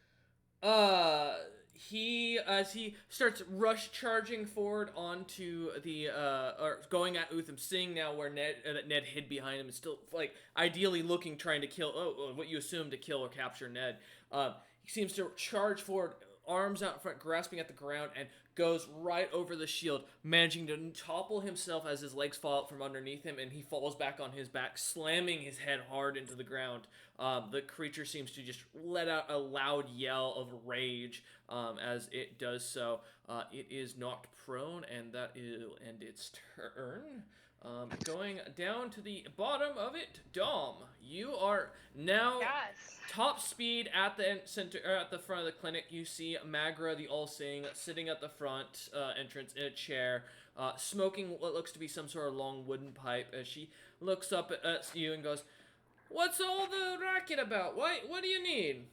As he starts charging forward onto the or going at Utham, seeing now where Ned hid behind him, and still like ideally looking, trying to kill what you assume to kill or capture Ned. He seems to charge forward, arms out in front, grasping at the ground, and goes right over the shield, managing to topple himself as his legs fall out from underneath him, and he falls back on his back, slamming his head hard into the ground. The creature seems to just let out a loud yell of rage as it does so. It is knocked prone, and that will end its turn. Going down to the bottom of it, Dom, you are now Yes. top speed at the center, or at the front of the clinic. You see Magra, the All-Seeing, sitting at the front entrance in a chair, smoking what looks to be some sort of long wooden pipe. As she looks up at you and goes, "What's all the racket about? What do you need?"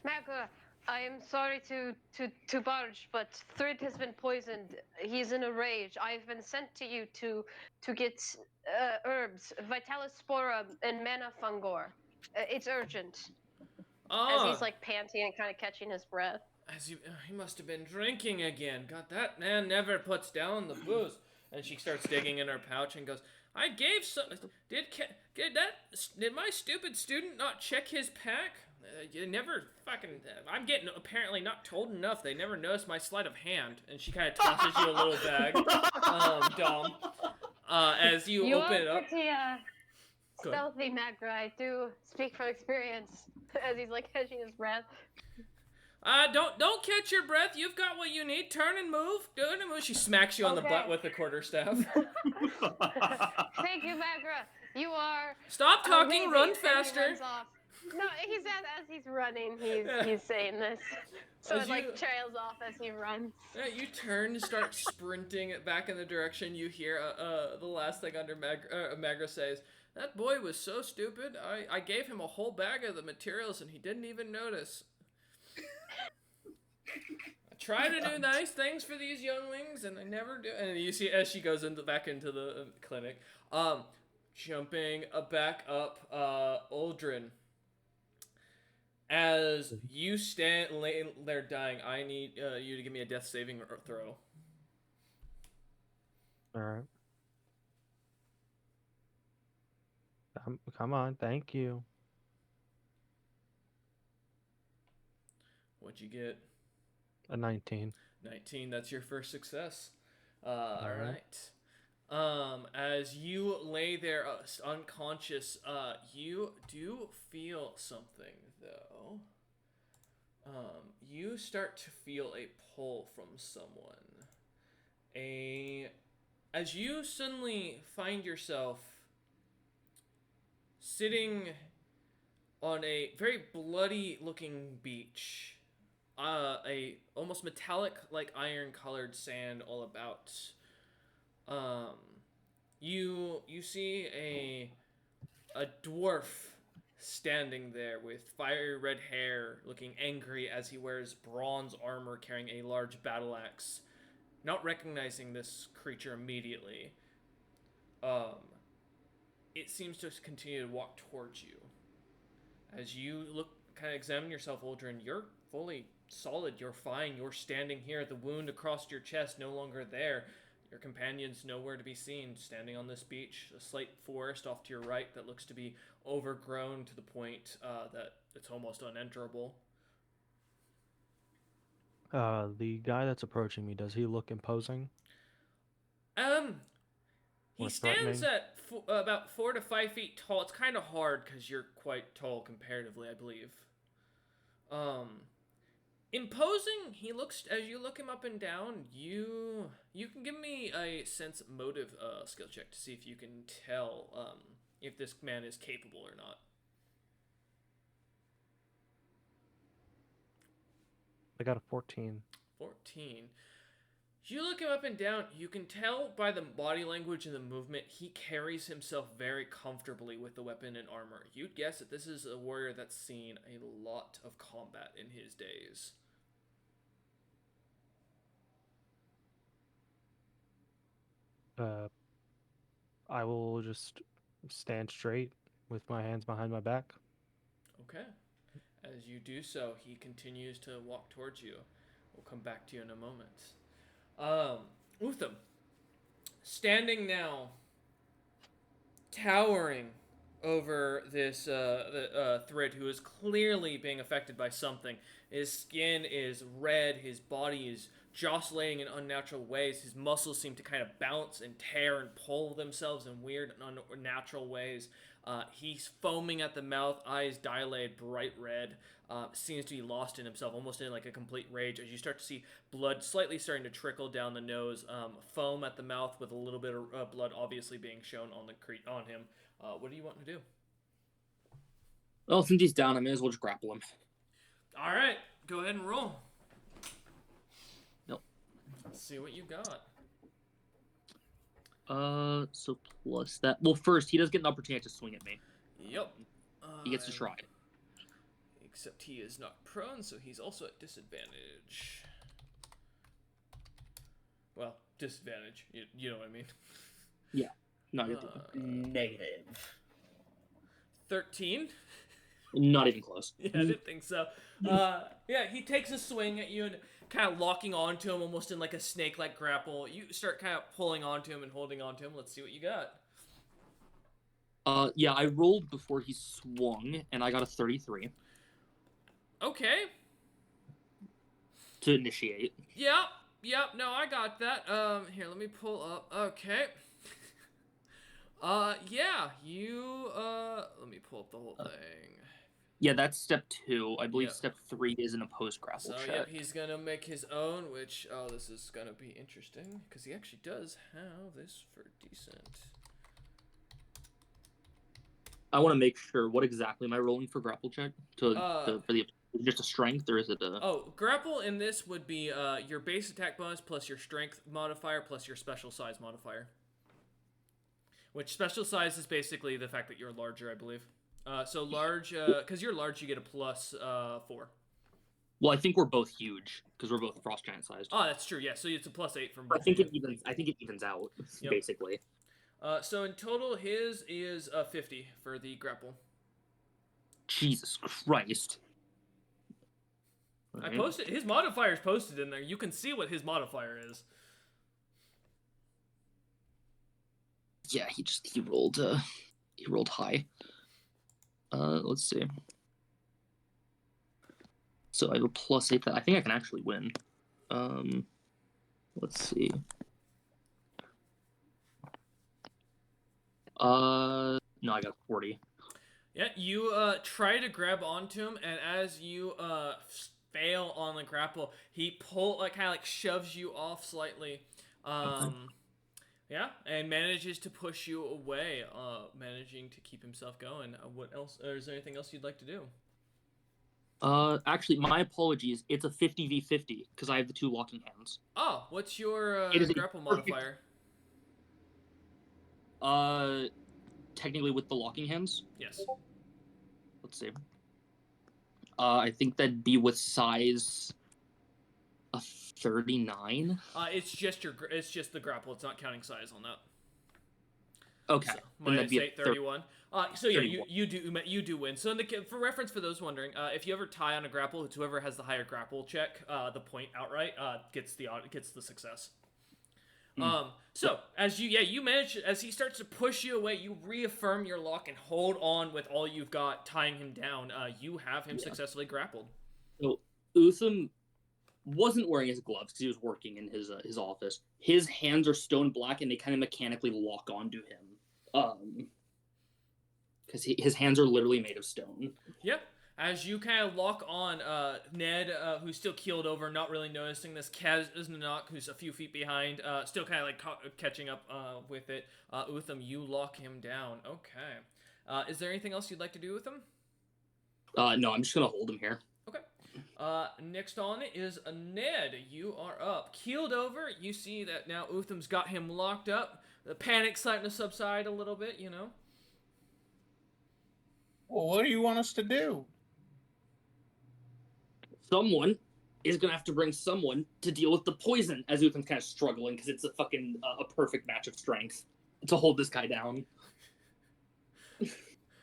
Magra, I am sorry to barge, but Thrid has been poisoned. He's in a rage. I've been sent to you to get herbs, Vitalis Spora and Mana Fungor. It's urgent. As he's like panting and kind of catching his breath. He must have been drinking again. God, that man never puts down the booze. And she starts digging in her pouch and goes, "I gave some. Did my stupid student not check his pack? You never fucking. I'm getting apparently not told enough. They never noticed my sleight of hand." And she kind of tosses you a little bag, Dom. As you open it up. Pretty Good. stealthy, Magra. I do speak from experience. As he's like catching his breath. Don't catch your breath. You've got what you need. Turn and move. Do it and move. She smacks you on the Okay. butt with the quarterstaff. Thank you, Magra. You are. Stop talking. amazing. Run And he faster. runs off. No, he's as he's running. He's saying this. So As it like you- trails off as he runs. Yeah, you turn and start sprinting back in the direction you hear the last thing under Magra says. "That boy was so stupid. I gave him a whole bag of the materials and he didn't even notice. I try to do nice things for these younglings and I never do." And you see as she goes back into the clinic. Jumping back up, Uldren. As you stand there dying, I need you to give me a death saving throw. All right. Come on, thank you. What'd you get? A 19. 19. That's your first success. All Alright. right. As you lay there unconscious, you do feel something though. You start to feel a pull from someone. As you suddenly find yourself sitting on a very bloody looking beach, a almost metallic like iron colored sand all about. You see a dwarf standing there with fiery red hair, looking angry as he wears bronze armor, carrying a large battle axe. Not recognizing this creature immediately, it seems to continue to walk towards you. As you kind of examine yourself, Uldren, you're fully solid. You're fine. You're standing here. The wound across your chest no longer there. Your companion's nowhere to be seen, standing on this beach. A slight forest off to your right that looks to be overgrown to the point that it's almost unenterable. The guy that's approaching me, does he look imposing? He Or stands threatening? at about 4 to 5 feet tall. It's kind of hard because you're quite tall comparatively, I believe. Imposing. He looks as you look him up and down. You can give me a sense motive skill check to see if you can tell if this man is capable or not. I got a 14. 14. You look him up and down, you can tell by the body language and the movement, he carries himself very comfortably with the weapon and armor. You'd guess that this is a warrior that's seen a lot of combat in his days. I will just stand straight with my hands behind my back. Okay. As you do so, he continues to walk towards you. We'll come back to you in a moment. Utham, standing now, towering over this Thrid, who is clearly being affected by something. His skin is red, his body is jostling in unnatural ways, his muscles seem to kind of bounce and tear and pull themselves in weird and unnatural ways. He's foaming at the mouth, eyes dilated, bright red, seems to be lost in himself, almost in like a complete rage, as you start to see blood slightly starting to trickle down the nose, foam at the mouth with a little bit of blood obviously being shown on him. What do you want to do? Well, since he's down, I may as well just grapple him. All right, go ahead and roll. Nope. Let's see what you got. So plus that. Well, first he does get an opportunity to swing at me. Yep. He gets to try. Except he is not prone, so he's also at disadvantage. Well, disadvantage. You know what I mean. Yeah. Not even. Negative. 13. Not even close. Yeah, I didn't think so. Yeah, he takes a swing at you and kind of locking onto him almost in like a snake-like grapple. You start kind of pulling onto him and holding onto him. Let's see what you got. Yeah, I rolled before he swung, and I got a 33 Okay. to initiate. Yep, no, I got that. Here, let me pull up. Okay. Yeah, let me pull up the whole thing. Yeah, that's step 2. I believe Yeah. step 3 is an opposed grapple So, check. yeah, he's gonna make his own, which, this is gonna be interesting, because he actually does have this for decent. I want to make sure. What exactly am I rolling for grapple check? For the just a strength, or is it a? Oh, grapple in this would be your base attack bonus plus your strength modifier plus your special size modifier. Which special size is basically the fact that you're larger, I believe. So large, because you're large, you get a plus 4. Well, I think we're both huge because we're both frost giant sized. Oh, that's true. Yeah, so it's a plus 8 from I both. think it evens. I think it evens out Yep. basically. So in total, his is 50 for the grapple. Jesus Christ! I posted his modifier is posted in there. You can see what his modifier is. Yeah, he rolled high. Let's see. So I have a plus 8. I think I can actually win. Let's see. No, I got 40. Yeah, you try to grab onto him, and as you fail on the grapple, he kind of shoves you off slightly. Yeah, and manages to push you away, managing to keep himself going. What else? Or is there anything else you'd like to do? Actually, my apologies. It's a 50v50 because I have the 2 locking hands. Oh, what's your It is a grapple perfect- modifier? Technically with the locking hands. Yes. Let's see. I think that'd be with size a 39. It's just the grapple. It's not counting size on that. Okay. So, Then that'd minus be a 8, 31. So yeah, 31. you do win. So for reference for those wondering, if you ever tie on a grapple, it's whoever has the higher grapple check, the point outright, gets the success. So as you manage, as he starts to push you away, you reaffirm your lock and hold on with all you've got, tying him down. You have him successfully grappled. So Utham wasn't wearing his gloves because he was working in his office. His hands are stone black and they kind of mechanically lock onto him. Because his hands are literally made of stone. Yep. As you kind of lock on, Ned, who's still keeled over, not really noticing this, Kaznanok, who's a few feet behind, still kind of catching up with it. Utham, you lock him down. Okay. Is there anything else you'd like to do with him? No, I'm just going to hold him here. Okay. Next on is Ned. You are up. Keeled over, you see that now Utham's got him locked up. The panic's starting to subside a little bit, you know? Well, what do you want us to do? Someone is going to have to bring someone to deal with the poison, as Utham's kind of struggling, because it's a fucking a perfect match of strength to hold this guy down.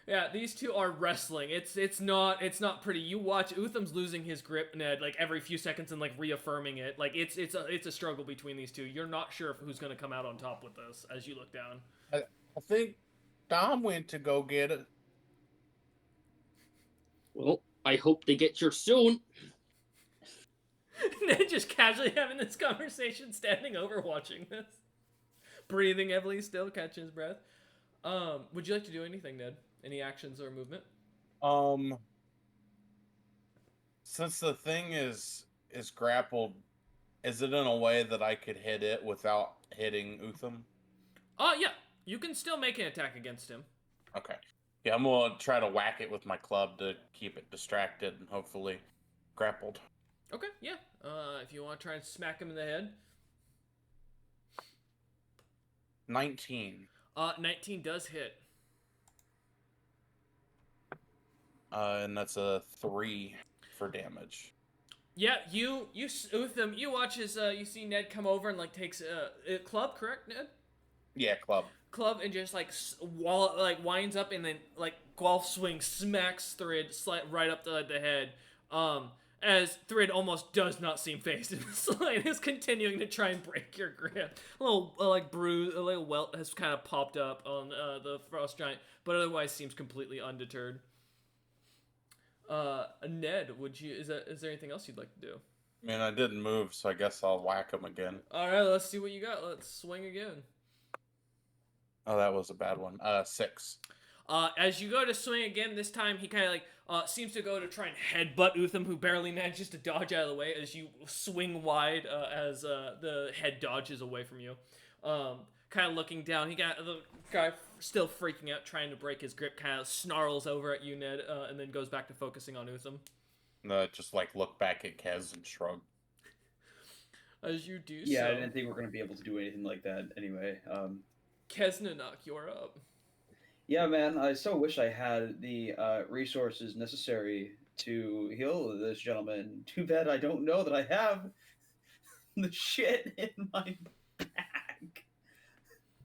Yeah, these two are wrestling. It's not pretty. You watch Utham's losing his grip, Ned, like every few seconds and like reaffirming it. Like it's a struggle between these two. You're not sure who's going to come out on top with this as you look down. I think Dom went to go get it. Well, I hope they get here soon. Ned just casually having this conversation, standing over watching this, breathing heavily, still catching his breath. Would you like to do anything, Ned? Any actions or movement? Since the thing is grappled, is it in a way that I could hit it without hitting Utham? Yeah. You can still make an attack against him. Okay. Yeah, I'm gonna try to whack it with my club to keep it distracted and hopefully grappled. Okay, yeah. If you want to try and smack him in the head. 19. 19 does hit. And that's a 3 for damage. Yeah, you Utham, you watch as you see Ned come over and like takes a club, correct, Ned? Yeah, club. Club and just like winds up and then like golf swing smacks Thrid right up the head. As Thrid almost does not seem phased in the slightest, is continuing to try and break your grip. A little bruise, a little welt has kind of popped up on the frost giant, but otherwise seems completely undeterred. Ned, is there anything else you'd like to do? I mean, I didn't move, so I guess I'll whack him again. All right, let's see what you got. Let's swing again. Oh, that was a bad one. 6. As you go to swing again, this time he kind of seems to go to try and headbutt Utham, who barely manages to dodge out of the way as you swing wide as the head dodges away from you. Kind of looking down, the guy still freaking out, trying to break his grip, kind of snarls over at you, Ned, and then goes back to focusing on Utham. Just look back at Kez and shrug. As you do Yeah, so, I didn't think we were going to be able to do anything like that anyway. Kesnanak, you're up. Yeah, man, I so wish I had the resources necessary to heal this gentleman. Too bad I don't know that I have the shit in my bag.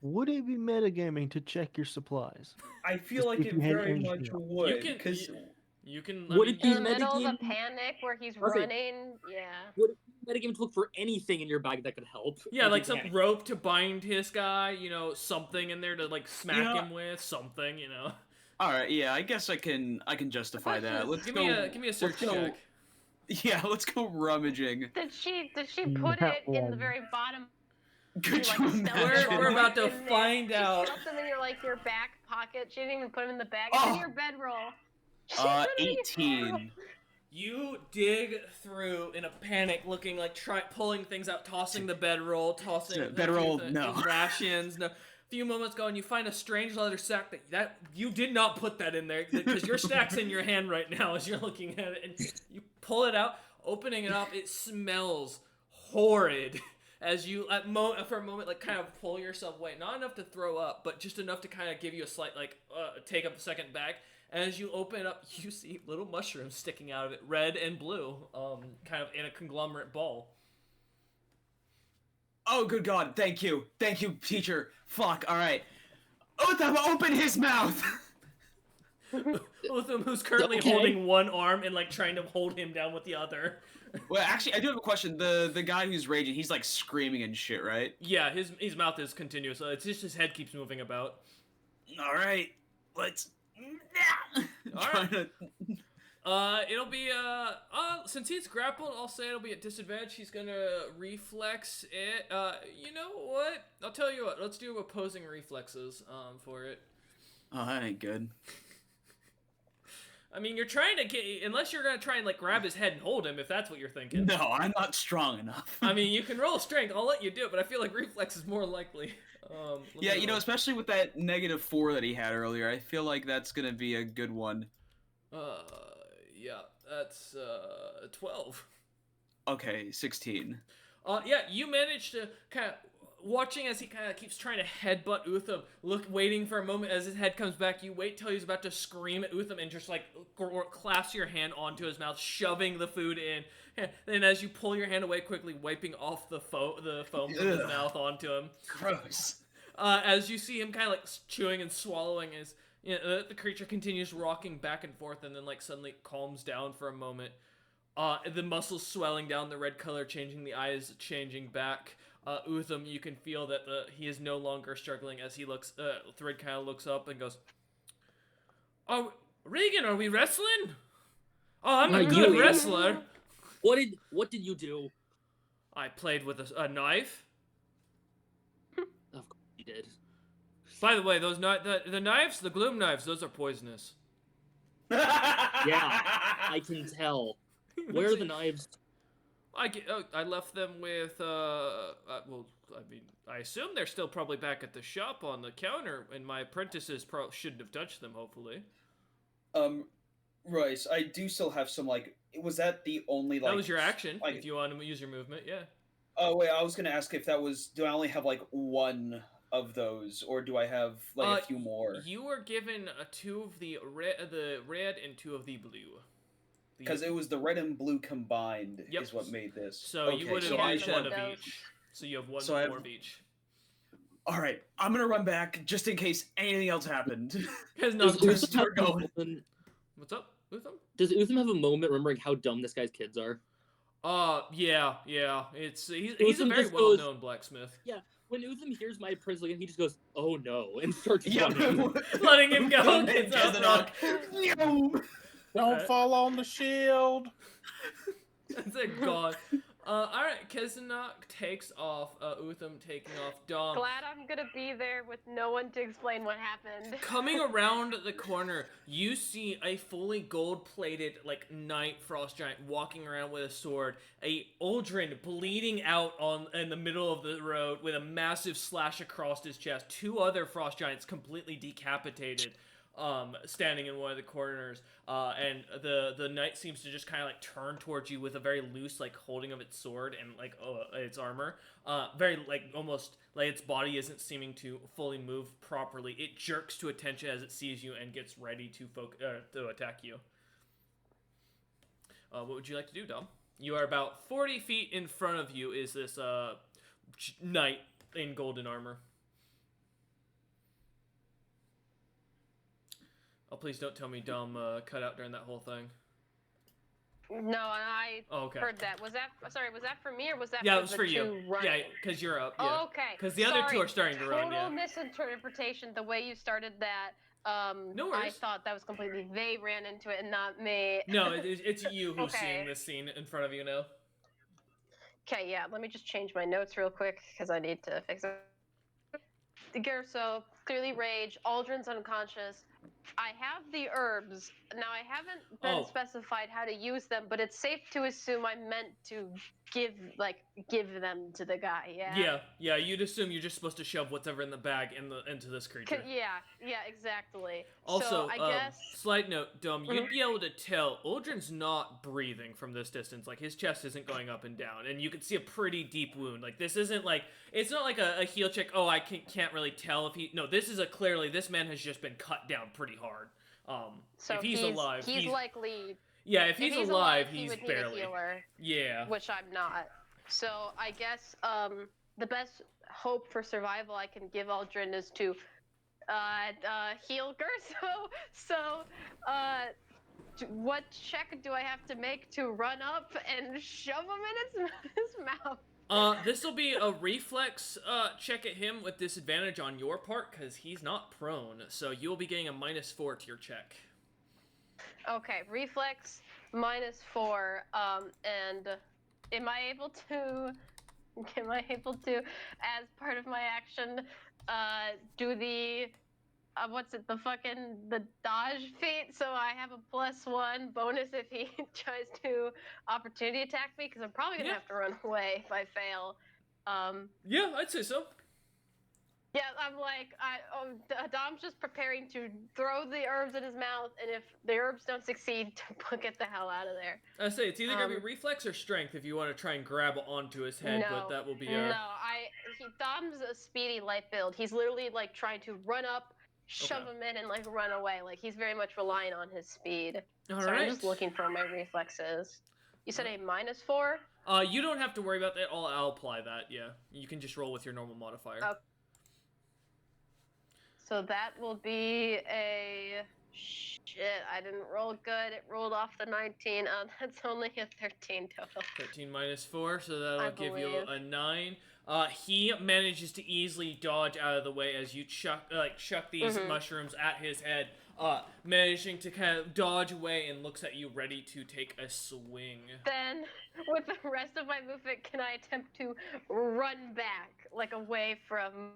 Would it be metagaming to check your supplies? I feel Just like if it you had very anything much else. would. You can- Because You can. Would it In be the middle of metagame? the panic where he's Okay. running, yeah. Metagame to look for anything in your bag that could help. Yeah, like in some panic. rope to bind his guy, something in there to smack You know- him with, something, all right, yeah, I guess I can justify that. Let's give go. me a search go- check. Yeah, let's go rummaging. Did she put Not it in the one. very bottom? Could like, you stealth imagine? We're about to in there? find She out. stuffed them in your back pocket. She didn't even put them in the bag. It's in Oh. your bedroll. She put 'em in your bedroll. 18. You dig through in a panic, looking pulling things out, tossing the bedroll, tossing Bedroll, no. rations. No. A few moments ago, and you find a strange leather sack that you did not put that in there because your stack's in your hand right now as you're looking at it, and you pull it out, opening it up. It smells horrid. As you for a moment kind of pull yourself away, not enough to throw up, but just enough to kind of give you a slight take up a second back. As you open it up, you see little mushrooms sticking out of it, red and blue, kind of in a conglomerate ball. Oh, good God! Thank you, teacher. Fuck. All right. Utham, open his mouth. Utham, who's currently Okay. holding one arm and trying to hold him down with the other. Well, actually, I do have a question. The guy who's raging, he's screaming and shit, right? Yeah, his mouth is continuous. So it's just his head keeps moving about. All right. Let's. All right. It'll be since he's grappled, I'll say it'll be at disadvantage. He's gonna reflex it. You know what? I'll tell you what. Let's do opposing reflexes for it. Oh, that ain't good. I mean, you're trying to get unless you're gonna try and grab his head and hold him if that's what you're thinking. No, I'm not strong enough. I mean, you can roll strength. I'll let you do it, but I feel like reflex is more likely. Yeah, especially with that -4 that he had earlier, I feel like that's gonna be a good one. Yeah, that's 12. Okay, 16. Yeah, you managed to kind of watching as he kind of keeps trying to headbutt Utham, waiting for a moment as his head comes back. You wait till he's about to scream at Utham and just clasp your hand onto his mouth, shoving the food in. Then as you pull your hand away quickly, wiping off the foam from his Ugh. mouth onto him. Gross. As you see him kind of chewing and swallowing as the creature continues rocking back and forth and then suddenly calms down for a moment. The muscles swelling down, the red color changing, the eyes changing back. Utham, you can feel that he is no longer struggling as he looks. Thread kind of looks up and goes, "Oh, Regan, are we wrestling? Oh, I'm a good wrestler. What did you do? I played with a knife. Of course you did. By the way, those the knives, the gloom knives, those are poisonous. Yeah, I can tell. Where are the knives? I left them with well, I mean, I assume they're still probably back at the shop on the counter, and my apprentices shouldn't have touched them. Hopefully, Royce, I do still have some, like, was that the only, like... that was your action. like- If you want to use your movement, yeah. Oh, wait, I was gonna ask if that was... Do I only have, like, one of those, or do I have, like, a few more? You were given two of the red and two of the blue. Because it was the red and blue combined Yep. is what made this. So you would have I used should- one of each. So you have one So I have- more of each. Alright, I'm gonna run back just in case anything else happened. Has Does not Utham start have a going. moment- What's up, Utham? Does Utham have a moment remembering how dumb this guy's kids are? Yeah. He's a Utham very just goes- well-known blacksmith. When Utham hears my prince again, he just goes, "Oh no," and starts Yeah. running. Letting him go. Gets Gets up, up. No! Don't Alright. fall on the shield. That's a god. Alright, Kezenok takes off, Utham taking off Dom. Glad I'm gonna be there with no one to explain what happened. Coming around the corner, you see a fully gold-plated, like, knight frost giant walking around with a sword, a Uldren bleeding out in the middle of the road with a massive slash across his chest, two other frost giants completely decapitated, standing in one of the corners, and the knight seems to just kind of like turn towards you with a very loose like holding of its sword and like its armor, very like almost like its body isn't seeming to fully move properly. It jerks to attention as it sees you and gets ready to attack you. What would you like to do, Dom? You are about 40 feet in front of you is this knight in golden armor. Oh, please don't tell me Dom cut out during that whole thing. No, I Oh, okay. heard that. Was that for me or was that Yeah, for it was the for you. two running? Yeah, because you're up. Yeah. Okay. 'Cause the other two are starting to run, Total yeah. misinterpretation. The way you started that. No I worries. thought that was completely they ran into it and not me. No, it's you who's Okay. seeing this scene in front of you now. Okay, yeah. Let me just change my notes real quick because I need to fix it. Gerso, clearly rage. Aldrin's unconscious. I have the herbs. Now I haven't been specified how to use them, but it's safe to assume I meant to give them to the guy. Yeah. Yeah. You'd assume you're just supposed to shove whatever in the bag into this creature. Yeah, exactly. Also, so I guess slight note, Dom, you'd be able to tell Uldren's not breathing from this distance. Like, his chest isn't going up and down, and you can see a pretty deep wound. Like, this isn't like, it's not like a heal check, oh, I can't really tell if he, no, this is clearly, this man has just been cut down pretty hard. so if he's alive, he's likely. Yeah, if he's alive, he he's would barely. need a healer, Yeah. which I'm not. So I guess the best hope for survival I can give Aldrin is to heal Gerso. So what check do I have to make to run up and shove him in his mouth? This will be a reflex check at him with disadvantage on your part because he's not prone. So you'll be getting a -4 to your check. Okay, reflex -4. And am I able to, as part of my action, do the the dodge feat? So I have a +1 bonus if he tries to opportunity attack me, because I'm probably gonna have to run away if I fail. Yeah, I'd say so. Yeah, I'm like, Dom's just preparing to throw the herbs in his mouth, and if the herbs don't succeed, to get the hell out of there. I say it's either gonna be reflex or strength if you want to try and grab onto his head, but that will be Dom's a speedy light build. He's literally like trying to run up, shove him in, and like run away. Like he's very much relying on his speed. All so right. I'm just looking for my reflexes. You said a -4? You don't have to worry about that. I'll apply that. Yeah, you can just roll with your normal modifier. Okay. So that will be a Shit, I didn't roll good. It rolled off the 19. That's only a 13 total. 13 minus 4, so that'll I give you believe. a 9. He manages to easily dodge out of the way as you chuck these mushrooms at his head, managing to kind of dodge away and looks at you ready to take a swing. Then, with the rest of my movement, can I attempt to run back, like away from?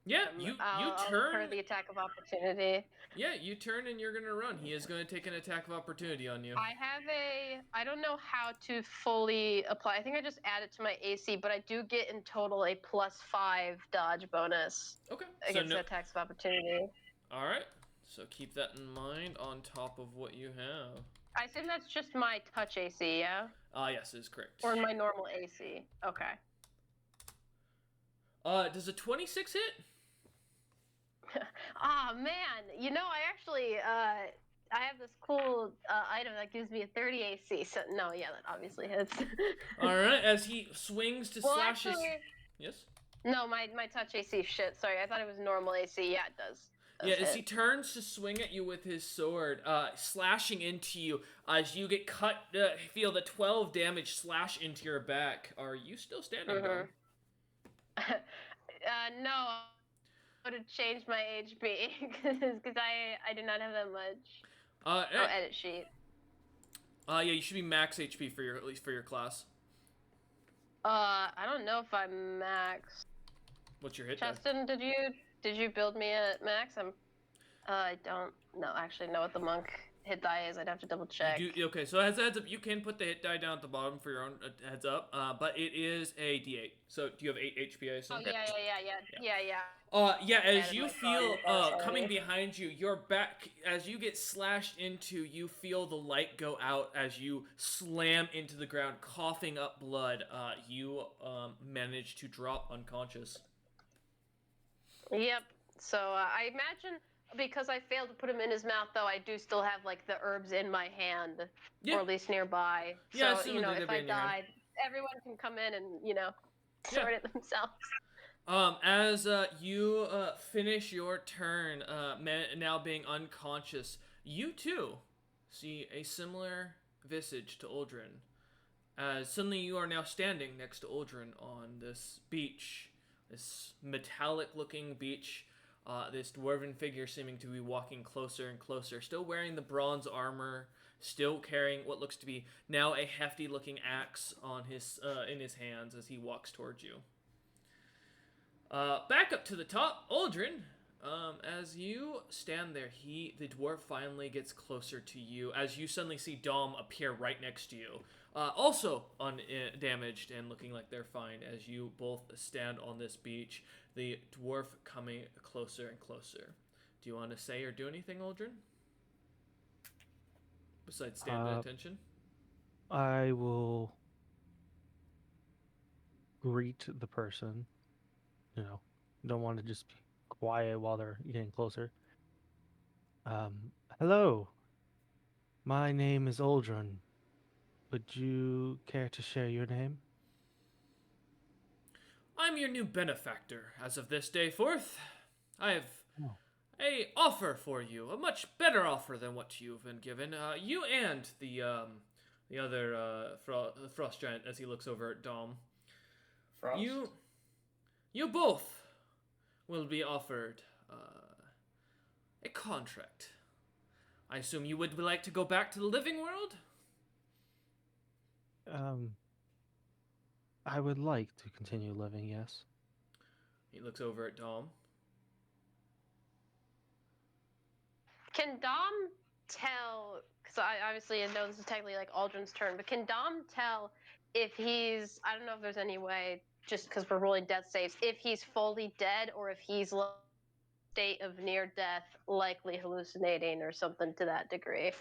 Yeah, you I'll turn. incur the attack of opportunity. Yeah, you turn and you're gonna run. He is gonna take an attack of opportunity on you. I don't know how to fully apply. I think I just added to my AC, but I do get in total a +5 dodge bonus Okay. against the attacks of opportunity. All right. So keep that in mind on top of what you have. I assume that's just my touch AC, yeah? Yes, is correct. Or my normal AC. Okay. Does a 26 hit? Ah, man. You know, I actually, I have this cool item that gives me a 30 AC. So, no, yeah, that obviously hits. All right, as he swings to slash his... actually, Yes? no, my touch AC, shit. Sorry, I thought it was normal AC. Yeah, it does. Yeah, as hit. he turns to swing at you with his sword, slashing into you, as you get cut, feel the 12 damage slash into your back. Are you still standing, Dom? No, I would have changed my HP because I do not have that much. Edit sheet. Yeah, you should be max HP for at least for your class. I don't know if I'm max. What's your hit die? Justin, did you build me at max? I don't actually know what the monk hit die is. I'd have to double check. Okay, so as a heads up, you can put the hit die down at the bottom for your own heads up, but it is a D8. So do you have 8 HP? I assume? Oh yeah. Yeah, as Added you my feel phone, coming sorry. behind you, your back, as you get slashed into, you feel the light go out as you slam into the ground, coughing up blood. You manage to drop unconscious. Yep. So I imagine because I failed to put him in his mouth, though, I do still have like the herbs in my hand, or at least nearby. Yeah, so assuming they'd if be I in your hand. died, everyone can come in and sort it themselves. As you finish your turn, now being unconscious, you too see a similar visage to Uldren. As suddenly you are now standing next to Uldren on this beach, this metallic-looking beach. This dwarven figure seeming to be walking closer and closer, still wearing the bronze armor, still carrying what looks to be now a hefty-looking axe on his in his hands as he walks towards you. Back up to the top, Uldren. As you stand there, the dwarf finally gets closer to you. As you suddenly see Dom appear right next to you, also undamaged and looking like they're fine. As you both stand on this beach, the dwarf coming closer and closer. Do you want to say or do anything, Uldren? Besides stand at attention. I will greet the person. Don't want to just be quiet while they're getting closer. Hello. My name is Uldren. Would you care to share your name? I'm your new benefactor. As of this day forth, I have a offer for you, a much better offer than what you've been given. You and the other frost giant, as he looks over at Dom. Frost? You both will be offered a contract. I assume you would like to go back to the living world? I would like to continue living, yes. He looks over at Dom. Can Dom tell? Because I obviously know this is technically like Uldren's turn, but can Dom tell if he's? I don't know if there's any way, just because we're rolling death saves, if he's fully dead or if he's state of near death, likely hallucinating or something to that degree.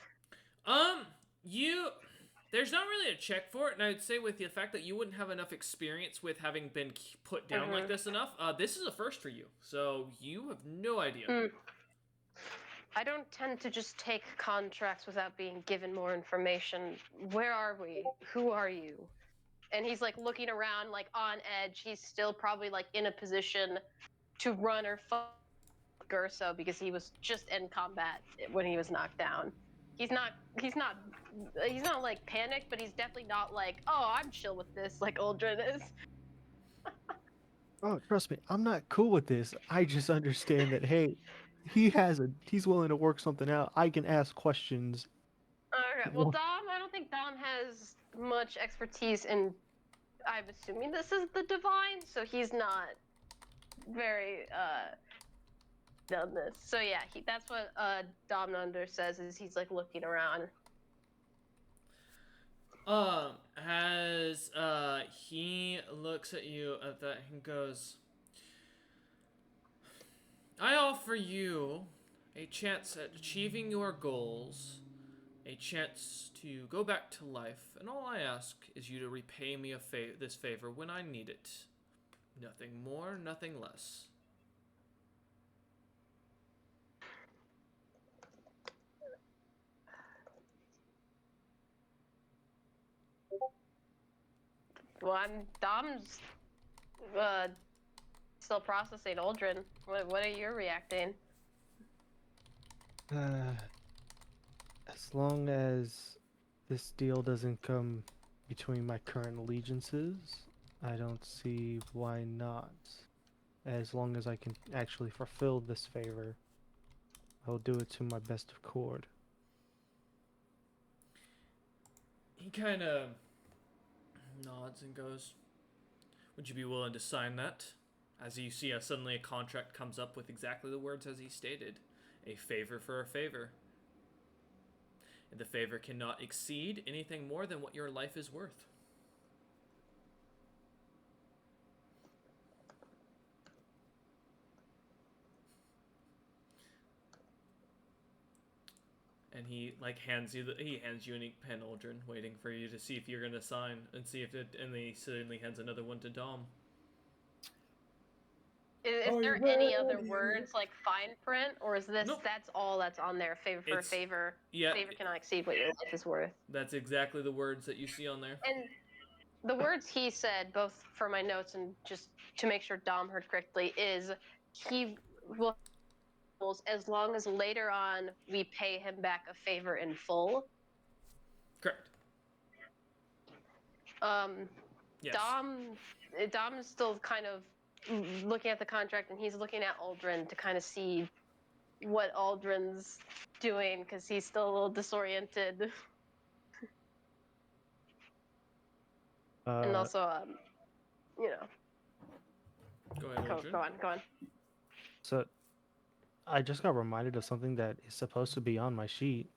There's not really a check for it, and I would say with the fact that you wouldn't have enough experience with having been put down like this enough, this is a first for you, so you have no idea. I don't tend to just take contracts without being given more information. Where are we? Who are you? And he's like looking around, like on edge. He's still probably like in a position to run or Gurso because he was just in combat when he was knocked down. He's not like panicked, but he's definitely not like, oh, I'm chill with this like Uldren is. Oh, trust me, I'm not cool with this. I just understand that, hey, he's willing to work something out. I can ask questions. Okay, well, Dom, I don't think Dom has much expertise in. I'm assuming this is the divine, so he's not very done this. So yeah, that's what Dom Nunder says is he's like looking around. As he looks at you at that and goes, I offer you a chance at achieving your goals, a chance to go back to life, and all I ask is you to repay me this favor when I need it. Nothing more, nothing less. Well, Dom's still processing Uldren. What are you reacting? As long as this deal doesn't come between my current allegiances, I don't see why not. As long as I can actually fulfill this favor, I'll do it to my best of accord. He kind of nods and goes, would you be willing to sign that? As you see, suddenly a contract comes up with exactly the words as he stated. A favor for a favor. And the favor cannot exceed anything more than what your life is worth. And he hands you an ink pen, Uldren, waiting for you to see if you're gonna sign and see if it. And he suddenly hands another one to Dom. Is there any other words like fine print, or is this that's all that's on there? Favor for a favor. Yeah. Favor cannot exceed what your life is worth. That's exactly the words that you see on there. And the words he said, both for my notes and just to make sure Dom heard correctly, is he will, as long as later on we pay him back a favor in full. Correct. Yes. Dom is still kind of looking at the contract, and he's looking at Uldren to kind of see what Uldren's doing because he's still a little disoriented. And also, you know. Go ahead, Uldren. Go on. So, I just got reminded of something that is supposed to be on my sheet.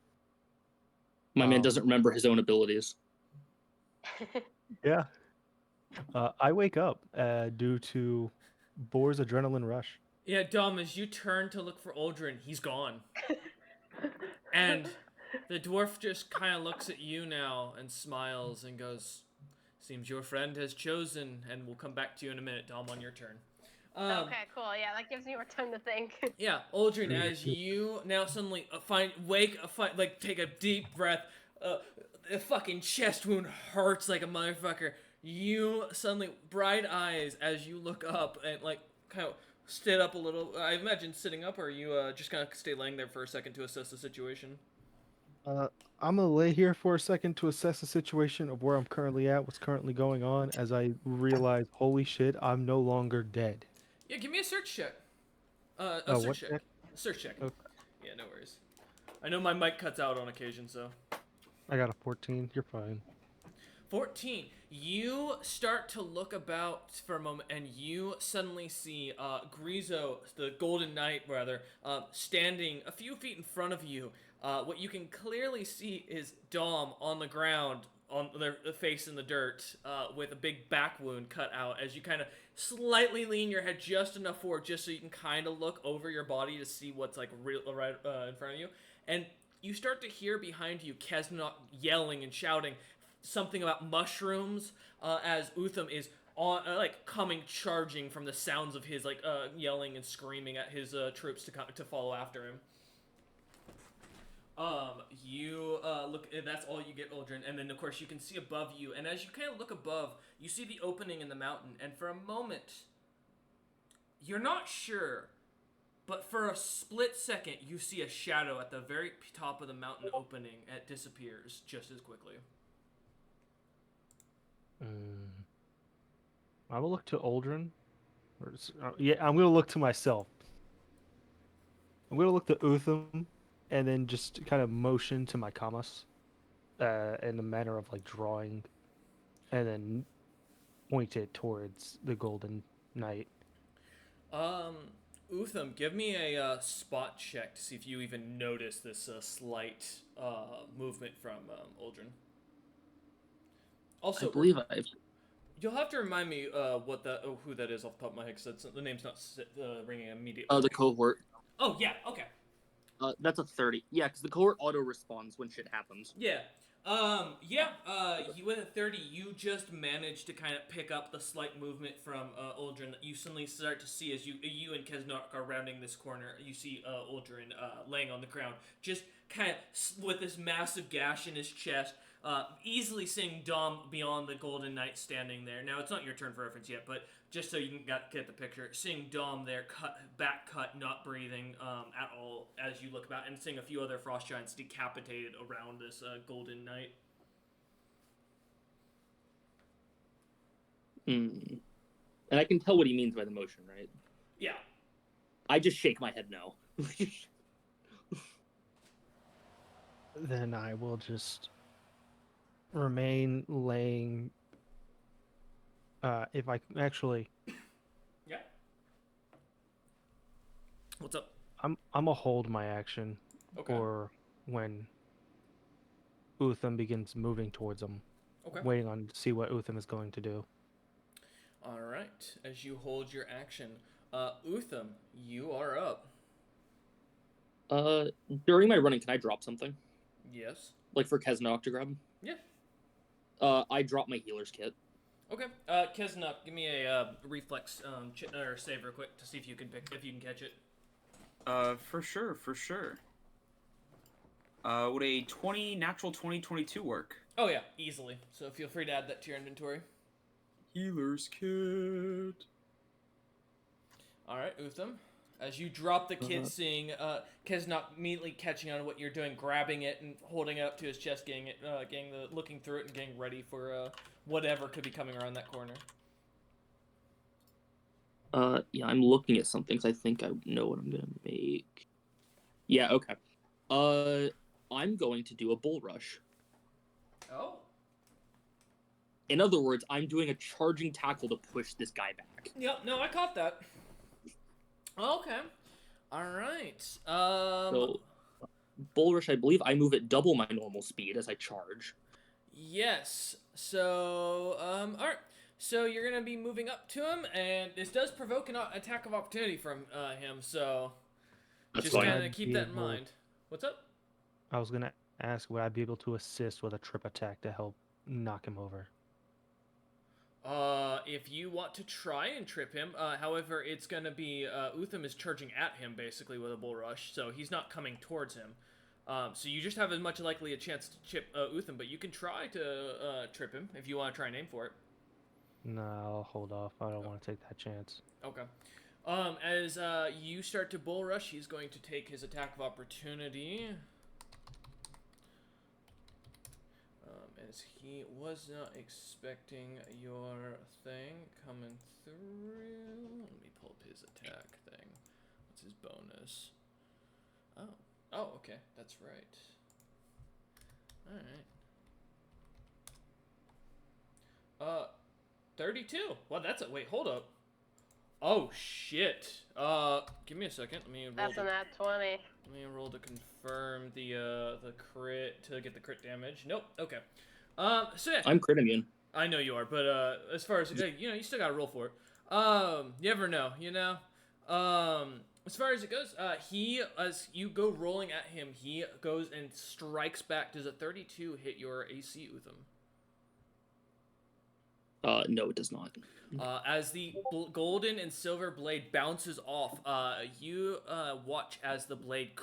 My man doesn't remember his own abilities. Yeah. I wake up due to Boar's adrenaline rush. Yeah, Dom, as you turn to look for Uldren, he's gone. And the dwarf just kind of looks at you now and smiles and goes, seems your friend has chosen, and we'll come back to you in a minute, Dom, on your turn. Okay, cool. Yeah, that gives me more time to think. Yeah, Uldren, as you now suddenly take a deep breath, the fucking chest wound hurts like a motherfucker. You suddenly, bright eyes as you look up and kind of stood up a little. I imagine sitting up, or you just kind of stay laying there for a second to assess the situation. I'm gonna lay here for a second to assess the situation of where I'm currently at, what's currently going on, as I realize, holy shit, I'm no longer dead. Yeah, give me a search check. What check. check? Search check. Okay. Yeah, no worries. I know my mic cuts out on occasion, so. I got a 14. You're fine. 14. You start to look about for a moment, and you suddenly see Grizo, the Golden Knight, rather, standing a few feet in front of you. What you can clearly see is Dom on the ground, on their face in the dirt, with a big back wound cut out. As you kind of slightly lean your head just enough forward, just so you can kind of look over your body to see what's right in front of you, and you start to hear behind you Kesnok yelling and shouting something about mushrooms, as Utham is on coming charging from the sounds of his yelling and screaming at his troops to follow after him. You look, that's all you get, Uldren, and then of course you can see above you, and as you kind of look above, you see the opening in the mountain, and for a moment, you're not sure but for a split second, you see a shadow at the very top of the mountain opening. It disappears just as quickly. I will look to Uldren. Yeah, I'm gonna look to myself. I'm gonna look to Utham, and then just kind of motion to my Kamas, in the manner of like drawing, and then point it towards the Golden Knight. Utham, give me a spot check to see if you even notice this slight movement from Uldren. Also, I believe I've. you'll have to remind me who that is off the top of my head, because the name's not ringing immediately. The cohort. Oh yeah, okay. That's a 30. Yeah, because the cohort auto responds when shit happens. Yeah. You with a 30, you just managed to kind of pick up the slight movement from Uldren that you suddenly start to see as you and Kesnok are rounding this corner. You see Uldren laying on the ground, just kind of with this massive gash in his chest, easily seeing Dom beyond the Golden Knight standing there. Now, it's not your turn for reference yet, but just so you can get the picture, seeing Dom there, back cut, not breathing at all as you look about, and seeing a few other frost giants decapitated around this Golden Knight. And I can tell what he means by the motion, right? Yeah. I just shake my head no. Then I will just remain laying. If I can actually, Yeah. What's up? I'm gonna hold my action Okay. for when Utham begins moving towards him. Okay. Waiting on to see what Utham is going to do. All right. As you hold your action, Utham, you are up. During my running, can I drop something? Yes. Like for Kesnok to grab? Yeah. I drop my healer's kit. Okay. Kesnok, give me a reflex or save real quick to see if you can catch it. For sure. Would a natural 2022 work? Oh yeah, easily. So feel free to add that to your inventory. Healer's kit. All right, Utham. As you drop the kit, seeing Kesnok immediately catching on to what you're doing, grabbing it and holding it up to his chest, looking through it and getting ready for whatever could be coming around that corner. Yeah, I'm looking at something because I think I know what I'm gonna make. Yeah, okay. I'm going to do a bull rush. Oh. In other words, I'm doing a charging tackle to push this guy back. Yep. No, I caught that. Okay. All right. So, bull rush, I believe I move at double my normal speed as I charge. Yes. So, all right. So you're gonna be moving up to him, and this does provoke an attack of opportunity from him. So That's just fine. kind of keep that in mind. What's up? I was gonna ask, would I be able to assist with a trip attack to help knock him over? If you want to try and trip him, however, it's gonna be Utham is charging at him basically with a bull rush, so he's not coming towards him. So you just have as much likely a chance to chip Utham, but you can try to trip him if you want to try and aim for it. No, I'll hold off. I don't want to take that chance. Okay. As you start to bull rush, he's going to take his attack of opportunity. As he was not expecting your thing coming through. Let me pull up his attack thing. What's his bonus? Oh, okay, that's right. Alright. 32. Well, that's wait, hold up. Oh, shit. Give me a second. Let me roll That's a nat 20. Let me roll to confirm the crit, to get the crit damage. Nope, okay. So yeah. I'm crit immune. I know you are, but as far as you still gotta roll for it. You never know, as far as it goes, as you go rolling at him, he goes and strikes back. Does a 32 hit your AC, Utham? No, it does not. As the golden and silver blade bounces off, you watch as the blade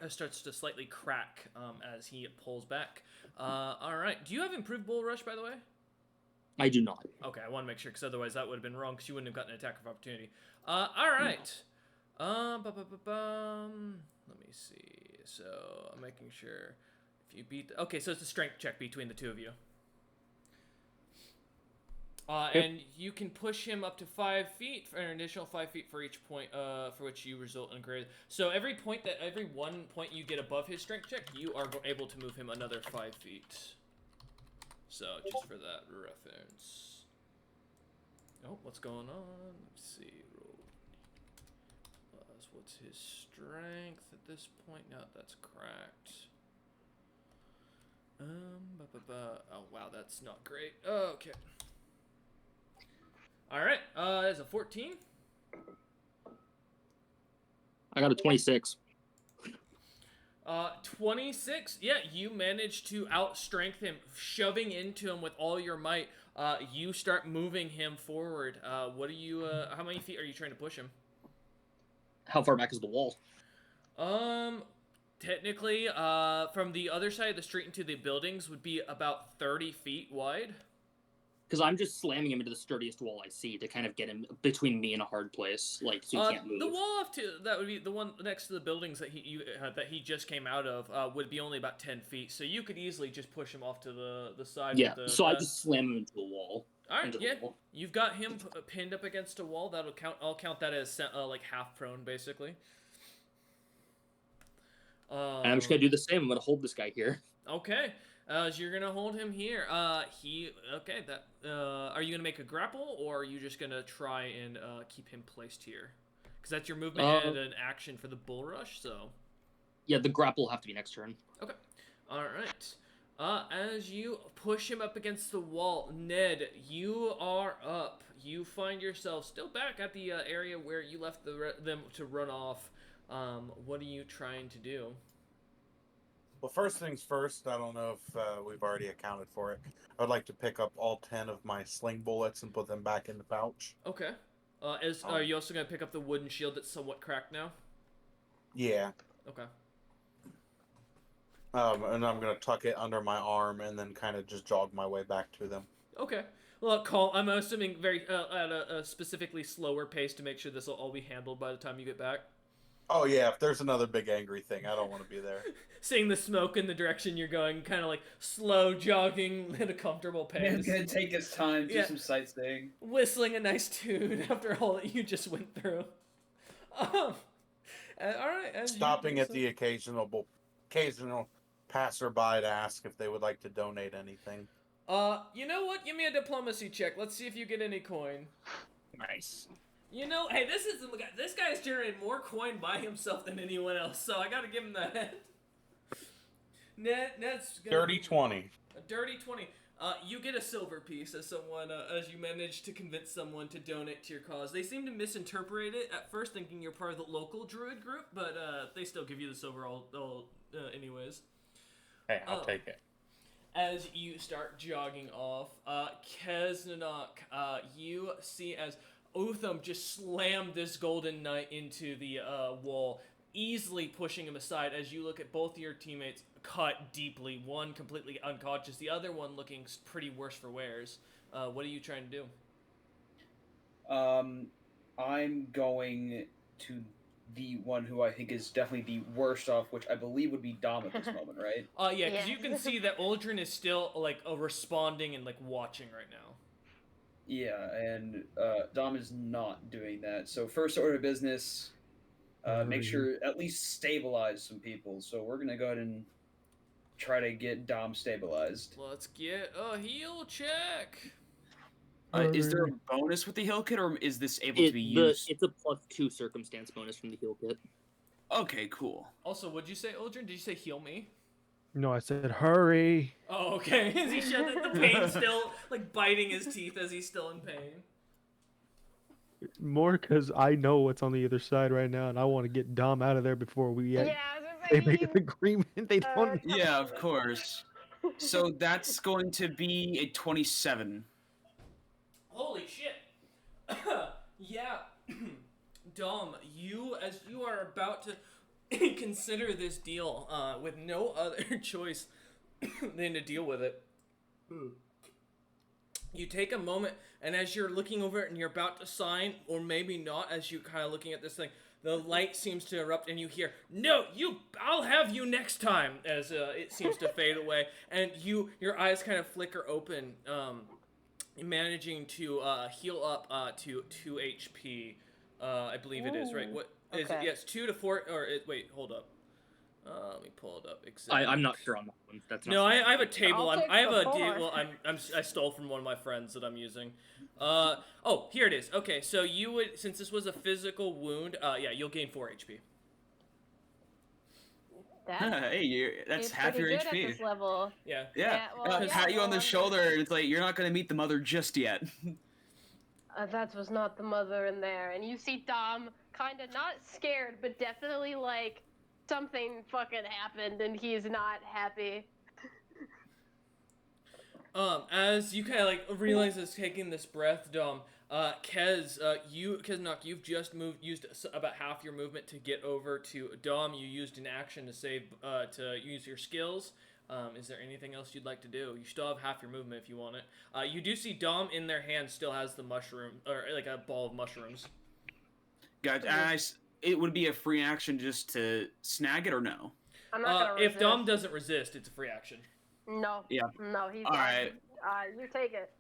starts to slightly crack as he pulls back. All right. Do you have improved bull rush, by the way? I do not. Okay, I want to make sure, because otherwise that would have been wrong, because you wouldn't have gotten an attack of opportunity. All right. Let me see. So I'm making sure if you beat. Okay, so it's a strength check between the two of you. And you can push him up to 5 feet for an additional 5 feet for each point for which you result in greater. So every 1 point you get above his strength check, you are able to move him another 5 feet. So just for that reference. Oh, what's going on? Let's see. Roll. What's his strength at this point? No, that's cracked. Oh wow, that's not great. Okay. All right. That's a 14. I got a 26. 26. Yeah, you managed to outstrength him, shoving into him with all your might. You start moving him forward. What are you? How many feet are you trying to push him? How far back is the wall? Technically, from the other side of the street into the buildings would be about 30 feet wide. Because I'm just slamming him into the sturdiest wall I see to kind of get him between me and a hard place, like so he can't move. The wall off to that would be the one next to the buildings that he just came out of would be only about 10 feet, so you could easily just push him off to the side. Yeah, with the, so I just slam him into the wall. All right, yeah, wall. you've got him pinned up against a wall. That'll count. I'll count that as like half prone, basically. And I'm just gonna do the same. I'm gonna hold this guy here. Okay. So you're gonna hold him here. Okay. That. Are you gonna make a grapple, or are you just gonna try and keep him placed here? Because that's your movement and an action for the bull rush. So. Yeah, the grapple will have to be next turn. Okay. All right. As you push him up against the wall, Ned, you are up. You find yourself still back at the area where you left them to run off. What are you trying to do? Well, first things first, I don't know if we've already accounted for it. I would like to pick up all 10 of my sling bullets and put them back in the pouch. Okay. Are you also going to pick up the wooden shield that's somewhat cracked now? Yeah. Okay. And I'm going to tuck it under my arm and then kind of just jog my way back to them. Okay. Well, I'm assuming at a specifically slower pace to make sure this will all be handled by the time you get back. Oh, yeah, if there's another big angry thing, I don't want to be there. Seeing the smoke in the direction you're going, kind of like slow jogging at a comfortable pace. He's gonna take his time, do some sightseeing. Whistling a nice tune after all that you just went through. All right. Stopping at the occasional passerby to ask if they would like to donate anything. You know what? Give me a diplomacy check. Let's see if you get any coin. Nice. You know, hey, this guy's generated more coin by himself than anyone else, so I gotta give him that. Ned's Dirty 20. A dirty 20. You get a silver piece as you manage to convince someone to donate to your cause. They seem to misinterpret it at first, thinking you're part of the local druid group, but they still give you the silver anyways. Hey, I'll take it. As you start jogging off, Keznanok, you see as Utham just slammed this golden knight into the wall, easily pushing him aside as you look at both of your teammates cut deeply, one completely unconscious, the other one looking pretty worse for wears. What are you trying to do? I'm going to the one who I think is definitely the worst off, which I believe would be Dom at this moment, right? Yeah, because Yeah. you can see that Uldren is still responding and watching right now. Yeah, and Dom is not doing that. So first order of business, make sure at least stabilize some people. So we're gonna go ahead and try to get Dom stabilized. Let's get a heal check. Is there a bonus with the heal kit, or is this able to be used? It's a +2 circumstance bonus from the heal kit. Okay, cool. Also, what'd you say, Uldren? Did you say heal me? No, I said hurry. Oh, okay. Is he showing the pain still, biting his teeth as he's still in pain? More because I know what's on the other side right now, and I want to get Dom out of there before we Yeah, I was they gonna say, make an agreement. They don't. Yeah, of course. So that's going to be a 27. Holy shit. Yeah. Dom, as you are about to consider this deal with no other choice than to deal with it, you take a moment, and as you're looking over it and you're about to sign, or maybe not, as you're kind of looking at this thing, the light seems to erupt, and you hear, "No, I'll have you next time," as it seems to fade away, and your eyes kind of flicker open, managing to heal up to 2 HP. I believe it is, right? Ooh, What is it? okay. Yes, 2 to 4, wait, hold up. Let me pull it up. Exactly. I'm not sure on that one. That's not No, I something have a table. I'll take I have the a four. table. I stole from one of my friends that I'm using. Oh, here it is. Okay, so you would, since this was a physical wound, yeah, you'll gain 4 HP. That That's is half pretty your good HP. at this level. Yeah. Yeah, well, pat you on the well, shoulder, and it's like you're not gonna meet the mother just yet. That was not the mother in there. And you see Dom kind of not scared, but definitely like something fucking happened and he's not happy. As you kind of like realize is taking this breath, Dom, Keznok, you've just used about half your movement to get over to Dom. You used an action to save, to use your skills. Is there anything else you'd like to do? You still have half your movement if you want it. You do see Dom in their hand still has the mushroom, or like a ball of mushrooms. Gotcha. It would be a free action just to snag it, or no? I'm not gonna If Dom resist. doesn't resist, it's a free action. No. Yeah. No, he's All right. You take it.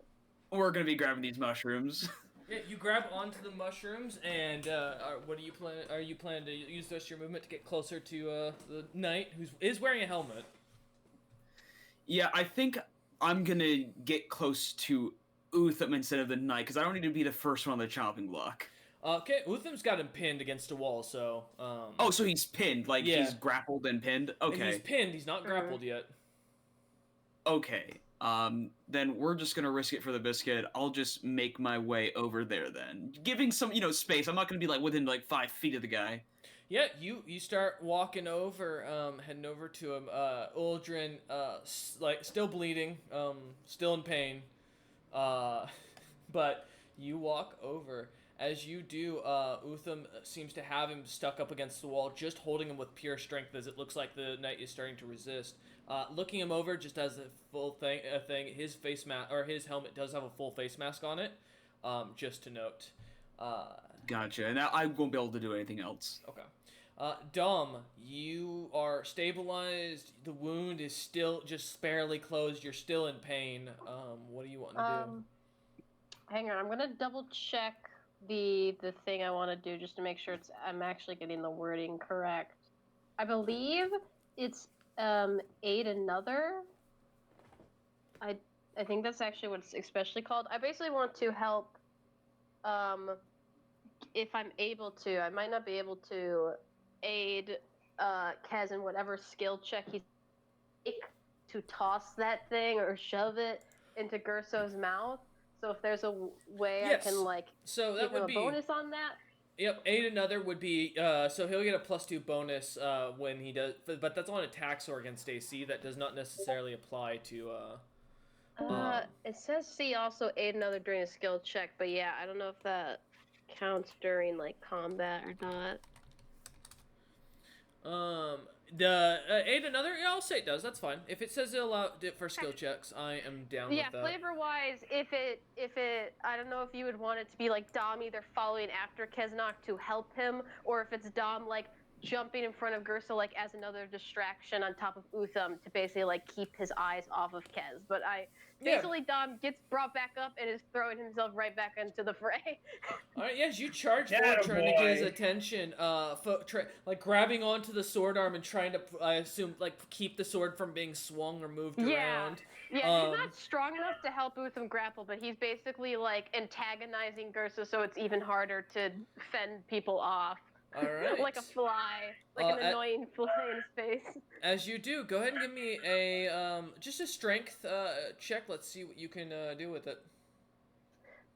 We're gonna be grabbing these mushrooms. Yeah, you grab onto the mushrooms, and what do you plan? Are you planning to use the rest of your movement to get closer to the knight who is wearing a helmet? Yeah, I think I'm gonna get close to Utham instead of the knight, because I don't need to be the first one on the chopping block. Okay, Utham's got him pinned against a wall, so Oh, so he's pinned, like Yeah. he's grappled and pinned. and Okay. he's pinned. He's not grappled yet. Okay. Then we're just gonna risk it for the biscuit. I'll just make my way over there then, giving some, space. I'm not gonna be like within like 5 feet of the guy. Yeah, you start walking over, heading over to him. Uldren, like still bleeding, still in pain, but you walk over. As you do, Utham seems to have him stuck up against the wall, just holding him with pure strength, as it looks like the knight is starting to resist. Looking him over, just as a full thing, his face mask or his helmet does have a full face mask on it. Just to note. Gotcha. And I won't be able to do anything else. Okay. Dom, you are stabilized. The wound is still just barely closed. You're still in pain. What do you want to do? Hang on, I'm gonna double check the thing I want to do just to make sure I'm actually getting the wording correct. I believe it's aid another. I think that's actually what it's especially called. I basically want to help. If I'm able to, I might not be able to aid Kaz in whatever skill check he's to toss that thing or shove it into Gerso's mouth. So if there's a way Yes. I can like So that give him would a be bonus on that. Yep. Aid another would be so he'll get a +2 bonus when he does, but that's on attacks or against AC. That does not necessarily apply to. It says C also aid another during a skill check, but yeah, I don't know if that counts during like combat or not. The aid another. Yeah, I'll say it does. That's fine. If it says it allow it for skill checks, I am down Yeah, with that. flavor wise, if it I don't know if you would want it to be like Dom either following after Keznok to help him, or if it's Dom like jumping in front of Gerso like as another distraction on top of Utham to basically like keep his eyes off of Kez. But basically Dom gets brought back up and is throwing himself right back into the fray. All right, yes, you charge forward, Atta trying to get his boy. attention. Like grabbing onto the sword arm and trying to, I assume, like keep the sword from being swung or moved Yeah. around. Yeah, he's not strong enough to help Utham grapple, but he's basically like antagonizing Gerso so it's even harder to fend people off. All right. Like a fly, like an annoying fly in his face. As you do, go ahead and give me a just a strength check. Let's see what you can do with it.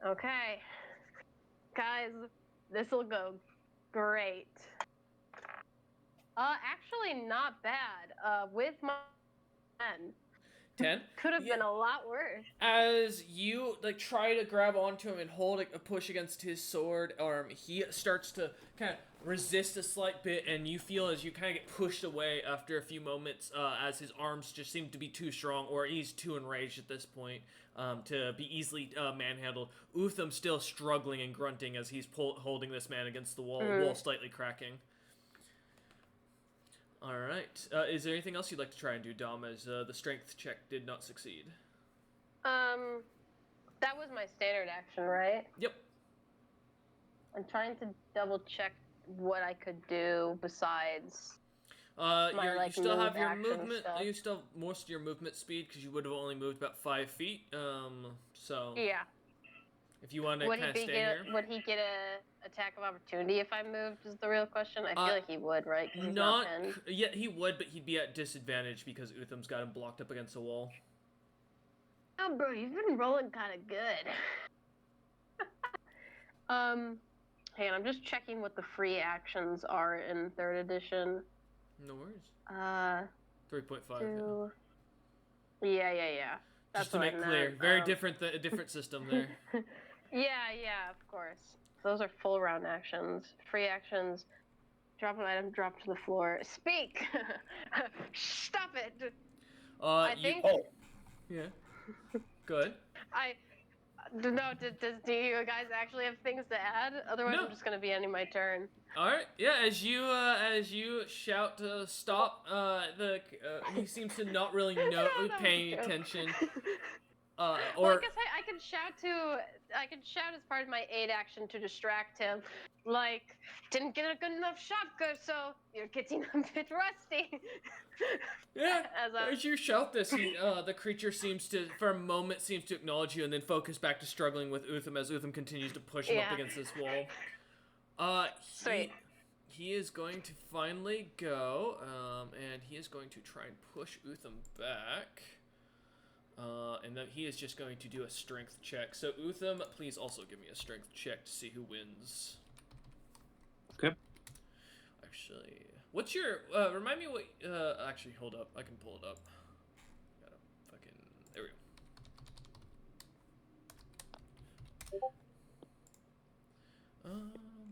Okay, guys, this will go great. Actually, not bad. With my 10. could have been a lot worse. As you like try to grab onto him and hold a push against his sword arm, he starts to kind of resist a slight bit, and you feel as you kind of get pushed away after a few moments, as his arms just seem to be too strong, or he's too enraged at this point to be easily manhandled. Utham still struggling and grunting as he's holding this man against the wall, wall slightly cracking. All right. Is there anything else you'd like to try and do, Dom, as the strength check did not succeed? That was my standard action, right? Yep. I'm trying to double check what I could do besides. You still have your action movement. stuff. You still have most of your movement speed because you would have only moved about 5 feet. So Yeah. if you want to Would kind he of stay here, would he get a attack of opportunity if I moved? Is the real question. I feel like he would, right? 'Cause he's not pinned. yeah, he would, but he'd be at disadvantage because Utham's got him blocked up against a wall. Oh, bro, you've been rolling kind of good. Hang on, I'm just checking what the free actions are in 3rd edition. No worries. 3.5. Two. Yeah. That's Just to what I make clear, meant. very different. A different system there. Yeah, of course. Those are full round actions. Free actions. Drop an item, drop to the floor. Speak! Stop it! I think. Yeah. Good. Do you guys actually have things to add? Otherwise, No. I'm just gonna be ending my turn. All right. Yeah. As you shout to stop, he seems to not really know, That was a paying joke. attention. Well, Or I guess I can shout as part of my aid action to distract him. Like, didn't get a good enough shot, so you're getting a bit rusty. yeah. As As you shout this, the creature seems to, for a moment, acknowledge you, and then focus back to struggling with Utham as Utham continues to push him up Yeah. against this wall. Sweet. He is going to finally go, and he is going to try and push Utham back. And then he is just going to do a strength check. So Utham, please also give me a strength check to see who wins. Okay. Actually, what's your, remind me what, actually, hold up. I can pull it up. Gotta fucking, there we go.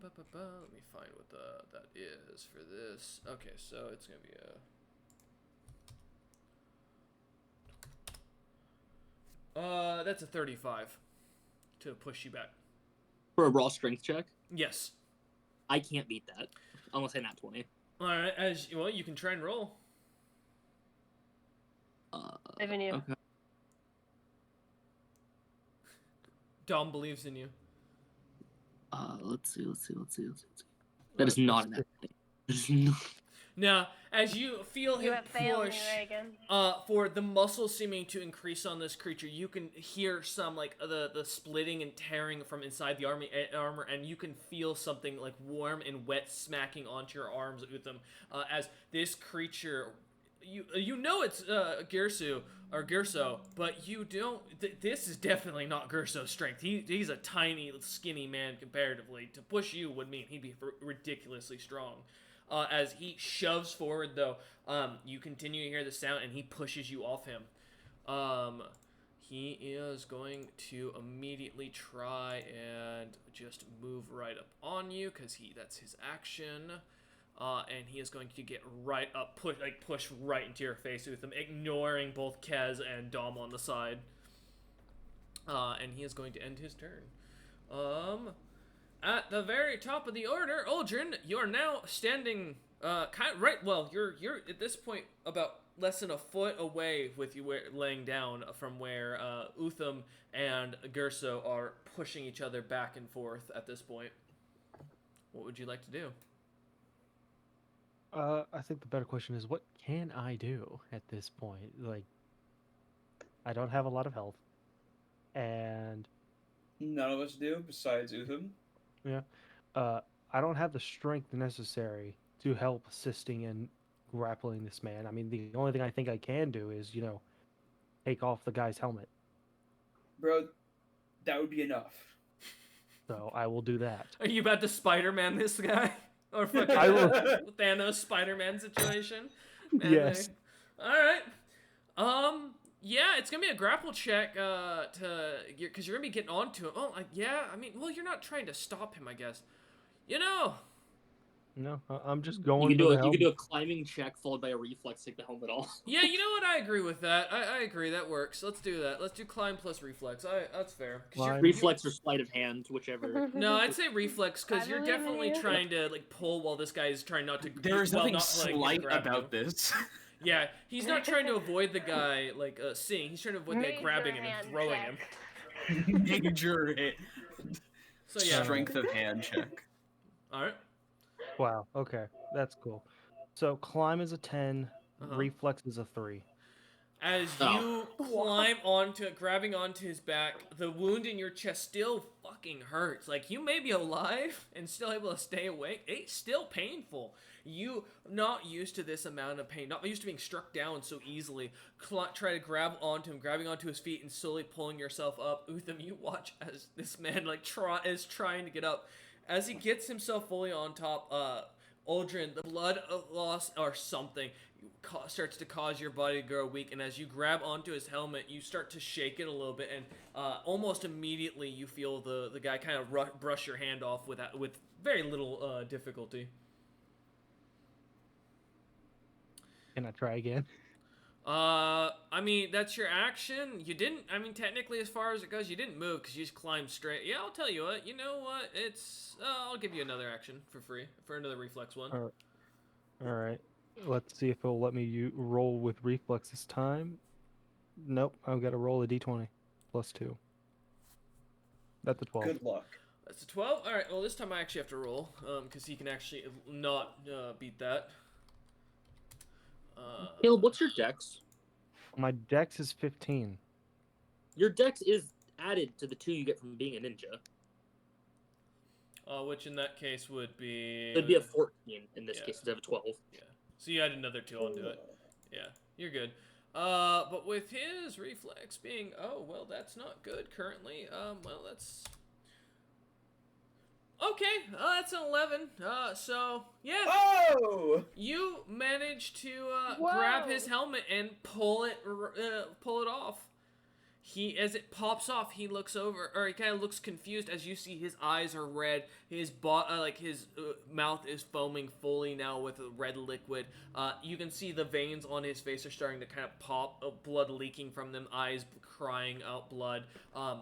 Let me find what that is for this. Okay, so it's gonna be that's a 35 to push you back. For a raw strength check, Yes. I can't beat that. I'm gonna say nat 20. All right. As well, you can try and roll. Even you. Okay. Dom believes in you. Let's see. That is not an nat 20. That is not. Now, as you feel You him have failed me, push, Reagan. for the muscle seeming to increase on this creature, you can hear some like the splitting and tearing from inside the armor, and you can feel something like warm and wet smacking onto your arms, Utham, as this creature. You know it's Gerso, but you don't. This is definitely not Gerso's strength. He's a tiny, skinny man comparatively. To push you would mean he'd be ridiculously strong. As he shoves forward, though, you continue to hear the sound, and he pushes you off him. He is going to immediately try and just move right up on you, because that's his action. And he is going to get right up, push right into your face with him, ignoring both Kez and Dom on the side. And he is going to end his turn. At the very top of the order, Uldren, you are now standing, you're at this point about less than a foot away with you laying down from where Utham and Gerso are pushing each other back and forth at this point. What would you like to do? I think the better question is, what can I do at this point? Like, I don't have a lot of health, and None of us do, besides Utham. I don't have the strength necessary to help assisting in grappling this man. I mean, the only thing I think I can do is, take off the guy's helmet. Bro, that would be enough. So I will do that. Are you about to Spider-Man this guy? Or fucking I will. Thanos Spider-Man situation? Yes. Alright. Yeah, it's gonna be a grapple check, because you're gonna be getting onto him. Oh, yeah, I mean, well, you're not trying to stop him, I guess. No, I'm just You going can for do the a you can do helmet. a climbing check followed by a reflex, take the helmet off. Yeah, you know what? I agree with that. I agree. That works. Let's do that. Let's do climb plus reflex. That's fair. 'Cause Climb. Reflex or sleight of hand, whichever. No, I'd say reflex because I you're believe in definitely you. trying to like pull while this guy is trying not to. There is nothing not, like, slight grab about you. this. Yeah, he's not trying to avoid the guy like seeing. He's trying to avoid the guy Major grabbing him and hand throwing check. him. Major hit. So yeah. Strength of hand check. All right. Wow. Okay, that's cool. So climb is a 10. Uh-huh. Reflex is a 3. As you climb onto, grabbing onto his back, the wound in your chest still fucking hurts. Like, you may be alive and still able to stay awake. It's still painful. You, not used to this amount of pain, not used to being struck down so easily, try to grab onto him, grabbing onto his feet and slowly pulling yourself up. Utham, you watch as this man, like, is trying to get up. As he gets himself fully on top, Uldren, the blood loss or something starts to cause your body to grow weak, and as you grab onto his helmet, you start to shake it a little bit, and almost immediately you feel the guy kind of brush your hand off with very little difficulty. Can I try again? I mean, that's your action. You didn't, I mean, technically, as far as it goes, you didn't move because you just climbed straight. Yeah, I'll tell you what, you know what, I'll give you another action for free, for another reflex one. Alright. Let's see if it'll let me roll with reflex this time. Nope, I've got to roll a d20. Plus 2. That's a 12. Good luck. That's a 12? Alright, well, this time I actually have to roll, because he can actually not beat that. Caleb, what's your dex? My dex is 15. Your dex is added to the 2 you get from being a ninja. Which in that case would be... It'd be a 14 in this Yeah. case instead of a 12. Yeah. So you add another 2 onto it. Yeah, you're good. But with his reflex being, oh, well, that's not good currently. Well, that's... Okay, that's an 11. So, yeah. Oh! You manage to grab his helmet and pull it off. As it pops off, he looks over, or he kind of looks confused as you see his eyes are red. His mouth is foaming fully now with a red liquid. You can see the veins on his face are starting to kind of pop, blood leaking from them, eyes crying out blood,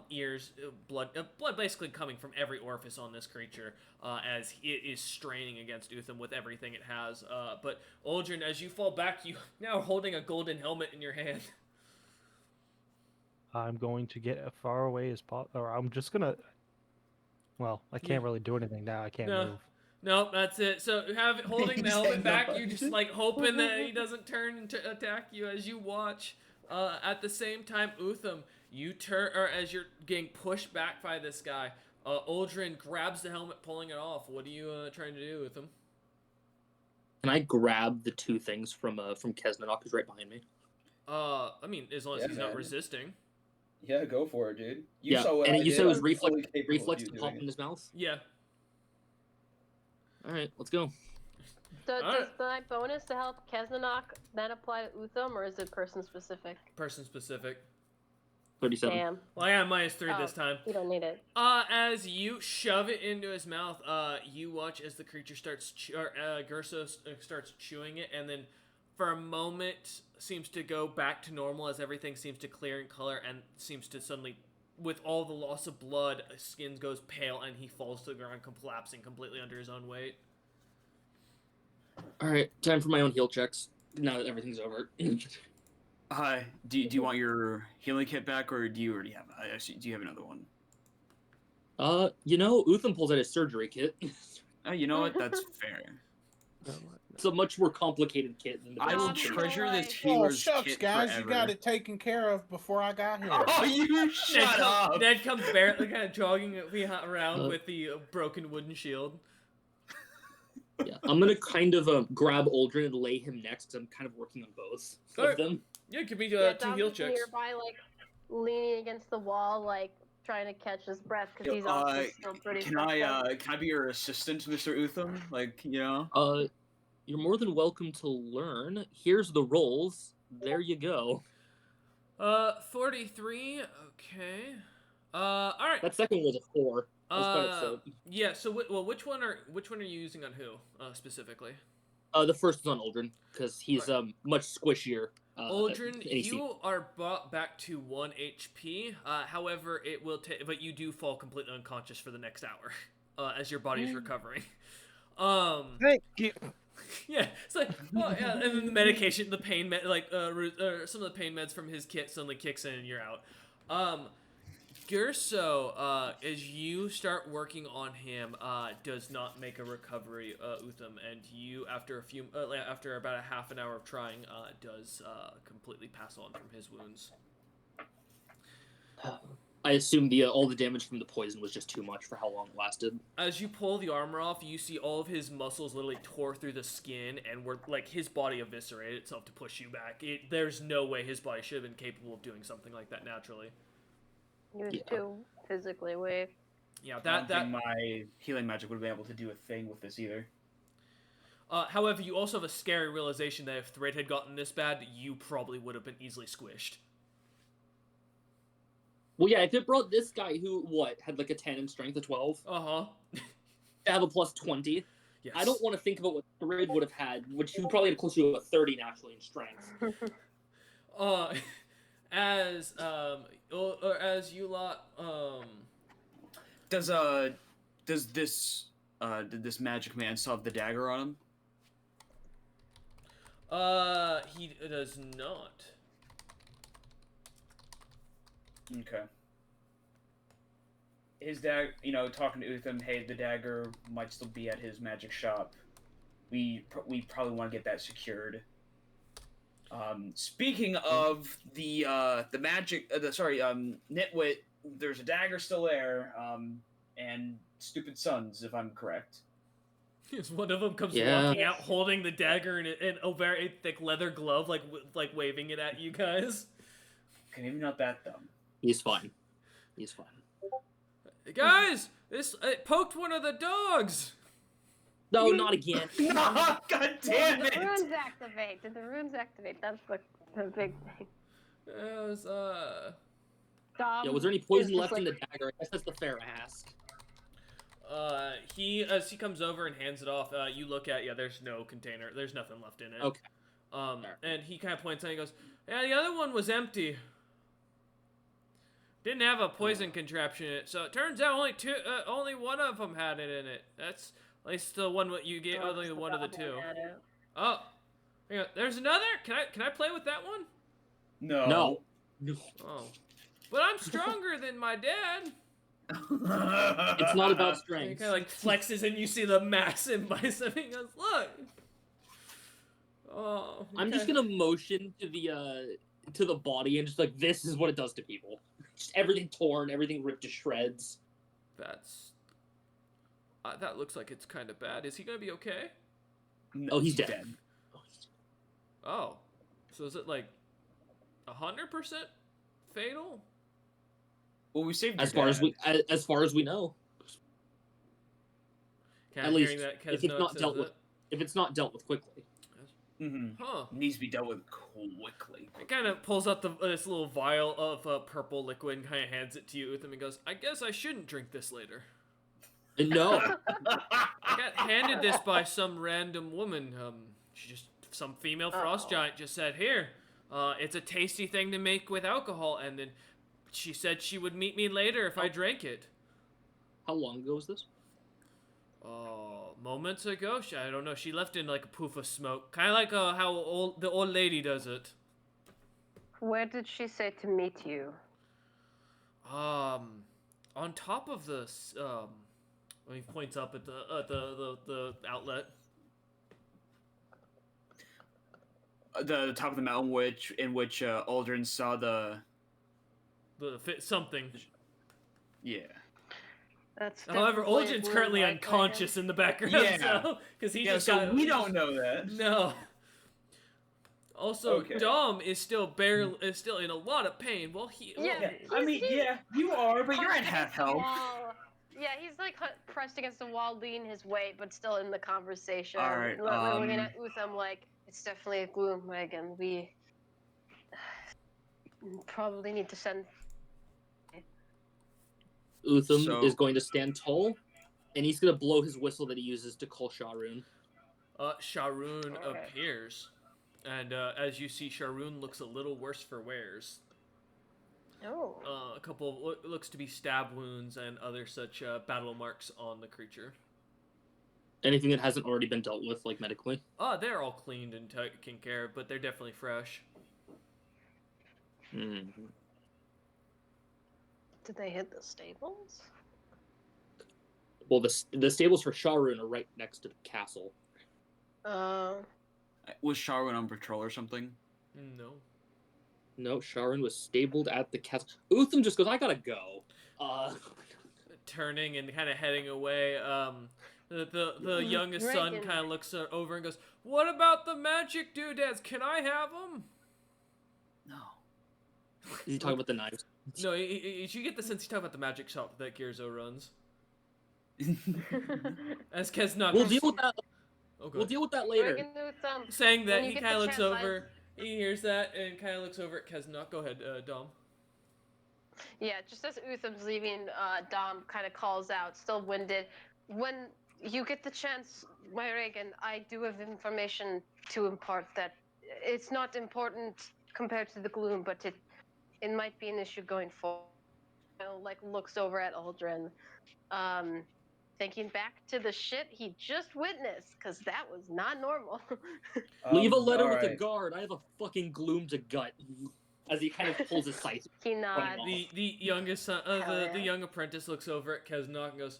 ears, blood basically coming from every orifice on this creature as it is straining against Utham with everything it has. But Uldren, as you fall back, you now are holding a golden helmet in your hand. I'm going to get as far away as possible, or I'm just gonna... Well, I can't really do anything now. I can't move. No, that's it. So holding the helmet back, you just like hoping that he doesn't turn and attack you as you watch. At the same time, Utham, you turn, or as you're getting pushed back by this guy, Uldren grabs the helmet, pulling it off. What are you trying to do with him? Can I grab the 2 things from Kesnanok, who's right behind me? I mean, as long as Yeah, he's not man. resisting. Yeah, go for it, dude. Yeah, saw what and I you did. said it was I'm reflex fully capable of you to pop doing in his mouth? Yeah. Alright, let's go. So Alright. does the bonus to help Kesnanok then apply to Utham, or is it person specific? Person specific. 37. Damn, Well, I got -3 Oh. this time. you don't need it. As you shove it into his mouth, you watch as the creature starts, Gerso starts chewing it, and then for a moment seems to go back to normal as everything seems to clear in color and seems to suddenly, with all the loss of blood, his skin goes pale and he falls to the ground, collapsing completely under his own weight. Alright, time for my own heal checks. Now that everything's over. Hi. Do you want your healing kit back, or do you already have? Actually, do you have another one? Utham pulls out his surgery kit. Oh, you know what? That's fair. It's a much more complicated kit than the I will Not basic gonna treasure lie. this Oh, healer's shucks, kit guys, forever. you got it taken care of before I got here. Oh, you shut up! Ned comes barely kind of jogging around Uh. with the broken wooden shield. Yeah, I'm gonna kind of grab Uldren and lay him next because I'm kind of working on both Alright. of them. Yeah, it could be Yeah, 2 Dom's heal just checks. nearby, like leaning against the wall, like trying to catch his breath because Yo, he's also still pretty. Can fucked I up. can I be your assistant, Mr. Utham? Like, you know? You're more than welcome to learn. Here's the rolls. There you go. 43, okay. Alright. That second was a 4. was quite upset. Yeah. So, which one are you using on who specifically? The first was on Uldren because he's much squishier. Uldren, and he's- you are brought back to 1 HP. However, it will take, but you do fall completely unconscious for the next hour, as your body's recovering. Thank you. Yeah, it's like, oh yeah, and then the medication, the pain med, like some of the pain meds from his kit suddenly kicks in and you're out. Gerso, as you start working on him, does not make a recovery, Utham, and you, after after about a half an hour of trying, does completely pass on from his wounds. I assume all the damage from the poison was just too much for how long it lasted. As you pull the armor off, you see all of his muscles literally tore through the skin, and were like his body eviscerated itself to push you back. There's no way his body should have been capable of doing something like that naturally. He was too physically weak. Yeah, I don't think my healing magic would have been able to do a thing with this either. However, you also have a scary realization that if Thread had gotten this bad, you probably would have been easily squished. Well, yeah, if it brought this guy who, had like a 10 and strength of 12, Uh-huh. to have a plus 20, Yes. I don't want to think about what Thread would have had, which he would probably have close to a 30 naturally in strength. As you lot, Does this did this magic man still have the dagger on him? he does not. Okay. His dagger, talking to Utham, hey, the dagger might still be at his magic shop. We probably want to get that secured. Speaking of the magic, Nitwit, there's a dagger still there, and Stupid Sons, if I'm correct. Yes, one of them comes Yeah. walking out holding the dagger in a very thick leather glove, like waving it at you guys. Okay, maybe not that dumb. He's fine. He's fine. Hey, guys, it poked one of the dogs. No, not again. No, god damn Did the it! runes activate? Did the runes activate? That's the big thing. It was Yeah, was there any poison left in the dagger? I guess that's the fair ask. as he comes over and hands it off, you look at, there's no container, there's nothing left in it. Okay. And he kind of points out, he goes, yeah, the other one was empty. Didn't have a poison contraption in it, so it turns out only one of them had it in it. That's at least the one what you get, only one of the two. Oh, hang on, there's another. Can I play with that one? No. Oh, but I'm stronger than my dad. It's not about He strength. kind of like flexes, and you see the massive bicep. He goes, look. Oh, I'm just gonna motion to the body and just like, this is what it does to people. Just everything torn, everything ripped to shreds. That's. That looks like it's kind of bad. Is he gonna be okay? No, Oh, he's dead. Oh, so is it like 100% fatal? Well, we saved As your far as dad. as far as we know. Kind At of least hearing that if Kez it's notes not says dealt with. it. If it's not dealt with quickly. Huh. Needs to be dealt with quickly. It kind of pulls out this little vial of purple liquid and kind of hands it to you with him and goes, I guess I shouldn't drink this later. And no. I got handed this by some random woman. Some female frost giant just said, here, it's a tasty thing to make with alcohol. And then she said she would meet me later if I drank it. How long ago was this? Moments ago. I don't know. She left in like a poof of smoke. Kind of like how the old lady does it. Where did she say to meet you? On top of this, when he points up at the outlet. The top of the mountain, in which Aldrin saw the. The fit something. Yeah. That's However, definitely Olgin's a currently wound like unconscious in the background, Yeah. so because he Yeah, just so got, we don't know that. No. Also, Okay. Dom is still in a lot of pain. Well, Yeah. I mean, yeah, you are, but you're at pressed half against the health. wall. Yeah, he's like pressed against the wall, leaning his weight, but still in the conversation. All right, We're looking at Utham like, it's definitely a gloom wagon. We probably need to send. Utham So- is going to stand tall, and he's going to blow his whistle that he uses to call Sharoon. Sharoon Alright. appears, and as you see, Sharoon looks a little worse for wears. Oh. A couple of looks to be stab wounds and other such battle marks on the creature. Anything that hasn't already been dealt with, like medically. They're all cleaned and taken care of, but they're definitely fresh. Mm-hmm. Did they hit the stables? Well, the stables for Sharoon are right next to the castle. Was Sharwin on patrol or something? No. No, Sharoon was stabled at the castle. Utham just goes, I gotta go. Turning and kind of heading away. The youngest son Reagan. kind of looks over and goes, "What about the magic doodads? Can I have them?" No. Is he talking about the knives? No, you get the sense he's talking about the magic shop that Girzo runs. As Kesnok, We'll deal with that. Oh, go We'll ahead. deal with that later. Reagan Utham. Saying that, When you he get kind of the looks chance, over. He hears that and kind of looks over at Kesnok. Go ahead, Dom. Yeah, just as Utham's leaving, Dom kind of calls out, still winded. When you get the chance, my Reagan, I do have information to impart that it's not important compared to the gloom, but it might be an issue going forward. Like looks over at Aldrin, thinking back to the shit he just witnessed, because that was not normal. Leave a letter with a alright. guard. I have a fucking gloom to gut. As he kind of pulls his scythe. He nods. The youngest son, Hell the yeah. young apprentice looks over at Kesnok and goes,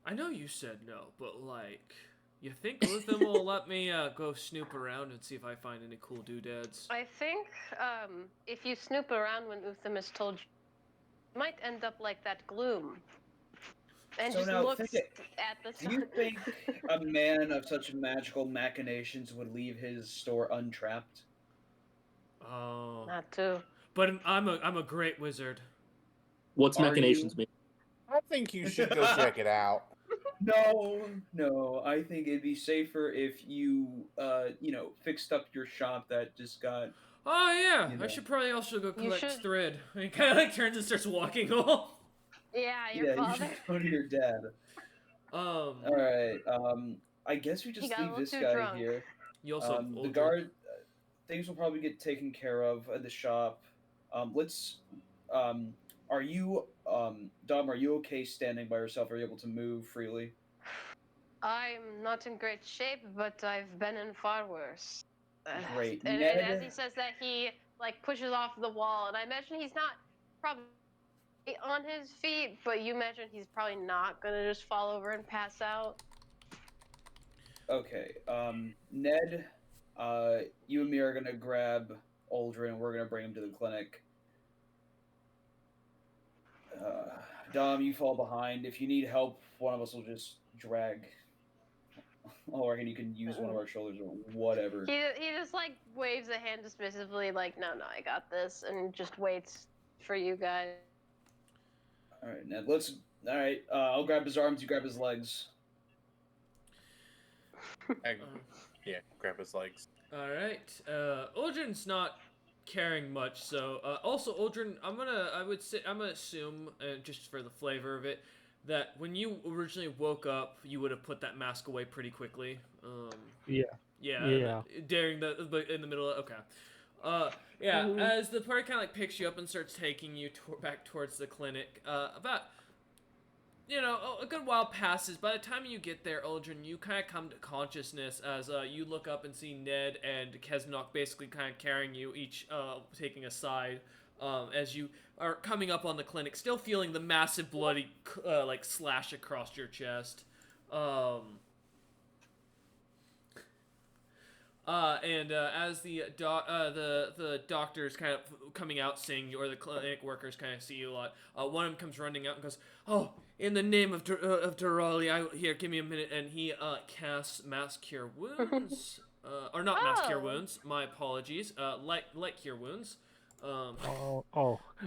"I know you said no, but like, you think Utham will let me go snoop around and see if I find any cool doodads?" I think if you snoop around when Utham has told you, you might end up like that gloom. And So just now, looks think at the Do you think a man of such magical machinations would leave his store untrapped? Oh, Not too. but I'm a great wizard. What's Are machinations you? mean? I think you should go check it out. No. I think it'd be safer if you, fixed up your shop that just got. Oh yeah, You I know. should probably also go collect should- thread. And he kind of like turns and starts walking off. Yeah, your Yeah, you father. should go to your dad. All right. I guess we just got a leave little this too guy drunk. here. You also have The Uldren. guard, things will probably get taken care of at the shop. Are you, Dom? Are you okay standing by yourself? Are you able to move freely? I'm not in great shape, but I've been in far worse. Great. And Ned? as he says that, he like pushes off the wall, and I imagine he's not probably on his feet, but you imagine he's probably not gonna just fall over and pass out. Okay. Ned, you and me are gonna grab Aldrin. We're gonna bring him to the clinic. Dom, you fall behind. If you need help, one of us will just drag. Or you can use one of our shoulders or whatever. He just like waves a hand dismissively, like no, I got this, and just waits for you guys. All right, Ned. All right. I'll grab his arms. You grab his legs. Yeah, grab his legs. All right. Uldren's not carrying much, so also Uldren, I'm gonna assume, just for the flavor of it, that when you originally woke up, you would have put that mask away pretty quickly. Yeah. Yeah. During in the middle of, okay. Yeah, Mhm. as the party kind of like picks you up and starts taking you back towards the clinic, about, a good while passes. By the time you get there, Uldren, you kind of come to consciousness as you look up and see Ned and Kesnok basically kind of carrying you, each taking a side, as you are coming up on the clinic, still feeling the massive bloody slash across your chest. As the doctors kind of coming out seeing you, or the clinic workers kind of see you a lot, one of them comes running out and goes, "Oh, in the name of Durali, here, give me a minute," and he casts Mass Cure Wounds, or not Mass Cure Oh. Wounds. My apologies. Light Cure Wounds.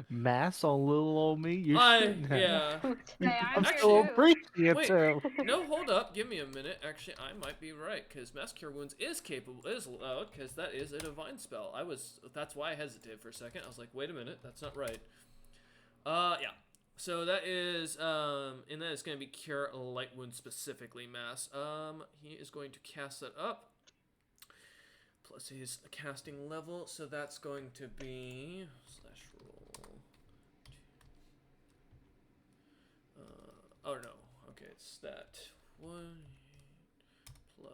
Mass on little old me. You I shouldn't have. yeah. Hey, I'm I'm here so too. appreciative. No, hold up. Give me a minute. Actually, I might be right, because Mass Cure Wounds is allowed, because that is a divine spell. That's why I hesitated for a second. I was like, wait a minute, that's not right. Yeah. So that is and that is going to be cure a light wound specifically, mass. He is going to cast that up. Plus his casting level, so that's going to be slash roll. Oh no. Okay, it's that 1 plus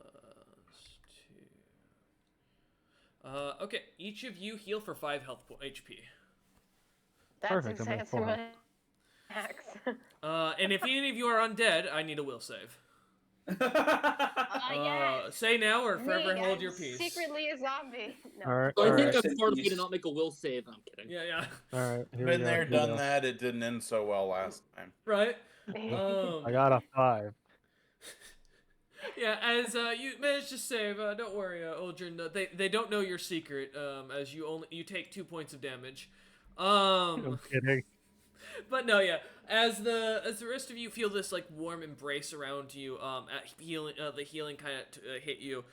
2. Okay, each of you heal for 5 HP. That's Perfect, I'm at exactly full my max. And if any of you are undead, I need a will save. Yes. Say now or forever Me, hold I'm your peace. Secretly a zombie. No. All right. So I all think right. that's Rest in smart of me to peace. not make a will save. I'm kidding. Yeah, yeah. All right. Here we Been go, there, here we done go. that. It didn't end so well last time. Right? I got a 5. Yeah, as you managed to save, don't worry, Uldren. They don't know your secret. As you take 2 points of damage. I'm kidding. But no, yeah. As the rest of you feel this like warm embrace around you, at healing, the healing kind of hit you.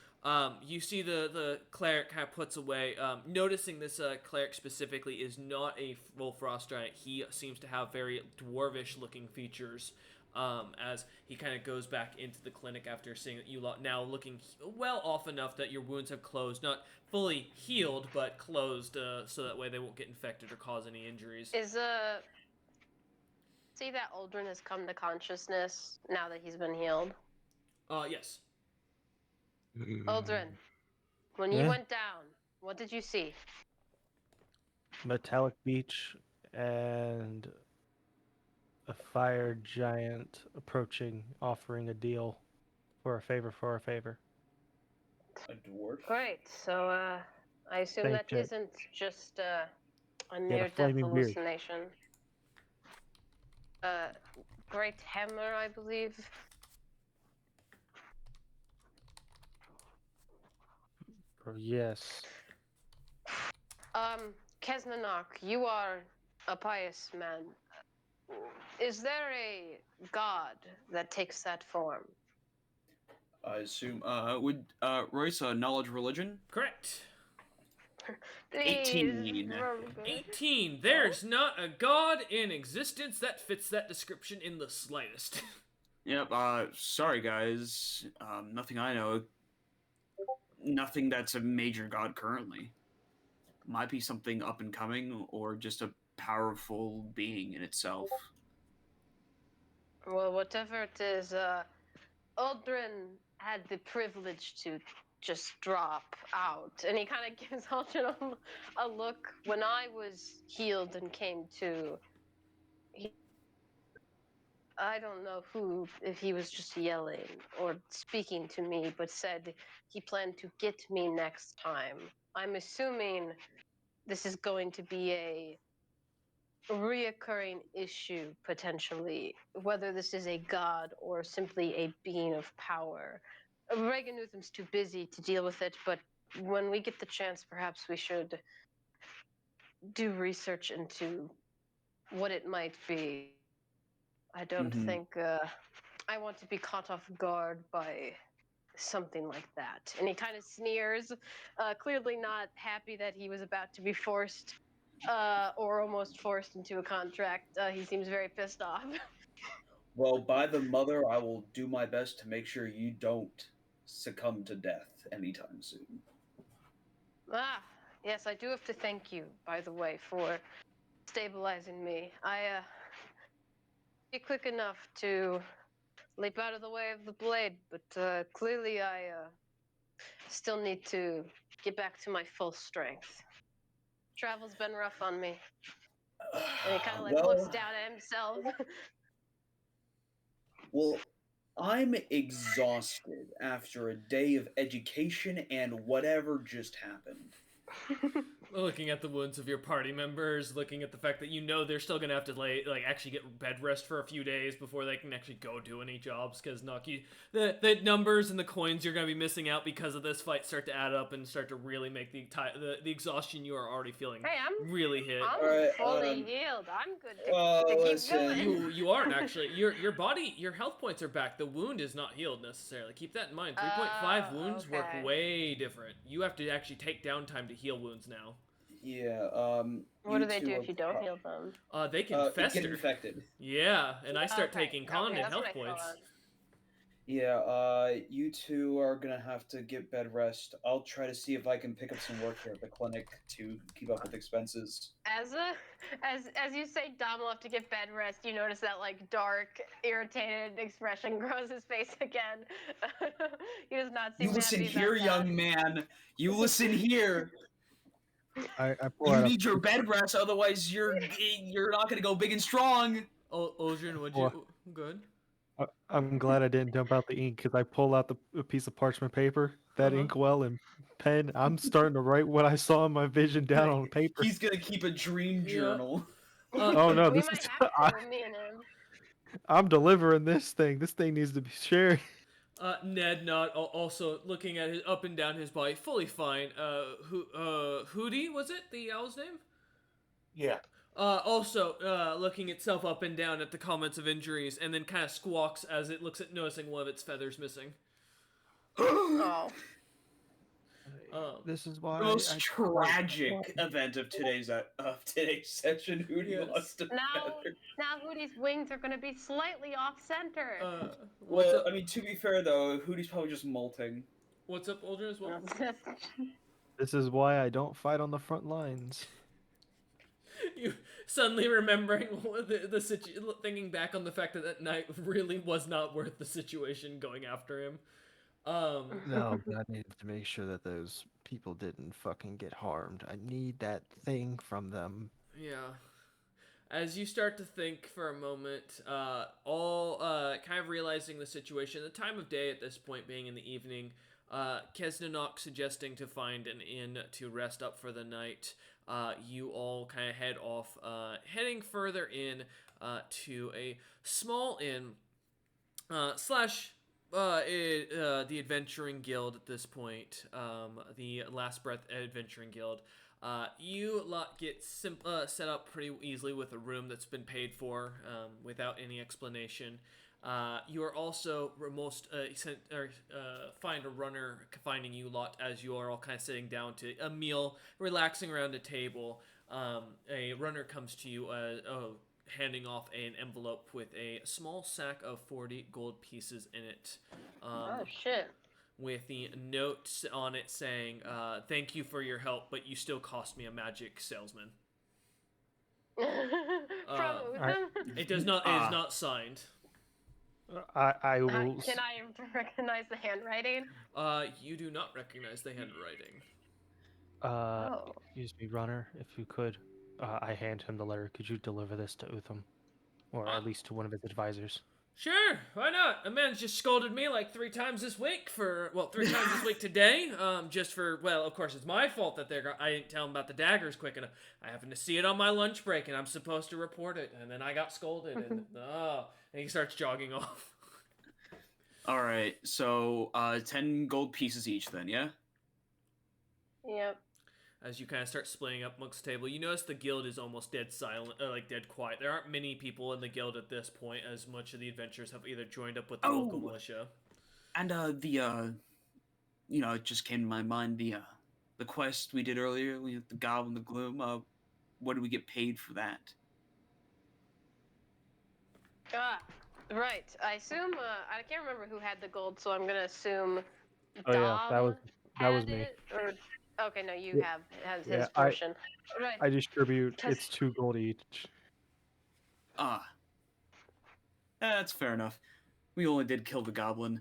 You see the cleric kind of puts away. Noticing this cleric specifically is not a full frost giant. He seems to have very dwarvish looking features. As he kind of goes back into the clinic after seeing that you now looking well off enough that your wounds have closed, not fully healed, but closed, so that way they won't get infected or cause any injuries. Is see that Uldren has come to consciousness now that he's been healed? Yes. Uldren, when you Yeah? went down, what did you see? Metallic beach and a fire giant approaching, offering a deal for a favor for a favor. A dwarf. Great. So I assume Thank that you. isn't just a a near-death flaming beard. hallucination. Great hammer, I believe. Yes. Kesnanok, you are a pious man. Is there a god that takes that form? I assume. Would Royce knowledge religion? Correct. Please, 18. Robert. 18. There's not a god in existence that fits that description in the slightest. Yep. Sorry guys. Nothing I know. Nothing that's a major god currently. Might be something up and coming, or just a powerful being in itself. Well, whatever it is, Uldren had the privilege to just drop out. And he kind of gives Uldren a look. When I was healed and came to, I don't know if he was just yelling or speaking to me, but said he planned to get me next time. I'm assuming this is going to be a reoccurring issue, potentially, whether this is a god or simply a being of power. Reganutham's too busy to deal with it, but when we get the chance, perhaps we should do research into what it might be. I don't Mhm. think I want to be caught off guard by something like that. And he kind of sneers, clearly not happy that he was about to be forced or almost forced into a contract. He seems very pissed off. Well, by the mother, I will do my best to make sure you don't succumb to death anytime soon. Yes, I do have to thank you, by the way, for stabilizing me. I be quick enough to leap out of the way of the blade, but clearly I still need to get back to my full strength. Travel's been rough on me. And he kind of like looks down at himself. Well, I'm exhausted after a day of education and whatever just happened. Looking at the wounds of your party members, looking at the fact that you know they're still gonna have to actually get bed rest for a few days before they can actually go do any jobs, because the numbers and the coins you're gonna be missing out because of this fight start to add up and start to really make the exhaustion you are already feeling Hey, really hit. I'm Alright, fully healed. I'm good to, well, to keep listen. going. You aren't actually. Your body, your health points are back. The wound is not healed necessarily. Keep that in mind. 3.5 wounds work okay. way different. You have to actually take down time to heal wounds now. Yeah. What do you they two do are if you don't pro- heal them? They can Get fester. infected. Yeah, and I start Okay, taking okay, content that's what health I points. thought. Yeah, you two are gonna have to get bed rest. I'll try to see if I can pick up some work here at the clinic to keep up with expenses. As you say, Dom will have to get bed rest. You notice that like dark, irritated expression grows his face again. He does not seem You listen happy here, about young man. You listen here. I pull You out need your bed rest, otherwise you're not gonna go big and strong. Oldrin, would Well, you? Good. I'm glad I didn't dump out the ink because I pull out a piece of parchment paper, that Uh-huh. inkwell and pen. I'm starting to write what I saw in my vision down on paper. He's gonna keep a dream Yeah. journal. Oh no, We this might is have to, me and him. I'm delivering this thing. This thing needs to be shared. Ned not also looking at his up and down his body, fully fine. Hootie was it the owl's name? Yeah. Also looking itself up and down at the comments of injuries, and then kind of squawks as it looks at noticing one of its feathers missing. Oh. This is The why most I tragic event of today's session. Hootie Yes. lost a feather. Now Hootie's wings are going to be slightly off center. What's Well, up? I mean, to be fair though, Hootie's probably just molting. What's up, Oldrin, as well? This is why I don't fight on the front lines. You suddenly remembering thinking back on the fact that that night really was not worth the situation going after him. No, but I needed to make sure that those people didn't fucking get harmed. I need that thing from them. Yeah. As you start to think for a moment, all kind of realizing the situation, the time of day at this point being in the evening, Kesnanok suggesting to find an inn to rest up for the night, you all kind of head off, heading further in to a small inn slash the Adventuring Guild at this point, the Last Breath Adventuring Guild. You lot get set up pretty easily with a room that's been paid for without any explanation. You are also find a runner finding you lot as you are all kind of sitting down to a meal, relaxing around a table. A runner comes to you, handing off an envelope with a small sack of 40 gold pieces in it. Oh shit. With the notes on it saying, "Thank you for your help, but you still cost me a magic salesman." From Utham? It does not. It is not signed. I will. Can I recognize the handwriting? You do not recognize the handwriting. Oh. Excuse me, runner, if you could. I hand him the letter. Could you deliver this to Utham, or at least to one of his advisors? Sure, why not? A man's just scolded me like 3 times this week for, 3 times this week today. Just for, of course it's my fault that I didn't tell him about the daggers quick enough. I happened to see it on my lunch break, and I'm supposed to report it, and then I got scolded, and he starts jogging off. All right, so 10 gold pieces each, then, yeah. Yep. As you kind of start splitting up amongst the table, you notice the guild is almost dead silent, dead quiet. There aren't many people in the guild at this point, as much of the adventurers have either joined up with the local militia. And it just came to my mind, the quest we did earlier, the Goblin, the Gloom. What did we get paid for that? Right. I assume I can't remember who had the gold, so I'm gonna assume. Oh yeah, that was had me. it, or okay, no, you Yeah. has Yeah, his portion. Right. I distribute. Because- It's 2 gold each. That's fair enough. We only did kill the goblin.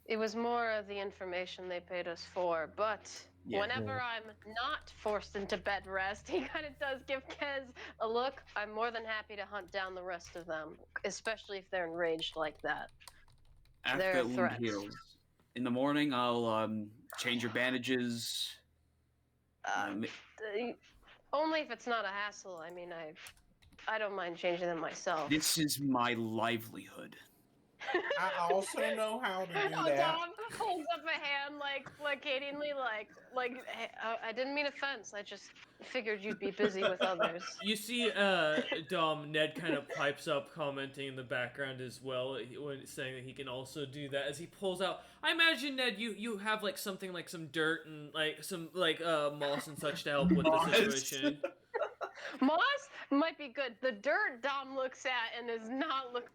It was more of the information they paid us for, but Yeah. whenever I'm not forced into bed rest, he kind of does give Kez a look. I'm more than happy to hunt down the rest of them, especially if they're enraged like that. After They're that wound threats. heals. In the morning, I'll change your bandages. Only if it's not a hassle. I mean, I don't mind changing them myself. This is my livelihood. I also know how to do Oh, that. Dom holds up a hand, like placatingly, "Hey, I didn't mean offense. I just figured you'd be busy with others." You see, Dom, Ned kind of pipes up, commenting in the background as well, when saying that he can also do that. As he pulls out, I imagine Ned, you have like something like some dirt and like some like moss and such to help with the Moss. situation. Moss might be good. The dirt Dom looks at and is not look.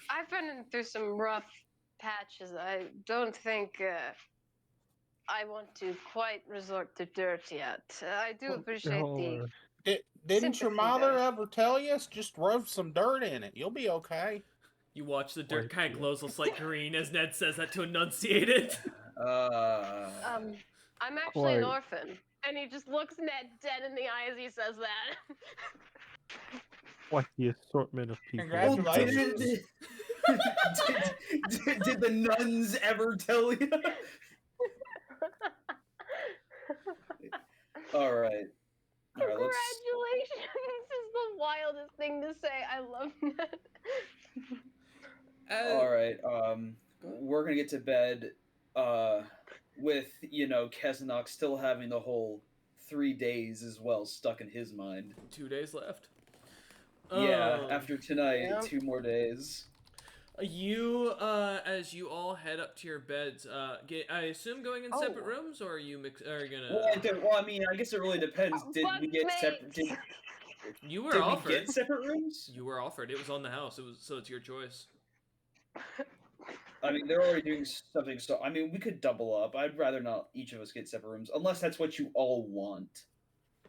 I've been through some rough patches. I don't think I want to quite resort to dirt yet. I do appreciate the Or- Didn't your sympathy mother there. ever tell you? Just rub some dirt in it. You'll be okay. You watch the dirt Like, kind of yeah. glows a slight green as Ned says that to enunciate it. I'm actually an Quite. orphan. And he just looks Ned dead in the eye as he says that. Quite the assortment of people. Well, Congratulations. did the nuns ever tell you? All right. All right, let's. Congratulations is the wildest thing to say. I love that. All right. We're gonna get to bed. With Kesenok still having the whole 3 days as well stuck in his mind. 2 days left. Yeah. Um, After tonight, Yeah. 2 more days. You, as you all head up to your beds, I assume going in separate Oh. rooms, or are you are you gonna? Well, I mean, I guess it really depends. Did we get separate? Bunkmates. You were Did we offered. get separate rooms? You were offered. It was on the house. So it's your choice. I mean, they're already doing something, so I mean, we could double up. I'd rather not each of us get separate rooms, unless that's what you all want.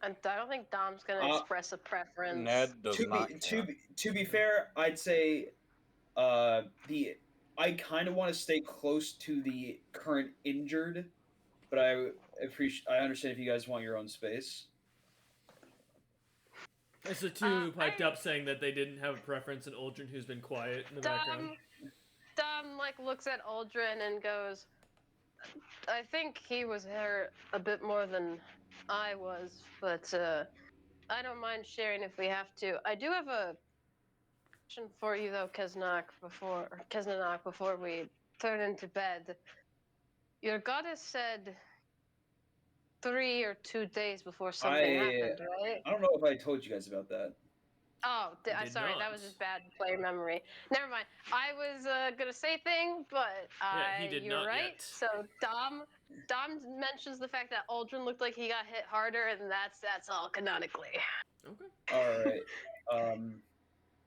And I don't think Dom's gonna express a preference. Ned does To not be care. to be fair, I'd say, I kind of want to stay close to the current injured, but I understand if you guys want your own space. It's the two who piped I- up saying that they didn't have a preference, and Aldrin, who's been quiet in the background. Dom like looks at Aldrin and goes, "I think he was hurt a bit more than I was, but I don't mind sharing if we have to. I do have a question for you though, Keznok, before we turn into bed. Your goddess said 3 or 2 days before something happened, right? I don't know if I told you guys about that. Oh, did sorry, that not. was just bad player memory. Never mind. I was gonna say thing, but Yeah, he did you're not right. yet. So Dom mentions the fact that Aldrin looked like he got hit harder, and that's all canonically. Okay. All right.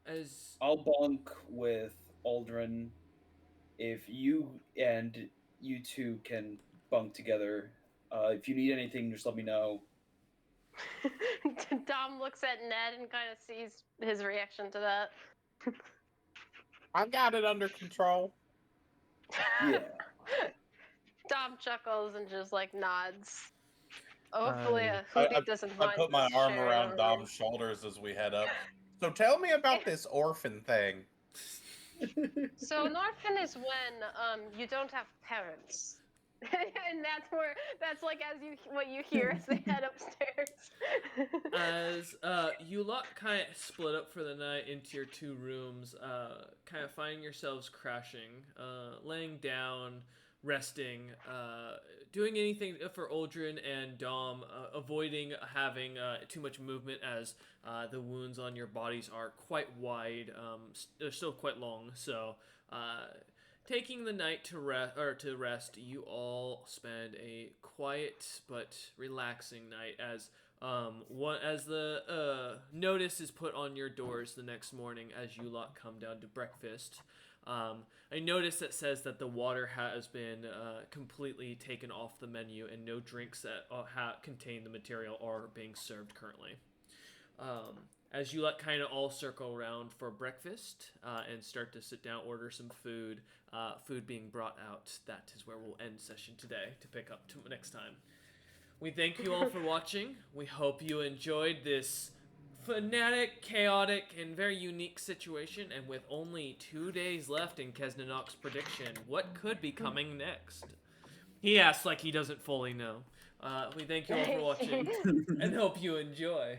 As I'll bunk with Aldrin if you and you two can bunk together. If you need anything, just let me know. Dom looks at Ned and kind of sees his reaction to that. I've got it under control. Yeah. Dom chuckles and just like nods. Hopefully, I- Hootie doesn't I mind. put my us arm sharing around a Dom's room. shoulders as we head up. So tell me about this orphan thing. So an orphan is when you don't have parents. And that's like what you hear as they head upstairs. as you lot kind of split up for the night into your 2 rooms, kind of finding yourselves crashing, laying down, resting, doing anything for Aldrin and Dom, avoiding having too much movement as the wounds on your bodies are quite wide. They're still quite long, so taking the night to rest, you all spend a quiet but relaxing night as the notice is put on your doors the next morning as you lot come down to breakfast. A notice that says that the water has been completely taken off the menu and no drinks that contain the material are being served currently. As you let kind of all circle around for breakfast and start to sit down, order some food, food being brought out, that is where we'll end session today to pick up next time. We thank you all for watching. We hope you enjoyed this fanatic, chaotic, and very unique situation. And with only 2 days left in Keznanok's prediction, what could be coming next? He asks like he doesn't fully know. We thank you all for watching and hope you enjoy.